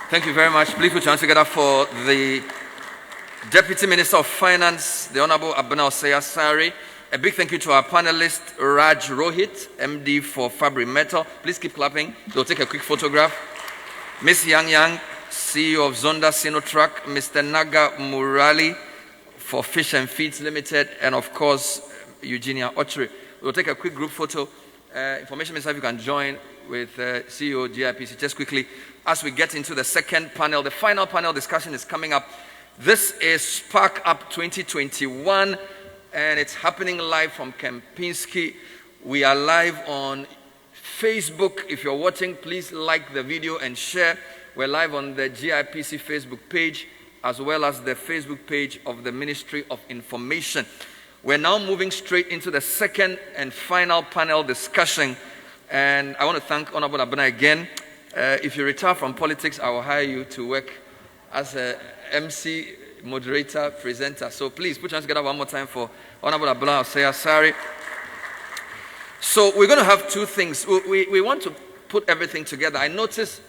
Thank you very much. Please put your hands together for the Deputy Minister of Finance, the Honorable Abena Osei-Asare. A big thank you to our panelist, Raj Rohit, MD for Fabri Metal. Please keep clapping. They'll take a quick photograph. Ms. Yang Yang, CEO of Zonda Sinotrack. Mr. Naga Murali for Fish and Feeds Limited. And of course, Eugenia Ochre. We'll take a quick group photo. Information Minister, if you can join with CEO GIPC just quickly. As we get into the second panel, the final panel discussion is coming up. This is Spark Up 2021. And it's happening live from Kempinski. We are live on Facebook. If you're watching, please like the video and share. We're live on the GIPC Facebook page, as well as the Facebook page of the Ministry of Information. We're now moving straight into the second and final panel discussion. And I want to thank Honorable Abena again. If you retire from politics, I will hire you to work as a MC, moderator, presenter. So please put your hands together one more time for Honorable Abena Osei-Asare. So we're going to have two things. We want to put everything together. I noticed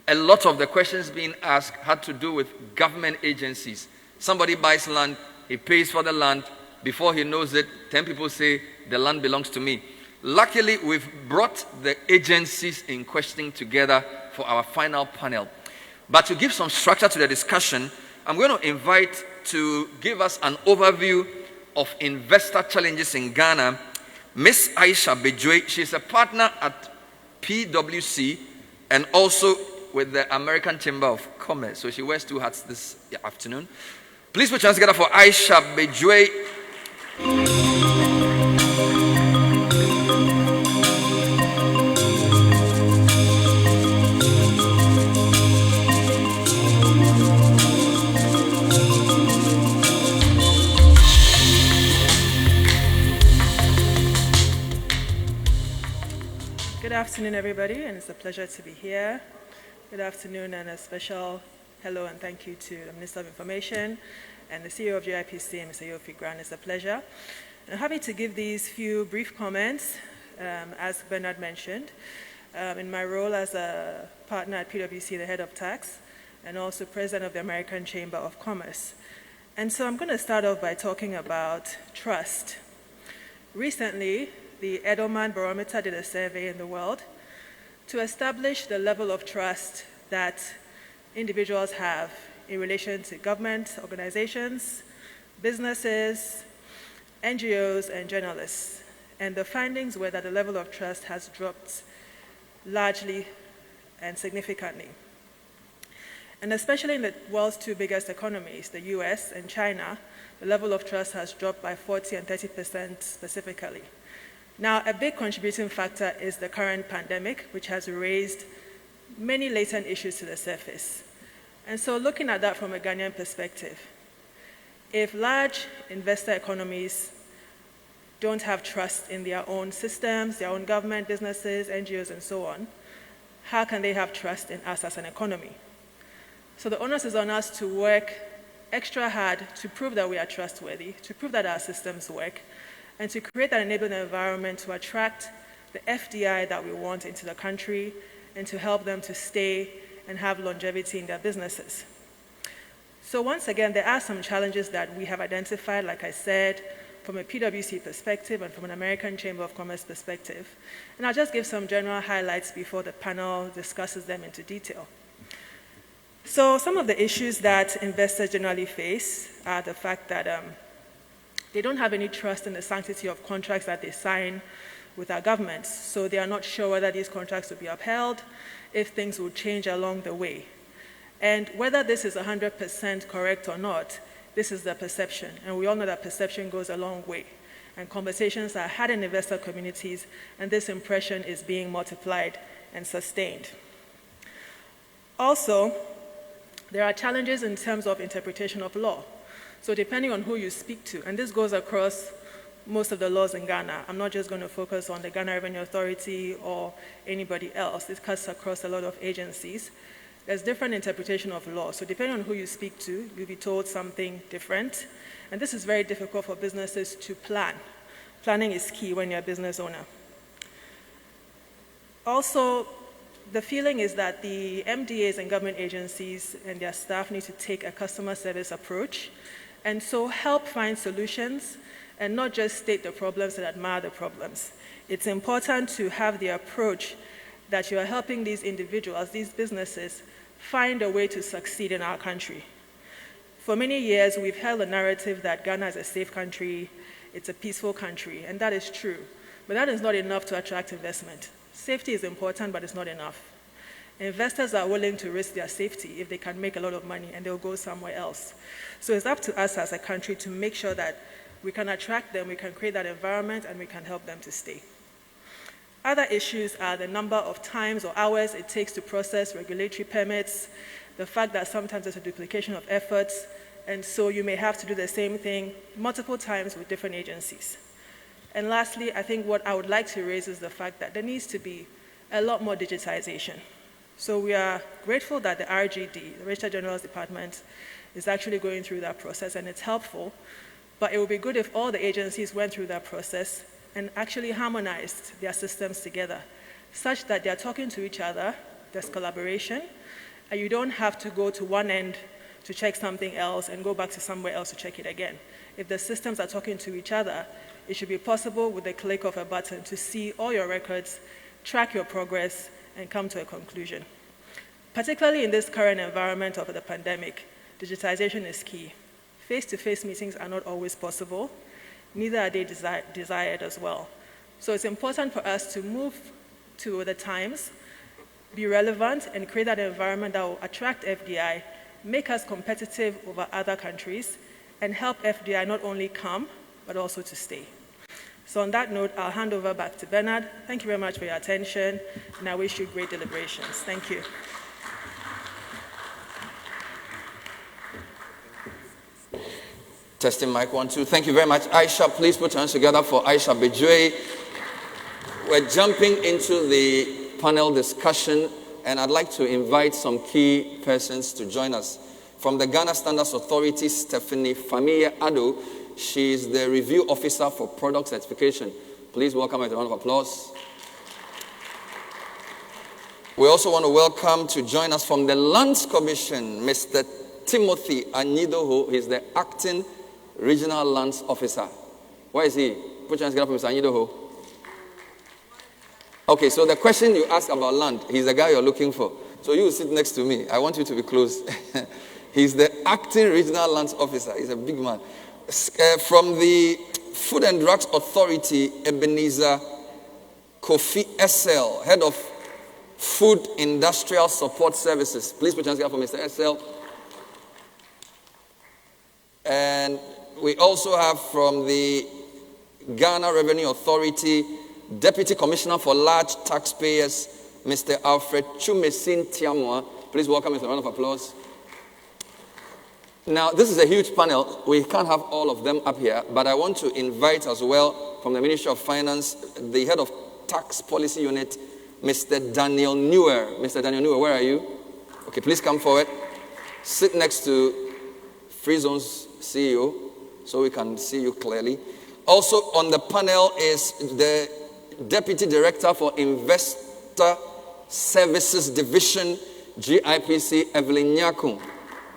a lot of the questions being asked had to do with government agencies. Somebody buys land, he pays for the land. Before he knows it, 10 people say, the land belongs to me. Luckily, we've brought the agencies in question together for our final panel. But to give some structure to the discussion, I'm going to invite to give us an overview of investor challenges in Ghana, Ms. Aisha Bejwe. She's a partner at PwC and also with the American Chamber of Commerce. So she wears two hats this afternoon. Please put your hands together for Aisha Bejwe. Good afternoon, everybody, and it's a pleasure to be here. Good afternoon, and a special hello and thank you to the Minister of Information and the CEO of GIPC, Mr. Yofi Grant. It's a pleasure. I'm happy to give these few brief comments, as Bernard mentioned, in my role as a partner at PwC, the head of tax, and also president of the American Chamber of Commerce. And so I'm going to start off by talking about trust. Recently, the Edelman Barometer did a survey in the world to establish the level of trust that individuals have in relation to government, organizations, businesses, NGOs, and journalists. And the findings were that the level of trust has dropped largely and significantly. And especially in the world's two biggest economies, the US and China, the level of trust has dropped by 40% and 30% specifically. Now, a big contributing factor is the current pandemic, which has raised many latent issues to the surface. And so looking at that from a Ghanaian perspective, if large investor economies don't have trust in their own systems, their own government, businesses, NGOs, and so on, how can they have trust in us as an economy? So the onus is on us to work extra hard to prove that we are trustworthy, to prove that our systems work, and to create an enabling environment to attract the FDI that we want into the country and to help them to stay and have longevity in their businesses. So once again, there are some challenges that we have identified, like I said, from a PwC perspective and from an American Chamber of Commerce perspective. And I'll just give some general highlights before the panel discusses them into detail. So some of the issues that investors generally face are the fact that they don't have any trust in the sanctity of contracts that they sign with our governments. So they are not sure whether these contracts will be upheld, if things will change along the way. And whether this is 100% correct or not, this is the perception. And we all know that perception goes a long way. And conversations are had in investor communities, and this impression is being multiplied and sustained. Also, there are challenges in terms of interpretation of law. So depending on who you speak to, and this goes across most of the laws in Ghana. I'm not just going to focus on the Ghana Revenue Authority or anybody else. It cuts across a lot of agencies. There's different interpretation of law. So depending on who you speak to, you'll be told something different. And this is very difficult for businesses to plan. Planning is key when you're a business owner. Also, the feeling is that the MDAs and government agencies and their staff need to take a customer service approach, and so help find solutions and not just state the problems and admire the problems. It's important to have the approach that you are helping these individuals, these businesses, find a way to succeed in our country. For many years, we've held a narrative that Ghana is a safe country, it's a peaceful country, and that is true. But that is not enough to attract investment. Safety is important, but it's not enough. Investors are willing to risk their safety if they can make a lot of money, and they'll go somewhere else. So it's up to us as a country to make sure that we can attract them, we can create that environment, and we can help them to stay. Other issues are the number of times or hours it takes to process regulatory permits, the fact that sometimes there's a duplication of efforts, and so you may have to do the same thing multiple times with different agencies. And lastly, I think what I would like to raise is the fact that there needs to be a lot more digitization. So we are grateful that the RGD, the Registrar General's Department, is actually going through that process, and it's helpful. But it would be good if all the agencies went through that process and actually harmonized their systems together, such that they're talking to each other, there's collaboration, and you don't have to go to one end to check something else and go back to somewhere else to check it again. If the systems are talking to each other, it should be possible with the click of a button to see all your records, track your progress, and come to a conclusion. Particularly in this current environment of the pandemic, digitization is key. Face-to-face meetings are not always possible, neither are they desired as well. So it's important for us to move to the times, be relevant, and create that environment that will attract FDI, make us competitive over other countries, and help FDI not only come, but also to stay. So on that note, I'll hand over back to Bernard. Thank you very much for your attention, and I wish you great deliberations. Thank you. Testing mic 1, 2. Thank you very much. Aisha, please put your hands together for Aisha Bejue. We're jumping into the panel discussion, and I'd like to invite some key persons to join us. From the Ghana Standards Authority, Stephanie Famiye Ado. She is the review officer for product certification. Please welcome her with a round of applause. We also want to welcome to join us from the Lands Commission, Mr. Timothy Anyidoho. He's the acting regional lands officer. Where is he? Put your hands together for Mr. Anyidoho. Okay, so the question you asked about land, he's the guy you're looking for. So you sit next to me. I want you to be close. He's the acting regional lands officer. He's a big man. From the Food and Drugs Authority, Ebenezer Kofi SL, head of Food Industrial Support Services. Please put your hands together for Mr. SL. And we also have from the Ghana Revenue Authority, Deputy Commissioner for Large Taxpayers, Mr. Alfred Chumesin Tiamwa. Please welcome him with a round of applause. Now, this is a huge panel. We can't have all of them up here, but I want to invite as well from the Ministry of Finance, the head of Tax Policy Unit, Mr. Daniel Newer. Mr. Daniel Newer, where are you? Okay, please come forward. Sit next to Free Zone's CEO so we can see you clearly. Also on the panel is the Deputy Director for Investor Services Division, GIPC, Evelyn Nyakun.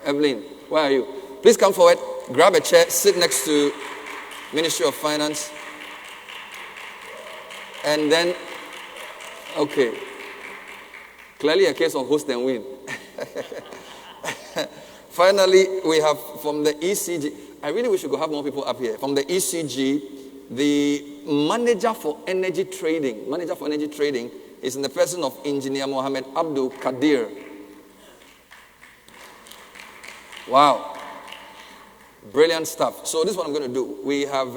Evelyn, where are you? Please come forward, grab a chair, sit next to Ministry of Finance. And then, okay, clearly a case of host and win. Finally, we have from the ECG, I really wish we could have more people up here. From the ECG, the Manager for Energy Trading is in the person of Engineer Mohammed Abdul Kadir. Wow. Brilliant stuff. So this is what I'm going to do. We have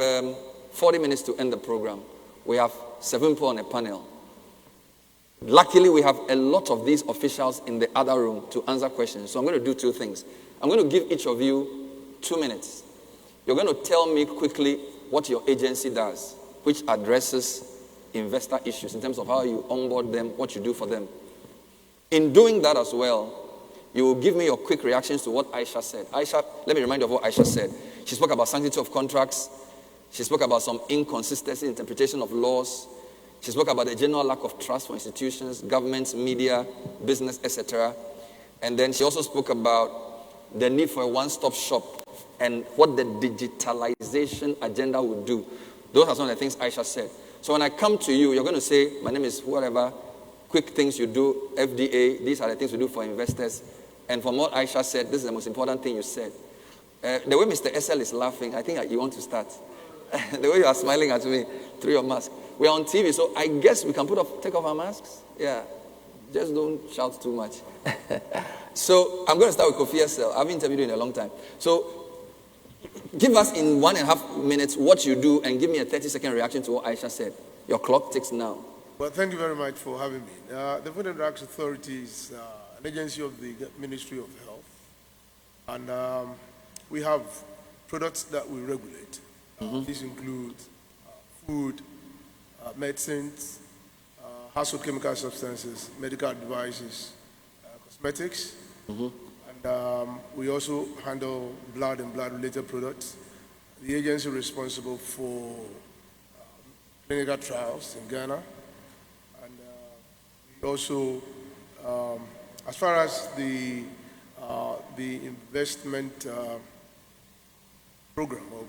40 minutes to end the program. We have 7 people on a panel. Luckily, we have a lot of these officials in the other room to answer questions. So I'm going to do 2 things. I'm going to give each of you 2 minutes. You're going to tell me quickly what your agency does, which addresses investor issues in terms of how you onboard them, what you do for them. In doing that as well, you will give me your quick reactions to what Aisha said. Aisha, let me remind you of what Aisha said. She spoke about sanctity of contracts. She spoke about some inconsistency in interpretation of laws. She spoke about the general lack of trust for institutions, governments, media, business, etc. And then she also spoke about the need for a one-stop shop and what the digitalization agenda would do. Those are some of the things Aisha said. So when I come to you, you're going to say, my name is whatever, quick things you do, FDA, these are the things we do for investors. And from what Aisha said, this is the most important thing you said. The way Mr. SL is laughing, I think you want to start. The way you are smiling at me through your mask. We're on TV, so I guess we can take off our masks. Yeah. Just don't shout too much. So I'm going to start with Kofi SL. I've interviewed you in a long time. So give us in 1.5 minutes what you do and give me a 30-second reaction to what Aisha said. Your clock ticks now. Well, thank you very much for having me. The Food and Drugs Authority is an agency of the Ministry of Health. And we have products that we regulate. These include food, medicines, household chemical substances, medical devices, cosmetics. And we also handle blood and blood-related products. The agency responsible for clinical trials in Ghana. And we also, as far as the investment program of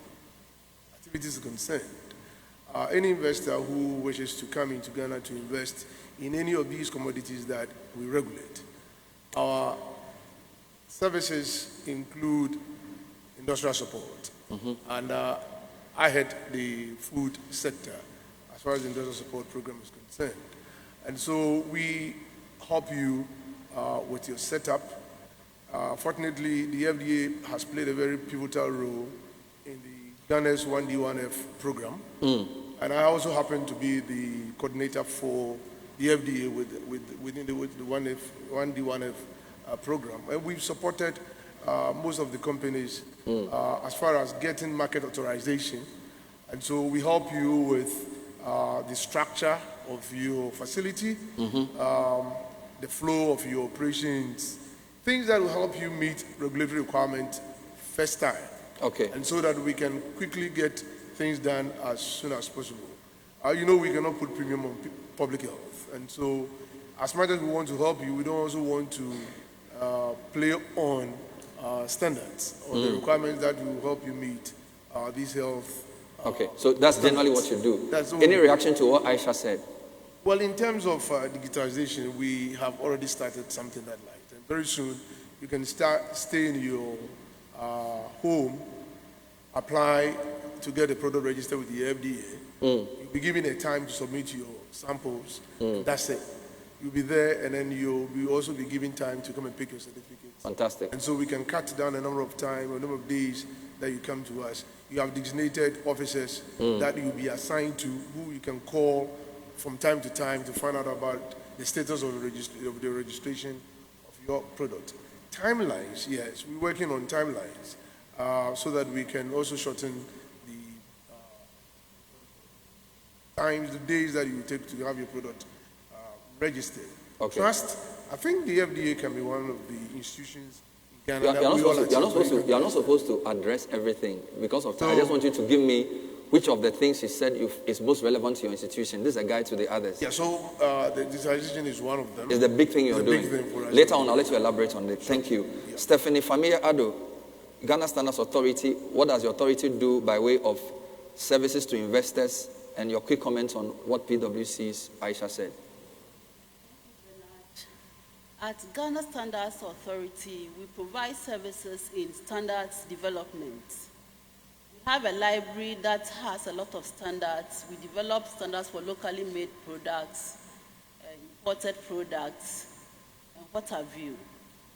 activities is concerned, any investor who wishes to come into Ghana to invest in any of these commodities that we regulate, our services include industrial support. And I head the food sector as far as the industrial support program is concerned. And so we help you with your setup. Fortunately, the FDA has played a very pivotal role in the Ghana's 1D1F program. And I also happen to be the coordinator for the FDA within the 1D1F program. And we've supported most of the companies as far as getting market authorization. And so we help you with the structure of your facility, the flow of your operations, things that will help you meet regulatory requirements first time. Okay. And so that we can quickly get things done as soon as possible. You know, we cannot put premium on public health. And so as much as we want to help you, we don't also want to play on standards or the requirements that will help you meet these health. Okay, so that's generally what you do. Any reaction to what Aisha said? Well, in terms of digitization, we have already started something that light. And very soon, you can stay in your home, apply to get a product registered with the FDA. You'll be given a time to submit your samples. That's it. You'll be there, and then you'll also be given time to come and pick your certificates. Fantastic. And so we can cut down the number of time or number of days that you come to us. You have designated officers that you'll be assigned to, who you can call from time to time to find out about the status of the registration of your product. Timelines, yes, we're working on timelines so that we can also shorten the times, the days that you take to have your product registered. Okay. Trust, I think the FDA can be one of the institutions in Ghana. You are not supposed to address everything because of time. I just want you to give me which of the things you said is most relevant to your institution. This is a guide to the others. Yeah, so the digitalization is one of them. It's the big thing you're doing. Later on, I'll let you elaborate on it. Thank you. Yeah. Stephanie Famia Ado, Ghana Standards Authority, what does your authority do by way of services to investors, and your quick comments on what PwC's Aisha said? At Ghana Standards Authority, we provide services in standards development. We have a library that has a lot of standards. We develop standards for locally made products, imported products, and what have you.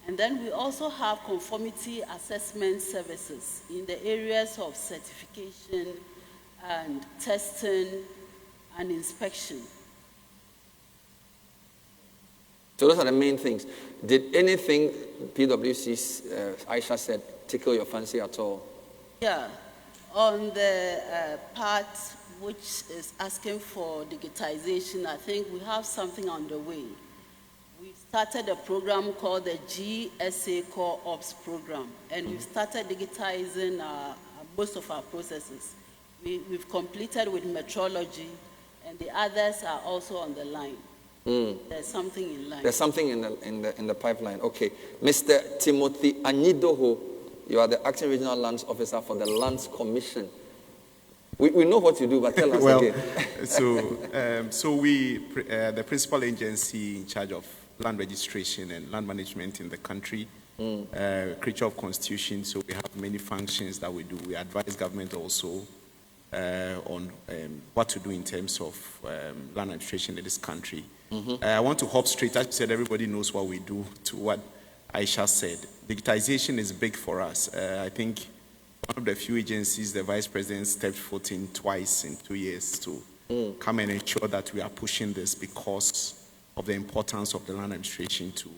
And then we also have conformity assessment services in the areas of certification and testing and inspection. So those are the main things. Did anything PwC's Aisha said tickle your fancy at all? Yeah. On the part which is asking for digitization, I think we have something on the way. We started a program called the GSA Core Ops program, and we've started digitizing most of our processes. We've completed with metrology, and the others are also on the line. There's something in line. There's something in the pipeline. Okay. Mr. Timothy Anyidoho, you are the Acting Regional Lands Officer for the Lands Commission. We know what you do, but tell us again. So we, the principal agency in charge of land registration and land management in the country, creature of constitution, so we have many functions that we do. We advise government also on what to do in terms of land administration in this country. I want to hop straight, as you said, everybody knows what we do, to what Aisha said. Digitization is big for us. I think one of the few agencies the Vice President stepped foot in twice in 2 years to come and ensure that we are pushing this because of the importance of the land administration to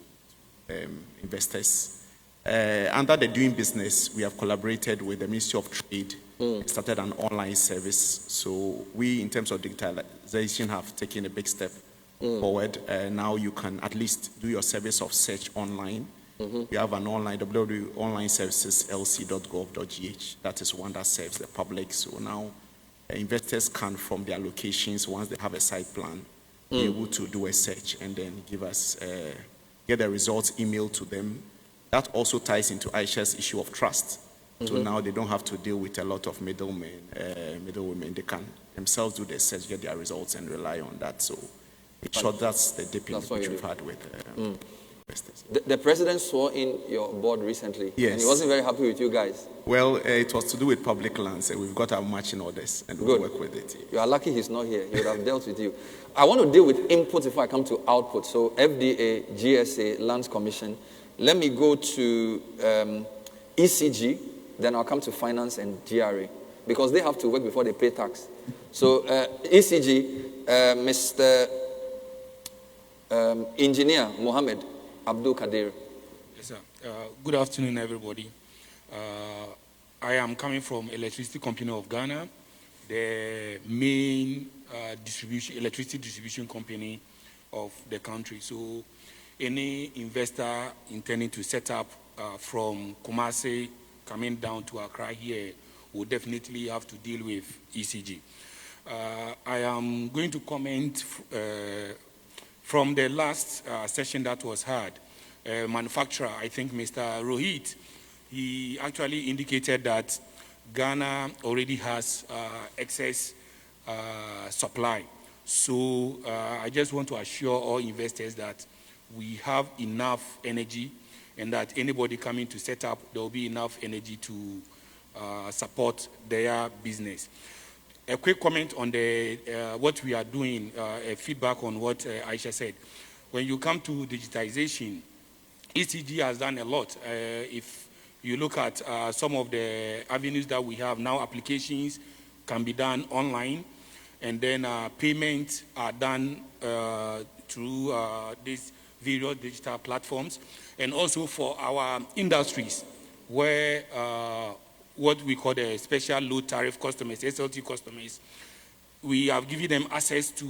investors. Under the doing business, we have collaborated with the Ministry of Trade, started an online service. So we, in terms of digitalization, have taken a big step forward. Now you can at least do your service of search online. We have an online, www.onlineserviceslc.gov.gh. That is one that serves the public. So now investors can, from their locations, once they have a site plan, be able to do a search and then give us, get the results emailed to them. That also ties into Aisha's issue of trust. So now they don't have to deal with a lot of middlemen, middlewomen. They can themselves do the search, get their results, and rely on that. So in short, that's the dipping which we've had with investors. The president swore in your board recently. Yes. And he wasn't very happy with you guys. Well, it was to do with public lands, and we've got our marching orders, and we'll work with it. You are lucky he's not here. He would have dealt with you. I want to deal with input before I come to output. So FDA, GSA, Lands Commission. Let me go to ECG, then I'll come to finance and GRA, because they have to work before they pay tax. So ECG, Mr. Engineer Mohammed Abdul Kadir. Yes, sir. Good afternoon, everybody. I am coming from Electricity Company of Ghana, the main electricity distribution company of the country. So any investor intending to set up from Kumasi coming down to Accra here will definitely have to deal with ECG. I am going to comment from the last session that was had. Manufacturer, I think Mr. Rohit, he actually indicated that Ghana already has excess supply. So I just want to assure all investors that we have enough energy and that anybody coming to set up, there will be enough energy to support their business. A quick comment on the what we are doing, a feedback on what Aisha said. When you come to digitization, ECG has done a lot. If you look at some of the avenues that we have now, applications can be done online, and then payments are done through these various digital platforms, and also for our industries, where what we call the special low tariff customers, SLT customers, we have given them access to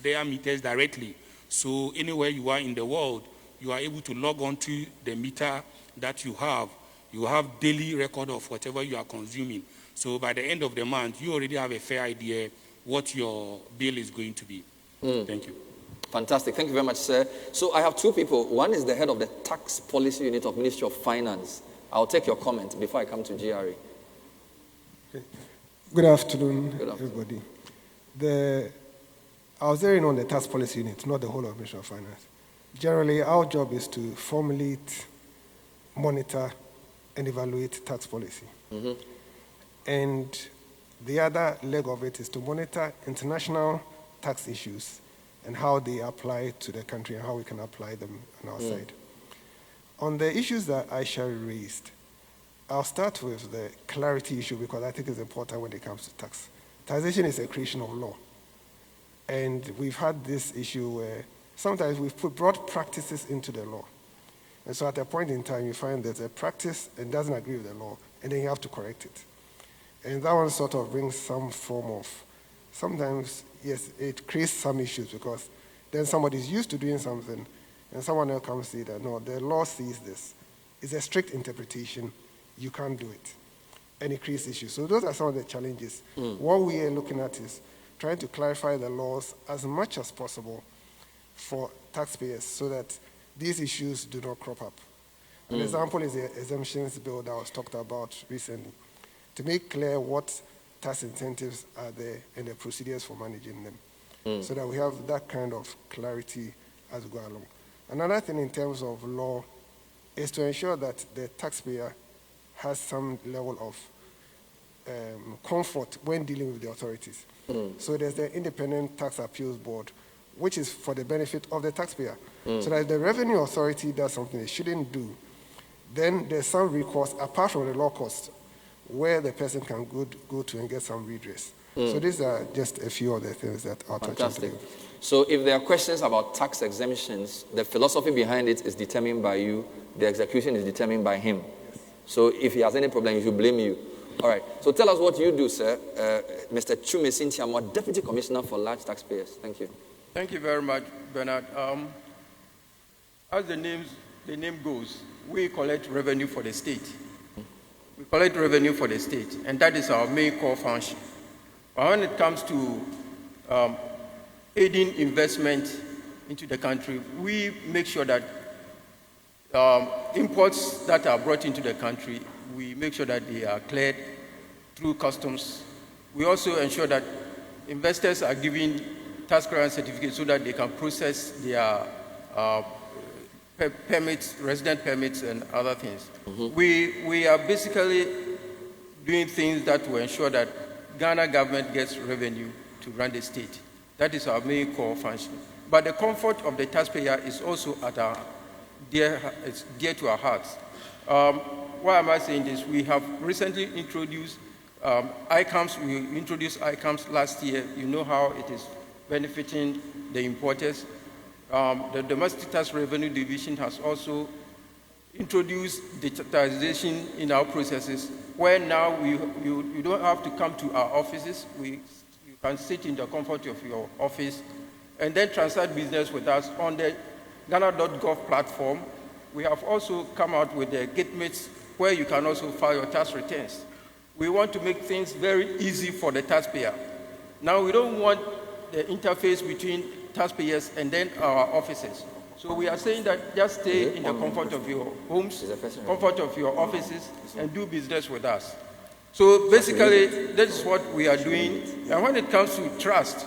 their meters directly. So anywhere you are in the world, you are able to log on to the meter that you have. You have daily record of whatever you are consuming. So by the end of the month, you already have a fair idea what your bill is going to be. Thank you. Fantastic. Thank you very much, sir. So I have two people. One is the head of the tax policy unit of Ministry of Finance. I'll take your comment before I come to GRA. Okay. Good afternoon, everybody. I was there on the tax policy unit, not the whole of Ministry of Finance. Generally, our job is to formulate, monitor, and evaluate tax policy. And the other leg of it is to monitor international tax issues and how they apply to the country and how we can apply them on our side. On the issues that Aisha raised, I'll start with the clarity issue because I think it's important when it comes to tax. Taxation is a creation of law. And we've had this issue where sometimes we've brought practices into the law. And so at a point in time, you find there's a practice and doesn't agree with the law, and then you have to correct it. And that one sort of brings some form of, sometimes, yes, it creates some issues because then somebody's used to doing something and someone else comes and say that, no, the law sees this. It's a strict interpretation. You can't do it. And it creates issues. So those are some of the challenges. What we are looking at is trying to clarify the laws as much as possible for taxpayers so that these issues do not crop up. An example is the exemptions bill that was talked about recently, to make clear what tax incentives are there and the procedures for managing them, so that we have that kind of clarity as we go along. Another thing in terms of law is to ensure that the taxpayer has some level of comfort when dealing with the authorities. So there's the Independent Tax Appeals Board, which is for the benefit of the taxpayer. So that if the revenue authority does something they shouldn't do, then there's some recourse apart from the law costs where the person can go to and get some redress. So these are just a few of the things that are fantastic. So if there are questions about tax exemptions, the philosophy behind it is determined by you, the execution is determined by him. So if he has any problem, he should blame you. All right. So tell us what you do, sir. Mr. Chume Sintiamo, Deputy Commissioner for Large Taxpayers. Thank you. Thank you very much, Bernard. As the name goes, we collect revenue for the state. We collect revenue for the state, and that is our main core function. But when it comes to aiding investment into the country, we make sure that imports that are brought into the country, we make sure that they are cleared through customs. We also ensure that investors are given tax clearance certificates so that they can process their permits, resident permits, and other things. We are basically doing things that will ensure that Ghana government gets revenue to run the state. That is our main core function. But the comfort of the taxpayer is also at our it's dear to our hearts. Why am I saying this? We have recently introduced ICAMS. We introduced ICAMS last year. You know how it is benefiting the importers. The Domestic Tax Revenue Division has also introduced digitization in our processes, where now you don't have to come to our offices. You can sit in the comfort of your office and then transact business with us on the Ghana.gov platform. We have also come out with the GIPC, where you can also file your tax returns. We want to make things very easy for the taxpayer. Now, we don't want the interface between taxpayers and then our offices. So we are saying that just stay in the comfort of your homes, comfort of your offices, and do business with us. So basically, this is what we are doing. And when it comes to trust,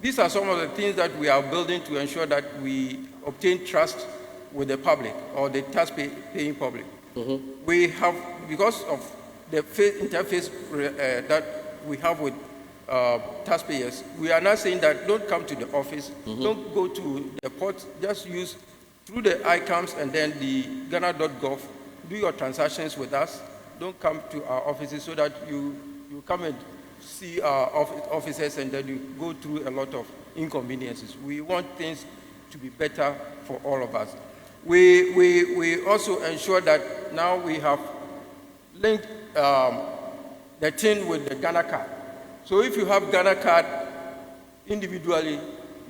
these are some of the things that we are building to ensure that we obtain trust with the public or the tax-paying public. We have, because of the interface that we have with taxpayers, we are now saying that don't come to the office, don't go to the port, just use through the ICAMS and then the Ghana.gov, do your transactions with us, don't come to our offices so that you come and see our offices and then you go through a lot of inconveniences. We want things to be better for all of us. We also ensure that now we have linked the thing with the Ghana card. So if you have Ghana card individually,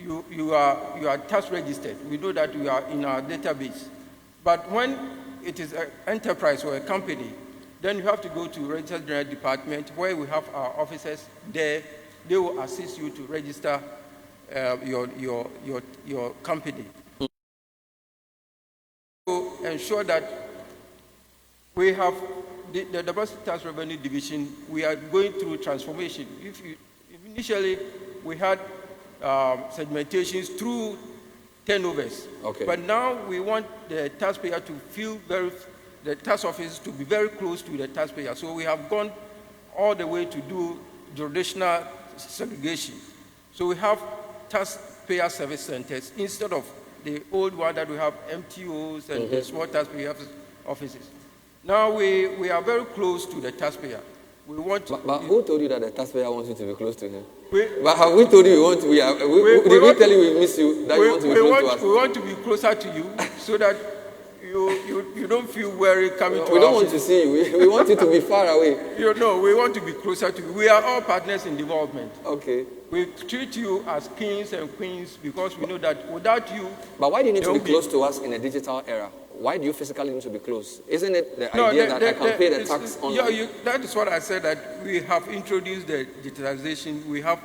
you are tax registered. We know that you are in our database. But when it is an enterprise or a company, then you have to go to Registered General Department, where we have our officers there. They will assist you to register your company. To ensure that we have the Domestic Tax Revenue Division, we are going through transformation. Initially, we had segmentations through turnovers. But now we want the taxpayer to feel the tax office to be very close to the taxpayer. So we have gone all the way to do jurisdictional segregation. So we have taxpayer service centers instead of the old one that we have MTOs and the small taxpayer offices. Now we are very close to the taxpayer. We want. But who told you that the taxpayer wants you to be close to him? But have we told you we want to? Did we tell you we miss you? That you want to be close to us? We want to be closer to you so that You don't feel worry coming to We our don't want to see you. We want you to be far away. We want to be closer to you. We are all partners in development. Okay. We treat you as kings and queens because we know that without you... But why do you need to be close to us in a digital era? Why do you physically need to be close? Isn't it the idea that I can pay the tax online? That is what I said, that we have introduced the digitalization. We have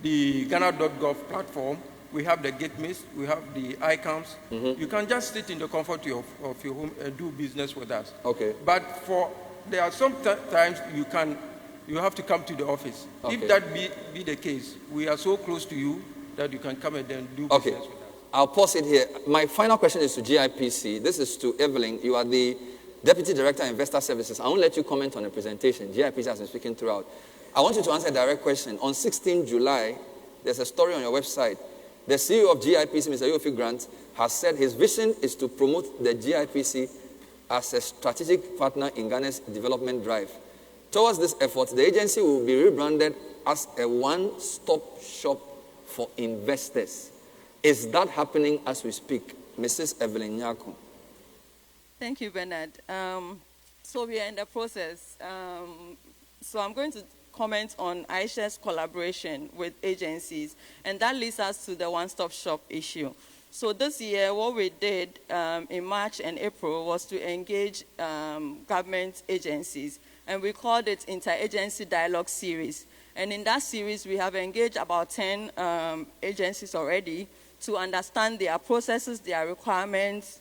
the Ghana.gov platform. We have the GIPC, we have the ICAMS. You can just sit in the comfort of your home and do business with us. Okay. But there are some times you have to come to the office. Okay. If that be the case, we are so close to you that you can come and then do business with us. I'll pause it here. My final question is to GIPC. This is to Evelyn. You are the Deputy Director of Investor Services. I won't let you comment on the presentation. GIPC has been speaking throughout. I want you to answer a direct question. On 16 July, there's a story on your website. The CEO of GIPC, Mr. Yofi Grant, has said his vision is to promote the GIPC as a strategic partner in Ghana's development drive. Towards this effort, the agency will be rebranded as a one-stop shop for investors. Is that happening as we speak? Mrs. Evelyn Nyako. Thank you, Bernard. So we are in the process. So I'm going to comment on Aisha's collaboration with agencies, and that leads us to the one-stop shop issue. So this year, what we did in March and April was to engage government agencies, and we called it Interagency Dialogue Series. And in that series, we have engaged about 10 agencies already to understand their processes, their requirements,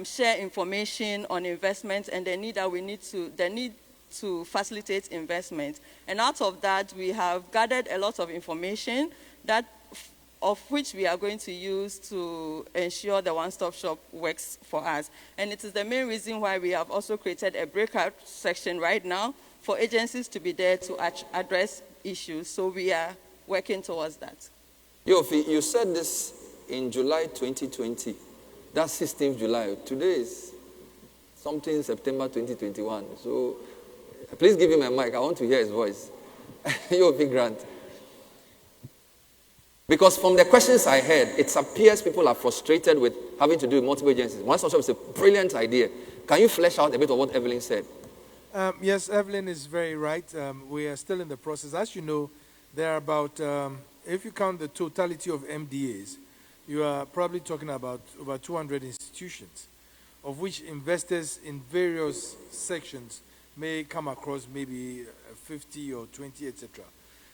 share information on investments, and the need to facilitate investment. And out of that, we have gathered a lot of information of which we are going to use to ensure the one-stop shop works for us. And it is the main reason why we have also created a breakout section right now for agencies to be there to address issues. So we are working towards that. Yofi, you said this in July 2020. That's 16th July. Today is something September 2021. So please give him a mic. I want to hear his voice. Yofi Grant. Because from the questions I heard, it appears people are frustrated with having to do with multiple agencies. One-stop shop is a brilliant idea. Can you flesh out a bit of what Evelyn said? Yes, Evelyn is very right. We are still in the process. As you know, there are about, if you count the totality of MDAs, you are probably talking about over 200 institutions, of which investors in various sections may come across maybe 50 or 20, etc.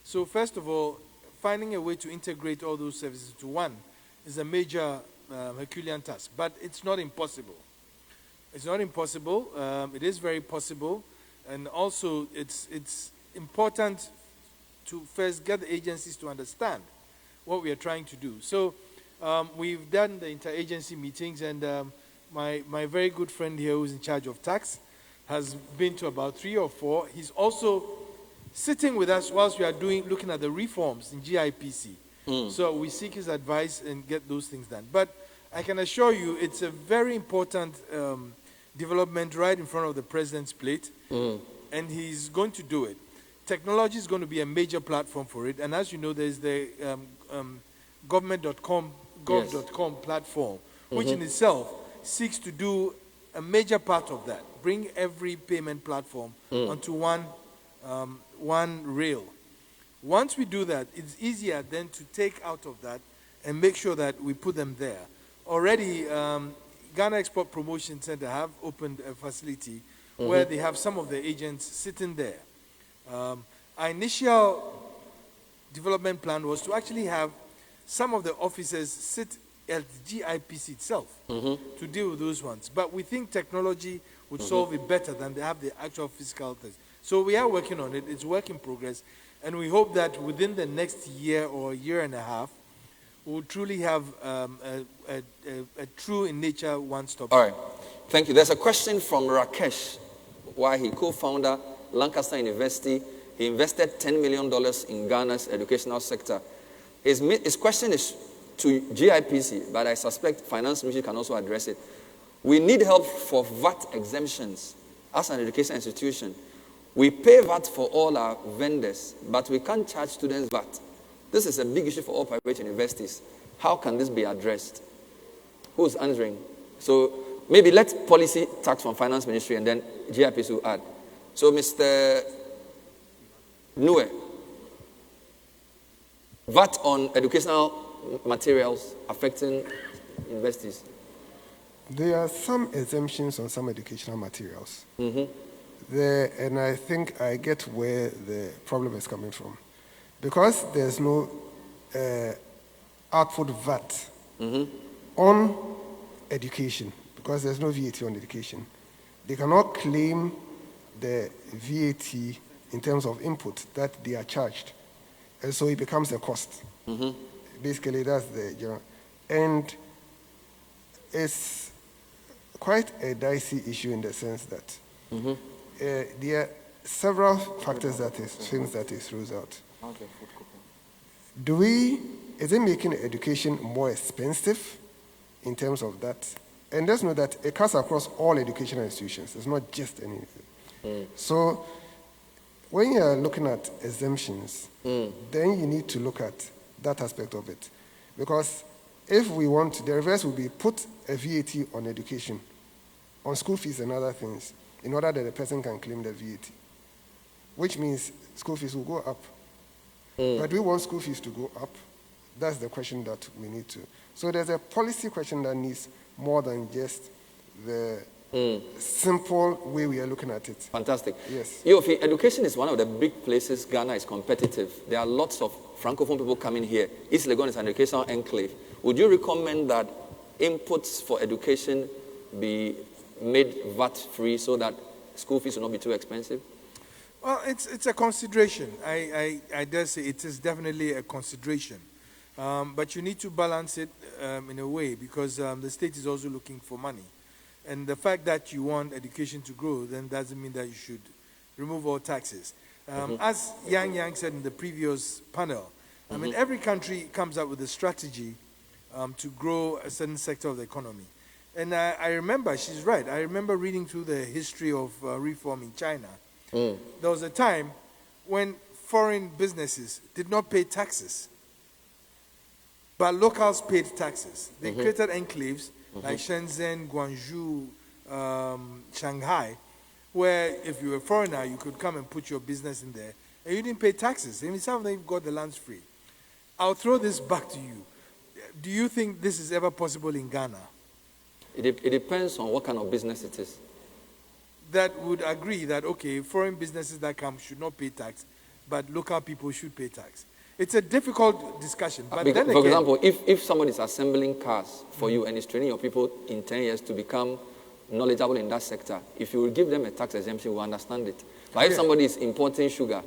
So first of all, finding a way to integrate all those services to one is a major Herculean task, but it's not impossible. It's not impossible. It is very possible, and also it's important to first get the agencies to understand what we are trying to do. So we've done the interagency meetings, and my very good friend here who's in charge of tax has been to about 3 or 4. He's also sitting with us whilst we are looking at the reforms in GIPC. So we seek his advice and get those things done. But I can assure you it's a very important development right in front of the president's plate, and he's going to do it. Technology is going to be a major platform for it, and as you know, there's the government.com, gov.com platform, which in itself seeks to do a major part of that, bring every payment platform onto one rail. Once we do that, it's easier then to take out of that and make sure that we put them there. Already, Ghana Export Promotion Center have opened a facility where they have some of the agents sitting there. Our initial development plan was to actually have some of the officers sit at GIPC itself to deal with those ones. But we think technology would solve it better than they have the actual physical things. So we are working on it. It's work in progress. And we hope that within the next year or year and a half, we'll truly have a true in nature one-stop. All right. Thank you. There's a question from Rakesh Wahi, co-founder, Lancaster University. He invested $10 million in Ghana's educational sector. His question is to GIPC, but I suspect Finance Ministry can also address it. We need help for VAT exemptions as an education institution. We pay VAT for all our vendors, but we can't charge students VAT. This is a big issue for all private universities. How can this be addressed? Who's answering? So Maybe let policy tax from finance ministry and then GIPC will add. So Mr. Nue, VAT on educational materials affecting universities. There are some exemptions on some educational materials. And I think I get where the problem is coming from. Because there's no output VAT on education, because there's no VAT on education, they cannot claim the VAT in terms of input that they are charged. And so it becomes a cost. Basically, that's the general. And it's quite a dicey issue in the sense that there are several factors things that it throws out. Is it making education more expensive in terms of that? And let's know that it cuts across all educational institutions. It's not just anything. So when you are looking at exemptions, then you need to look at that aspect of it. Because if we want, the reverse will be put a VAT on education, on school fees and other things, in order that the person can claim the VAT, which means school fees will go up. But do we want school fees to go up? That's the question that we need to. So there's a policy question that needs more than just the simple way we are looking at it. Fantastic. Yes. Yofi, education is one of the big places Ghana is competitive. There are lots of Francophone people coming here. East Legon is an educational enclave. Would you recommend that inputs for education be made VAT-free so that school fees will not be too expensive? Well, it's a consideration. I dare say it is definitely a consideration. But you need to balance it in a way because the state is also looking for money. And the fact that you want education to grow then doesn't mean that you should remove all taxes. As Yang said in the previous panel, I mean, every country comes up with a strategy to grow a certain sector of the economy. And I remember, she's right, I remember reading through the history of reform in China. There was a time when foreign businesses did not pay taxes, but locals paid taxes. They created enclaves like Shenzhen, Guangzhou, Shanghai, where if you were a foreigner, you could come and put your business in there, and you didn't pay taxes. I mean, some of them got the lands free. I'll throw this back to you. Do you think this is ever possible in Ghana? It depends on what kind of business it is. That would agree that, okay, foreign businesses that come should not pay tax, but local people should pay tax. It's a difficult discussion. But then again, for example, if someone is assembling cars for you and is training your people in 10 years to become knowledgeable in that sector, if you will give them a tax exemption, we will understand it. But if somebody is importing sugar,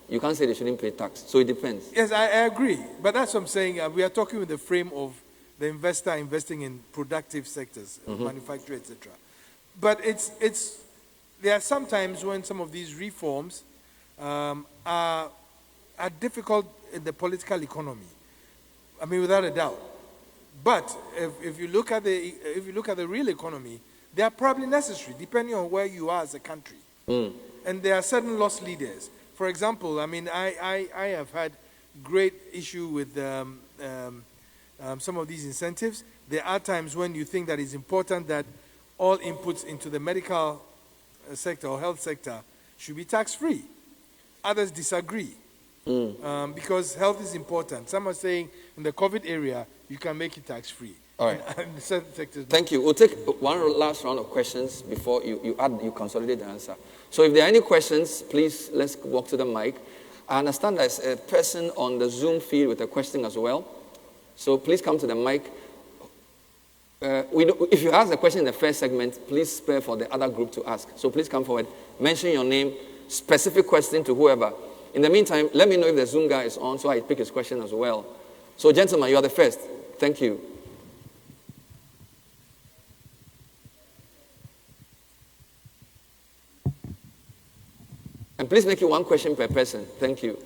you can't say they shouldn't pay tax. So it depends. Yes, I agree. But that's what I'm saying. We are talking with the frame of the investor investing in productive sectors, manufacturing, etc. But there are some times when some of these reforms are difficult in the political economy. I mean, without a doubt. But if you look at the real economy, they are probably necessary, depending on where you are as a country. And there are certain loss leaders. For example, I mean, I have had great issue with some of these incentives. There are times when you think that it's important that all inputs into the medical sector or health sector should be tax-free. Others disagree because health is important. Some are saying in the COVID area, you can make it tax-free. All right. And certain sectors. Thank you. We'll take one last round of questions before you consolidate the answer. So if there are any questions, please, let's walk to the mic. I understand there's a person on the Zoom feed with a question as well. So please come to the mic. If you ask a question in the first segment, please spare for the other group to ask. So please come forward, mention your name, specific question to whoever. In the meantime, let me know if the Zoom guy is on so I pick his question as well. So gentlemen, you are the first. Thank you. And please make it one question per person. Thank you.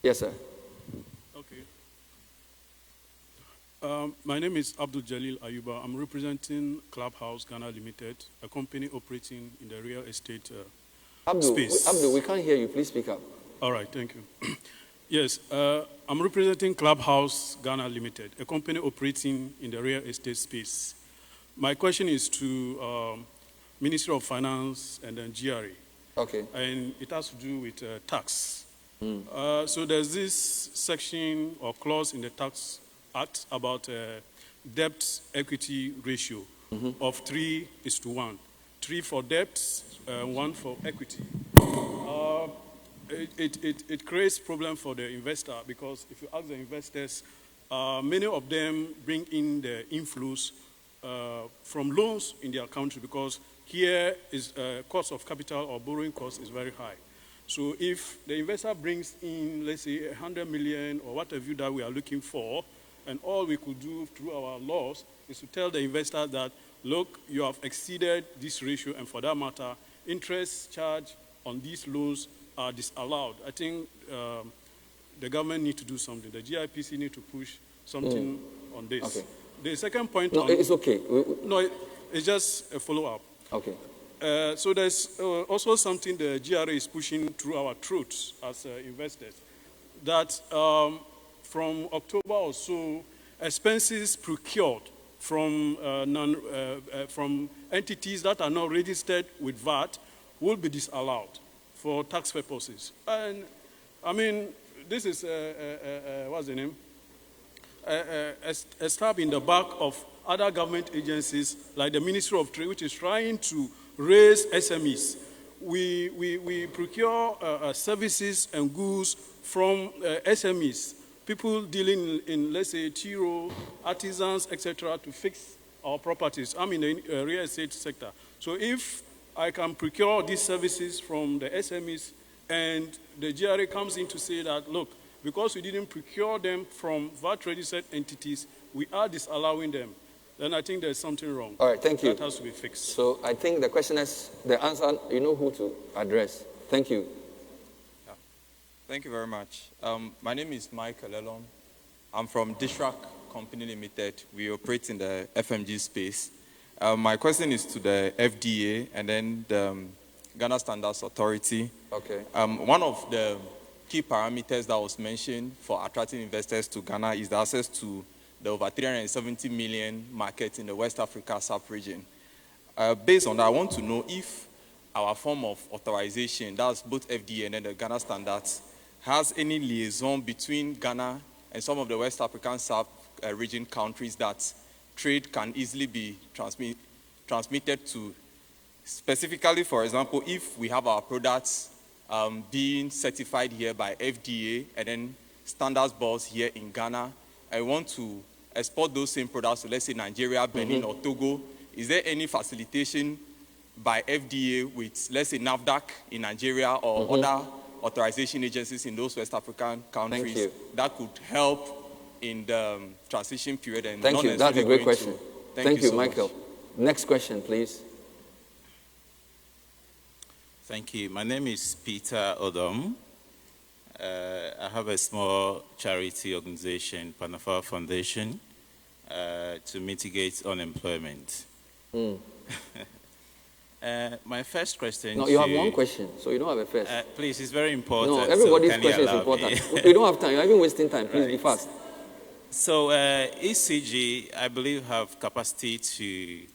Yes, sir. Okay. My name is Abdul Jalil Ayuba. I'm representing Clubhouse Ghana Limited, a company operating in the real estate space. Abdul, we can't hear you. Please speak up. All right, thank you. Yes, I'm representing Clubhouse Ghana Limited, a company operating in the real estate space. My question is to Ministry of Finance and then GRA. Okay. And it has to do with tax. So there's this section or clause in the Tax Act about debt equity ratio of 3:1. 3 for debt, 1 for equity. It creates problem for the investor because if you ask the investors, many of them bring in the inflows from loans in their country because here is cost of capital or borrowing cost is very high. So if the investor brings in, let's say, 100 million or whatever that we are looking for, and all we could do through our laws is to tell the investor that, look, you have exceeded this ratio, and for that matter, interest charge on these loans are disallowed. I think the government need to do something. The GIPC need to push something on this. Okay. The second point. No, it's okay. No, it's just a follow-up. Okay. So there's also something the GRA is pushing through our truths as investors, that from October or so, expenses procured from from entities that are not registered with VAT will be disallowed for tax purposes. And I mean, this is what's the name? A stab in the back of other government agencies like the Ministry of Trade, which is trying to raise SMEs. We procure services and goods from SMEs, people dealing in, let's say, Tiro, artisans, etc., to fix our properties. I'm in the real estate sector. So if I can procure these services from the SMEs and the GRA comes in to say that, look, because we didn't procure them from VAT-registered entities, we are disallowing them, then I think there's something wrong. All right, thank you. That has to be fixed. So I think the question is, the answer, you know who to address. Thank you. Yeah. Thank you very much. My name is Michael Elon. I'm from Dishrak Company Limited. We operate in the FMG space. My question is to the FDA and then the Ghana Standards Authority. Okay. One of the key parameters that was mentioned for attracting investors to Ghana is the access to the over 370 million market in the West Africa sub-region. Based on that, I want to know if our form of authorization, that's both FDA and then the Ghana standards, has any liaison between Ghana and some of the West African sub-region countries that trade can easily be transmitted to. Specifically, for example, if we have our products being certified here by FDA and then standards boards here in Ghana, I want to export those same products to, let's say, Nigeria, Benin, or Togo. Is there any facilitation by FDA with, let's say, NAFDAC in Nigeria or other authorization agencies in those West African countries that could help in the transition period? And Thank you. That's a great question. Thank you, so Michael. much. Next question, please. Thank you. My name is Peter Odom. I have a small charity organization, Panafa Foundation, to mitigate unemployment. My first question. No, you have one question, so you don't have a first. Please, it's very important. No, everybody's so question is important. We don't have time. You're even wasting time. Please be fast. So ECG, I believe, have capacity to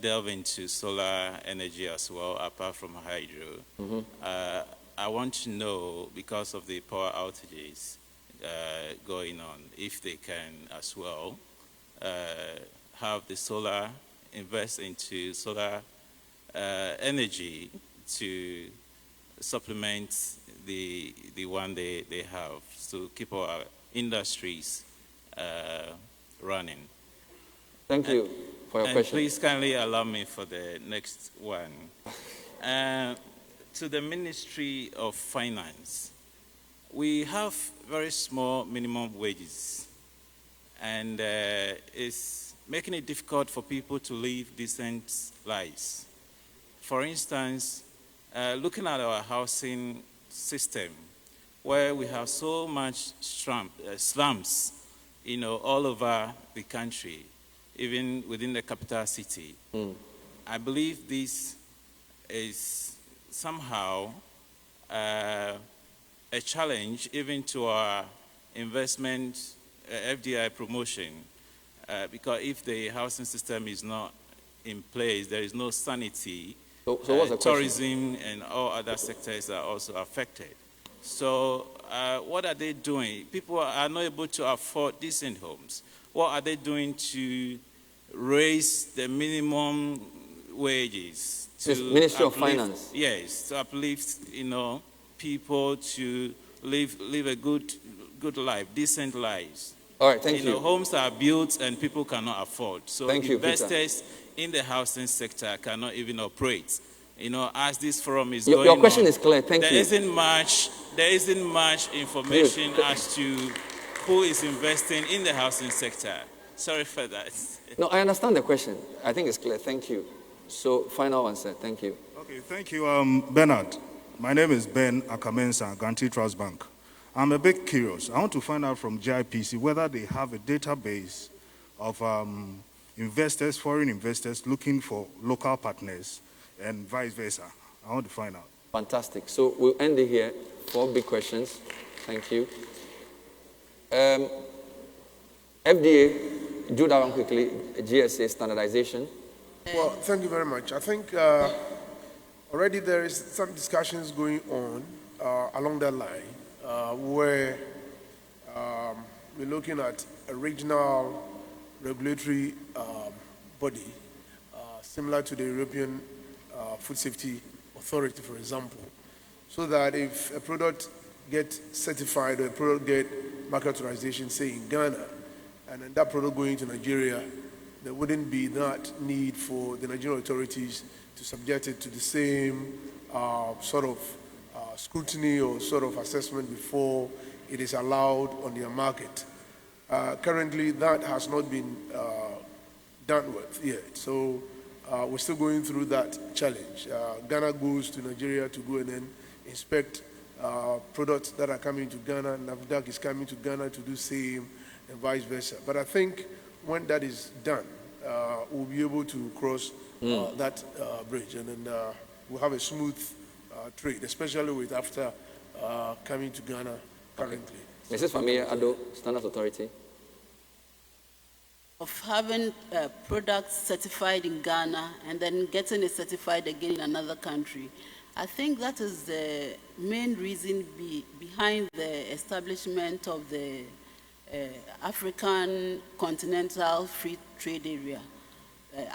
delve into solar energy as well, apart from hydro. I want to know, because of the power outages going on, if they can as well have the solar, invest into solar energy to supplement the one they have, to keep our industries running. Thank you for your question. Please kindly allow me for the next one. To the Ministry of Finance, we have very small minimum wages, and it's making it difficult for people to live decent lives. For instance, looking at our housing system, where we have so much slums, all over the country, even within the capital city. I believe this is somehow a challenge even to our investment, FDI promotion, because if the housing system is not in place, there is no sanity. So what's the tourism and all other sectors are also affected. So what are they doing? People are not able to afford decent homes. What are they doing to raise the minimum wages? To Ministry of Finance. Yes, to uplift, people to live a good life, decent lives. All right, thank you. Homes are built and people cannot afford. So Thank you, investors in the housing sector cannot even operate. As this forum is your, going your question on, is clear. Thank you. There isn't much information as to who is investing in the housing sector. Sorry for that. No, I understand the question. I think it's clear. Thank you. So, final answer. Thank you. Okay, thank you, Bernard. My name is Ben Akamensa, Guarantee Trust Bank. I'm a bit curious. I want to find out from GIPC whether they have a database of investors, foreign investors, looking for local partners and vice versa. I want to find out. Fantastic. So we'll end it here. 4 big questions. Thank you. FDA, do that one quickly. GSA standardization. Well, thank you very much. I think already there is some discussions going on along that line where we're looking at a regional regulatory body similar to the European Food Safety Authority, for example, so that if a product gets certified or a product gets market authorization, say in Ghana, and then that product going to Nigeria, there wouldn't be that need for the Nigerian authorities to subject it to the same sort of scrutiny or sort of assessment before it is allowed on their market. Currently, that has not been done with yet. So we're still going through that challenge. Ghana goes to Nigeria to go and then inspect products that are coming to Ghana. NAFDAC is coming to Ghana to do same and vice versa. But I think when that is done, we'll be able to cross that bridge, and then we'll have a smooth trade, especially with after coming to Ghana currently. Mrs. Familia Ado, Standards Authority. Of having products certified in Ghana and then getting it certified again in another country. I think that is the main reason behind the establishment of the African Continental Free Trade Area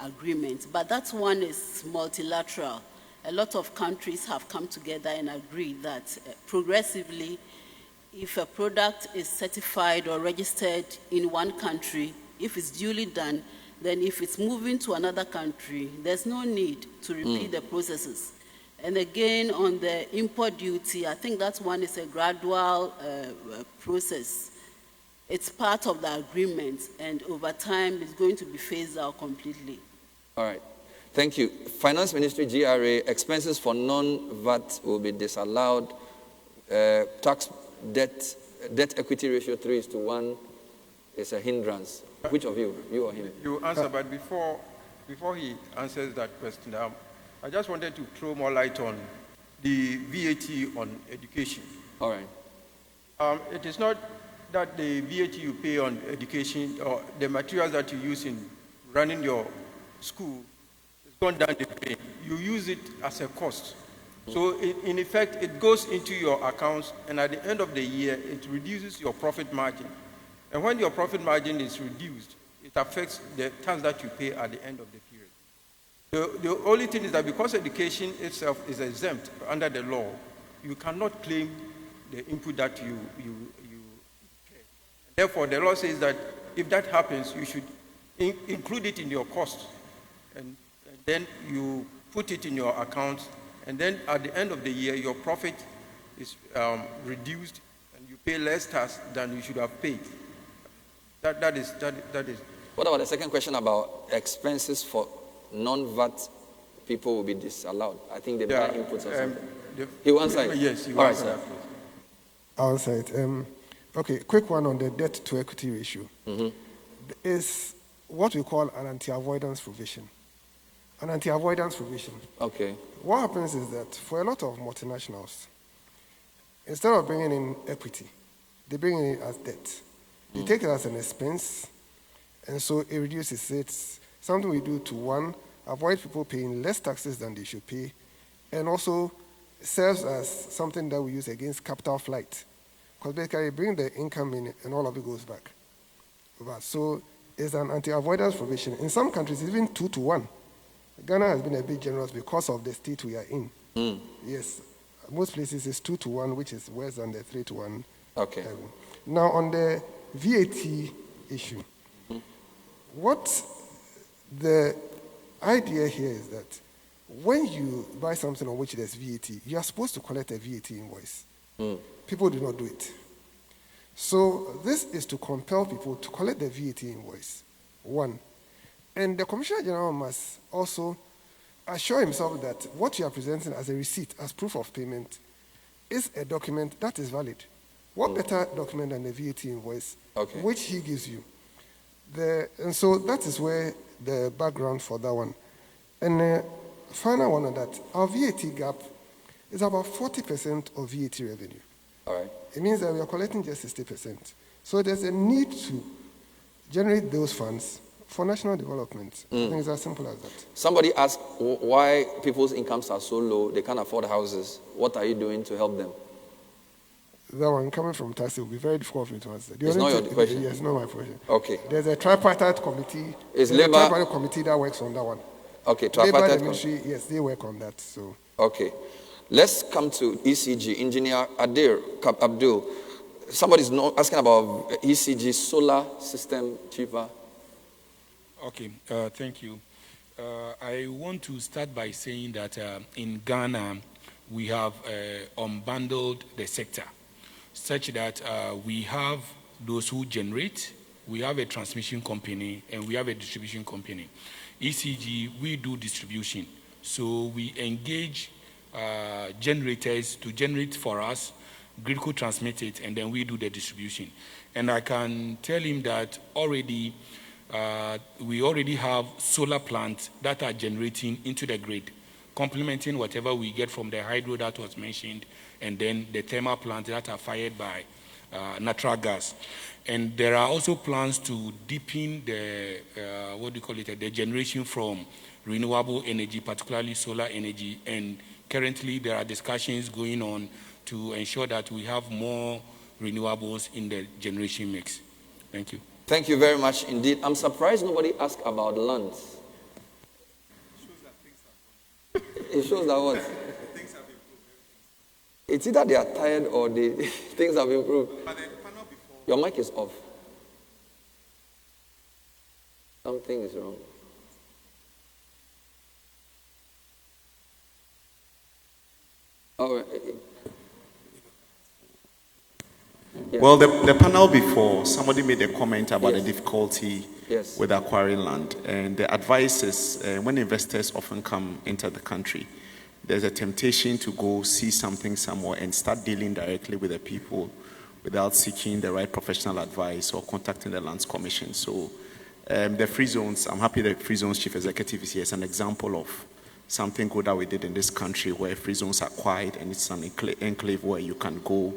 agreement. But that one is multilateral. A lot of countries have come together and agreed that progressively, if a product is certified or registered in one country, if it's duly done, then if it's moving to another country, there's no need to repeat the processes. And again, on the import duty, I think that one is a gradual process. It's part of the agreement, and over time, it's going to be phased out completely. All right. Thank you. Finance Ministry, GRA, expenses for non-VAT will be disallowed. Tax debt equity ratio 3:1 is a hindrance. Which of you or him? You answer, but before he answers that question, I just wanted to throw more light on the VAT on education. All right. It is not that the VAT you pay on education or the materials that you use in running your school has gone down the drain. You use it as a cost. So in effect, it goes into your accounts, and at the end of the year, it reduces your profit margin. And when your profit margin is reduced, it affects the tax that you pay at the end of the period. The only thing is that because education itself is exempt under the law, you cannot claim the input that you pay. Therefore, the law says that if that happens, you should include it in your cost, and then you put it in your account, and then at the end of the year, your profit is reduced, and you pay less tax than you should have paid. That is. What about the second question about expenses for non-VAT people will be disallowed? I think they buy inputs or something. He will answer it. Yes, he will All right, answer sir. that, please. I'll answer it. Okay, quick one on the debt to equity ratio. Is what we call an anti-avoidance provision. An anti-avoidance provision. Okay. What happens is that for a lot of multinationals, instead of bringing in equity, they bring it in as debt. They take it as an expense, and so it reduces. It's something we do to, one, avoid people paying less taxes than they should pay, and also serves as something that we use against capital flight. Because basically, you bring the income in and all of it goes back. So it's an anti-avoidance provision. In some countries, it's even 2 to 1. Ghana has been a bit generous because of the state we are in. Yes, most places it's 2 to 1, which is worse than the 3 to 1. Okay. Now, on the VAT issue, what the idea here is that when you buy something on which there's VAT, you are supposed to collect a VAT invoice. People do not do it. So this is to compel people to collect the VAT invoice, one. And the Commissioner General must also assure himself that what you are presenting as a receipt, as proof of payment, is a document that is valid. What better document than the VAT invoice, which he gives you? And so that is where the background for that one. And the final one on that, our VAT gap is about 40% of VAT revenue. All right. It means that we are collecting just 60%. So there's a need to generate those funds for national development. I think it's as simple as that. Somebody asked why people's incomes are so low, they can't afford houses. What are you doing to help them? That one, coming from taxi, will be very difficult for me to answer. It's not your question? Yes, not my question. Okay. There's a tripartite committee. Is There's Labour... a tripartite committee that works on that one. Okay, Labour tripartite and ministry, yes, they work on that. So. Okay. Let's come to ECG. Engineer Abdul. Somebody's asking about ECG solar system, cheaper. Okay, thank you. I want to start by saying that in Ghana, we have unbundled the sector, such that we have those who generate, we have a transmission company, and we have a distribution company. ECG, we do distribution. So we engage generators to generate for us, grid could transmit it, and then we do the distribution. And I can tell him that already, we already have solar plants that are generating into the grid, complementing whatever we get from the hydro that was mentioned, and then the thermal plants that are fired by natural gas. And there are also plans to deepen the, the generation from renewable energy, particularly solar energy. And currently there are discussions going on to ensure that we have more renewables in the generation mix. Thank you. Thank you very much indeed. I'm surprised nobody asked about lands. It shows that what? It's either they are tired or things have improved. Your mic is off. Something is wrong. Oh, yes. Well, the panel before, somebody made a comment about the difficulty yes. with acquiring land. And the advice is when investors often come into the country, there's a temptation to go see something somewhere and start dealing directly with the people without seeking the right professional advice or contacting the Lands Commission. So the free zones, I'm happy the free zones chief executive is here as an example of something good that we did in this country where free zones are quiet and it's an enclave where you can go.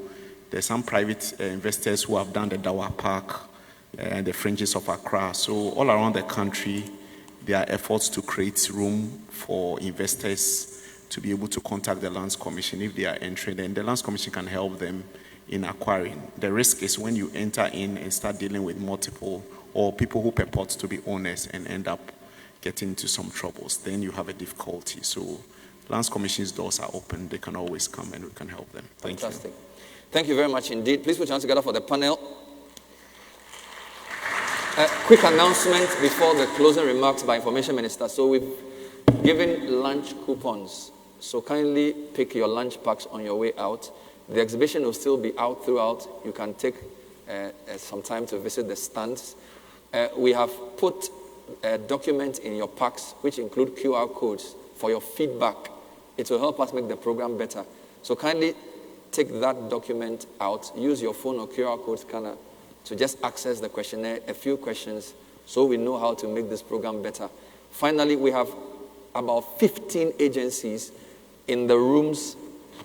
There's some private investors who have done the Dawa Park and the fringes of Accra. So all around the country, there are efforts to create room for investors to be able to contact the Lands Commission if they are entering, and the Lands Commission can help them in acquiring. The risk is when you enter in and start dealing with multiple or people who purport to be owners and end up getting into some troubles, then you have a difficulty. So Lands Commission's doors are open. They can always come and we can help them. Thank Fantastic. you. Thank you very much indeed. Please put your hands together for the panel. Quick announcement before the closing remarks by Information Minister. So we've given lunch coupons. So kindly pick your lunch packs on your way out. The exhibition will still be out throughout. You can take some time to visit the stands. We have put a document in your packs which include QR codes for your feedback. It will help us make the program better. So kindly take that document out. Use your phone or QR code scanner to just access the questionnaire, a few questions, so we know how to make this program better. Finally, we have about 15 agencies in the rooms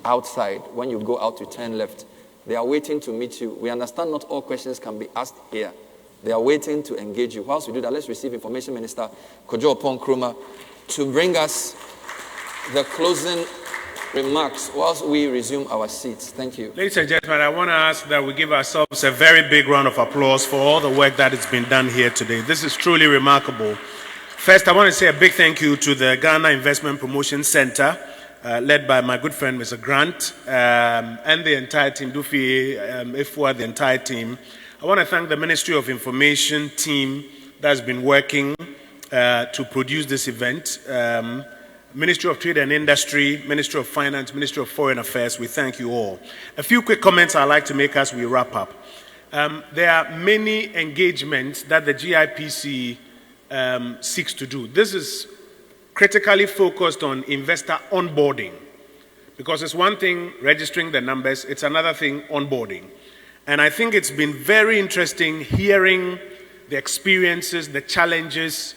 outside. When you go out, you turn left. They are waiting to meet you. We understand not all questions can be asked here. They are waiting to engage you. Whilst we do that, let's receive Information Minister Kojo Oppong-Nkrumah to bring us the closing remarks whilst we resume our seats. Thank you. Ladies and gentlemen, I want to ask that we give ourselves a very big round of applause for all the work that has been done here today. This is truly remarkable. First, I want to say a big thank you to the Ghana Investment Promotion Center, led by my good friend, Mr. Grant, and the entire team, Dufi, Ifua, the entire team. I want to thank the Ministry of Information team that has been working to produce this event. Ministry of Trade and Industry, Ministry of Finance, Ministry of Foreign Affairs, we thank you all. A few quick comments I'd like to make as we wrap up. There are many engagements that the GIPC seeks to do. This is critically focused on investor onboarding, because it's one thing registering the numbers, it's another thing onboarding. And I think it's been very interesting hearing the experiences, the challenges,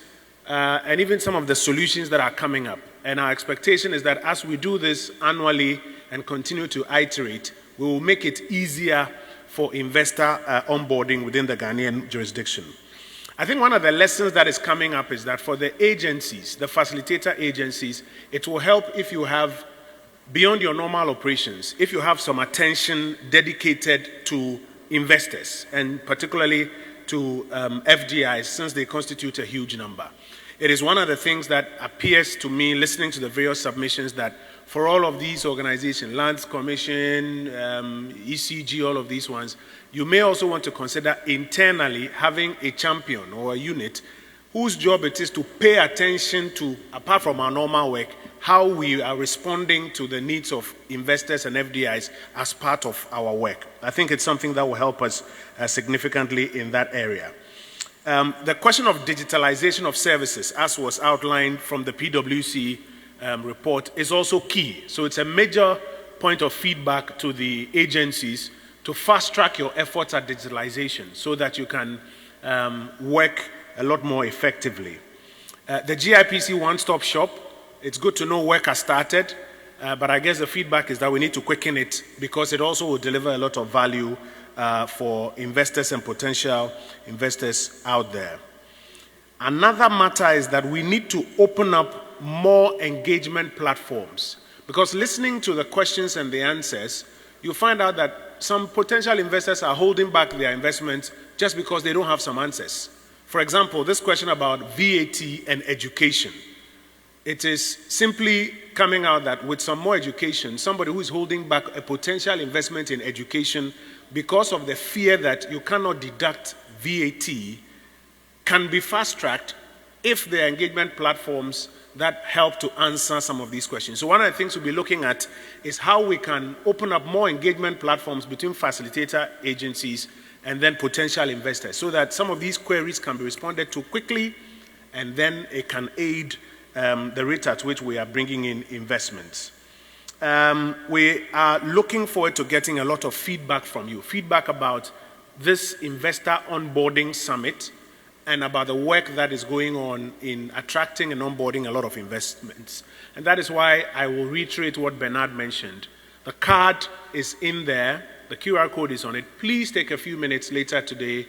and even some of the solutions that are coming up. And our expectation is that as we do this annually and continue to iterate, we will make it easier for investor onboarding within the Ghanaian jurisdiction. I think one of the lessons that is coming up is that for the agencies, the facilitator agencies, it will help if you have, beyond your normal operations, if you have some attention dedicated to investors, and particularly to FDIs, since they constitute a huge number. It is one of the things that appears to me, listening to the various submissions, that for all of these organizations, Lands Commission, ECG, all of these ones, you may also want to consider internally having a champion or a unit whose job it is to pay attention to, apart from our normal work, how we are responding to the needs of investors and FDIs as part of our work. I think it's something that will help us significantly in that area. The question of digitalization of services, as was outlined from the PwC report, is also key. So it's a major point of feedback to the agencies to fast-track your efforts at digitalization so that you can work a lot more effectively. The GIPC one-stop shop, it's good to know work has started, but I guess the feedback is that we need to quicken it because it also will deliver a lot of value for investors and potential investors out there. Another matter is that we need to open up more engagement platforms, because listening to the questions and the answers, you find out that some potential investors are holding back their investments just because they don't have some answers. For example, this question about VAT and education. It is simply coming out that with some more education, somebody who is holding back a potential investment in education because of the fear that you cannot deduct VAT can be fast-tracked if there are engagement platforms that help to answer some of these questions. So one of the things we'll be looking at is how we can open up more engagement platforms between facilitator agencies and then potential investors so that some of these queries can be responded to quickly, and then it can aid the rate at which we are bringing in investments. We are looking forward to getting a lot of feedback from you, feedback about this investor onboarding summit and about the work that is going on in attracting and onboarding a lot of investments. And that is why I will reiterate what Bernard mentioned. The card is in there, the QR code is on it. Please take a few minutes later today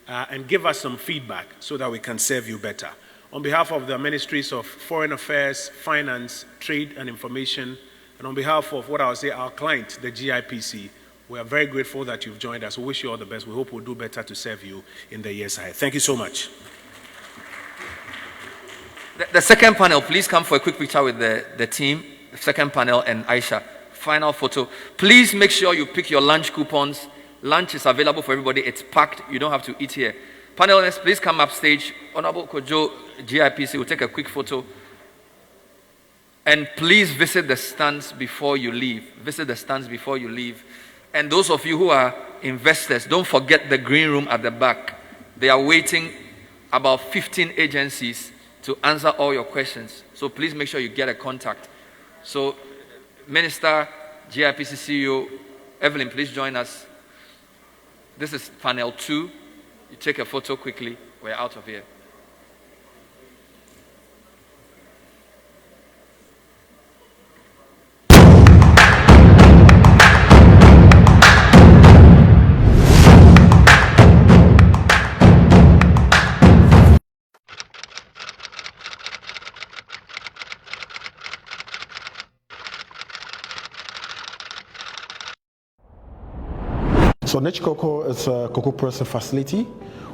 and give us some feedback so that we can serve you better. On behalf of the Ministries of Foreign Affairs, Finance, Trade and Information, and on behalf of what I would say our client, the GIPC, we are very grateful that you've joined us. We wish you all the best. We hope we'll do better to serve you in the years ahead. Thank you so much. The second panel, please come for a quick picture with the team. The second panel and Aisha. Final photo. Please make sure you pick your lunch coupons. Lunch is available for everybody. It's packed. You don't have to eat here. Panelists, please come up stage. Honorable Kojo, GIPC, will take a quick photo. And please visit the stands before you leave. Visit the stands before you leave. And those of you who are investors, don't forget the green room at the back. They are waiting, about 15 agencies, to answer all your questions. So please make sure you get a contact. So, Minister, GIPC CEO, Evelyn, please join us. This is panel 2. You take a photo quickly. We're out of here. So Niche Cocoa is a cocoa processing facility.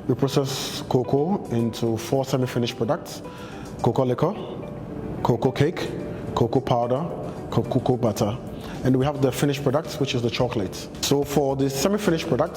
We process cocoa into 4 semi-finished products: cocoa liquor, cocoa cake, cocoa powder, cocoa butter. And we have the finished products, which is the chocolate. So for the semi-finished products,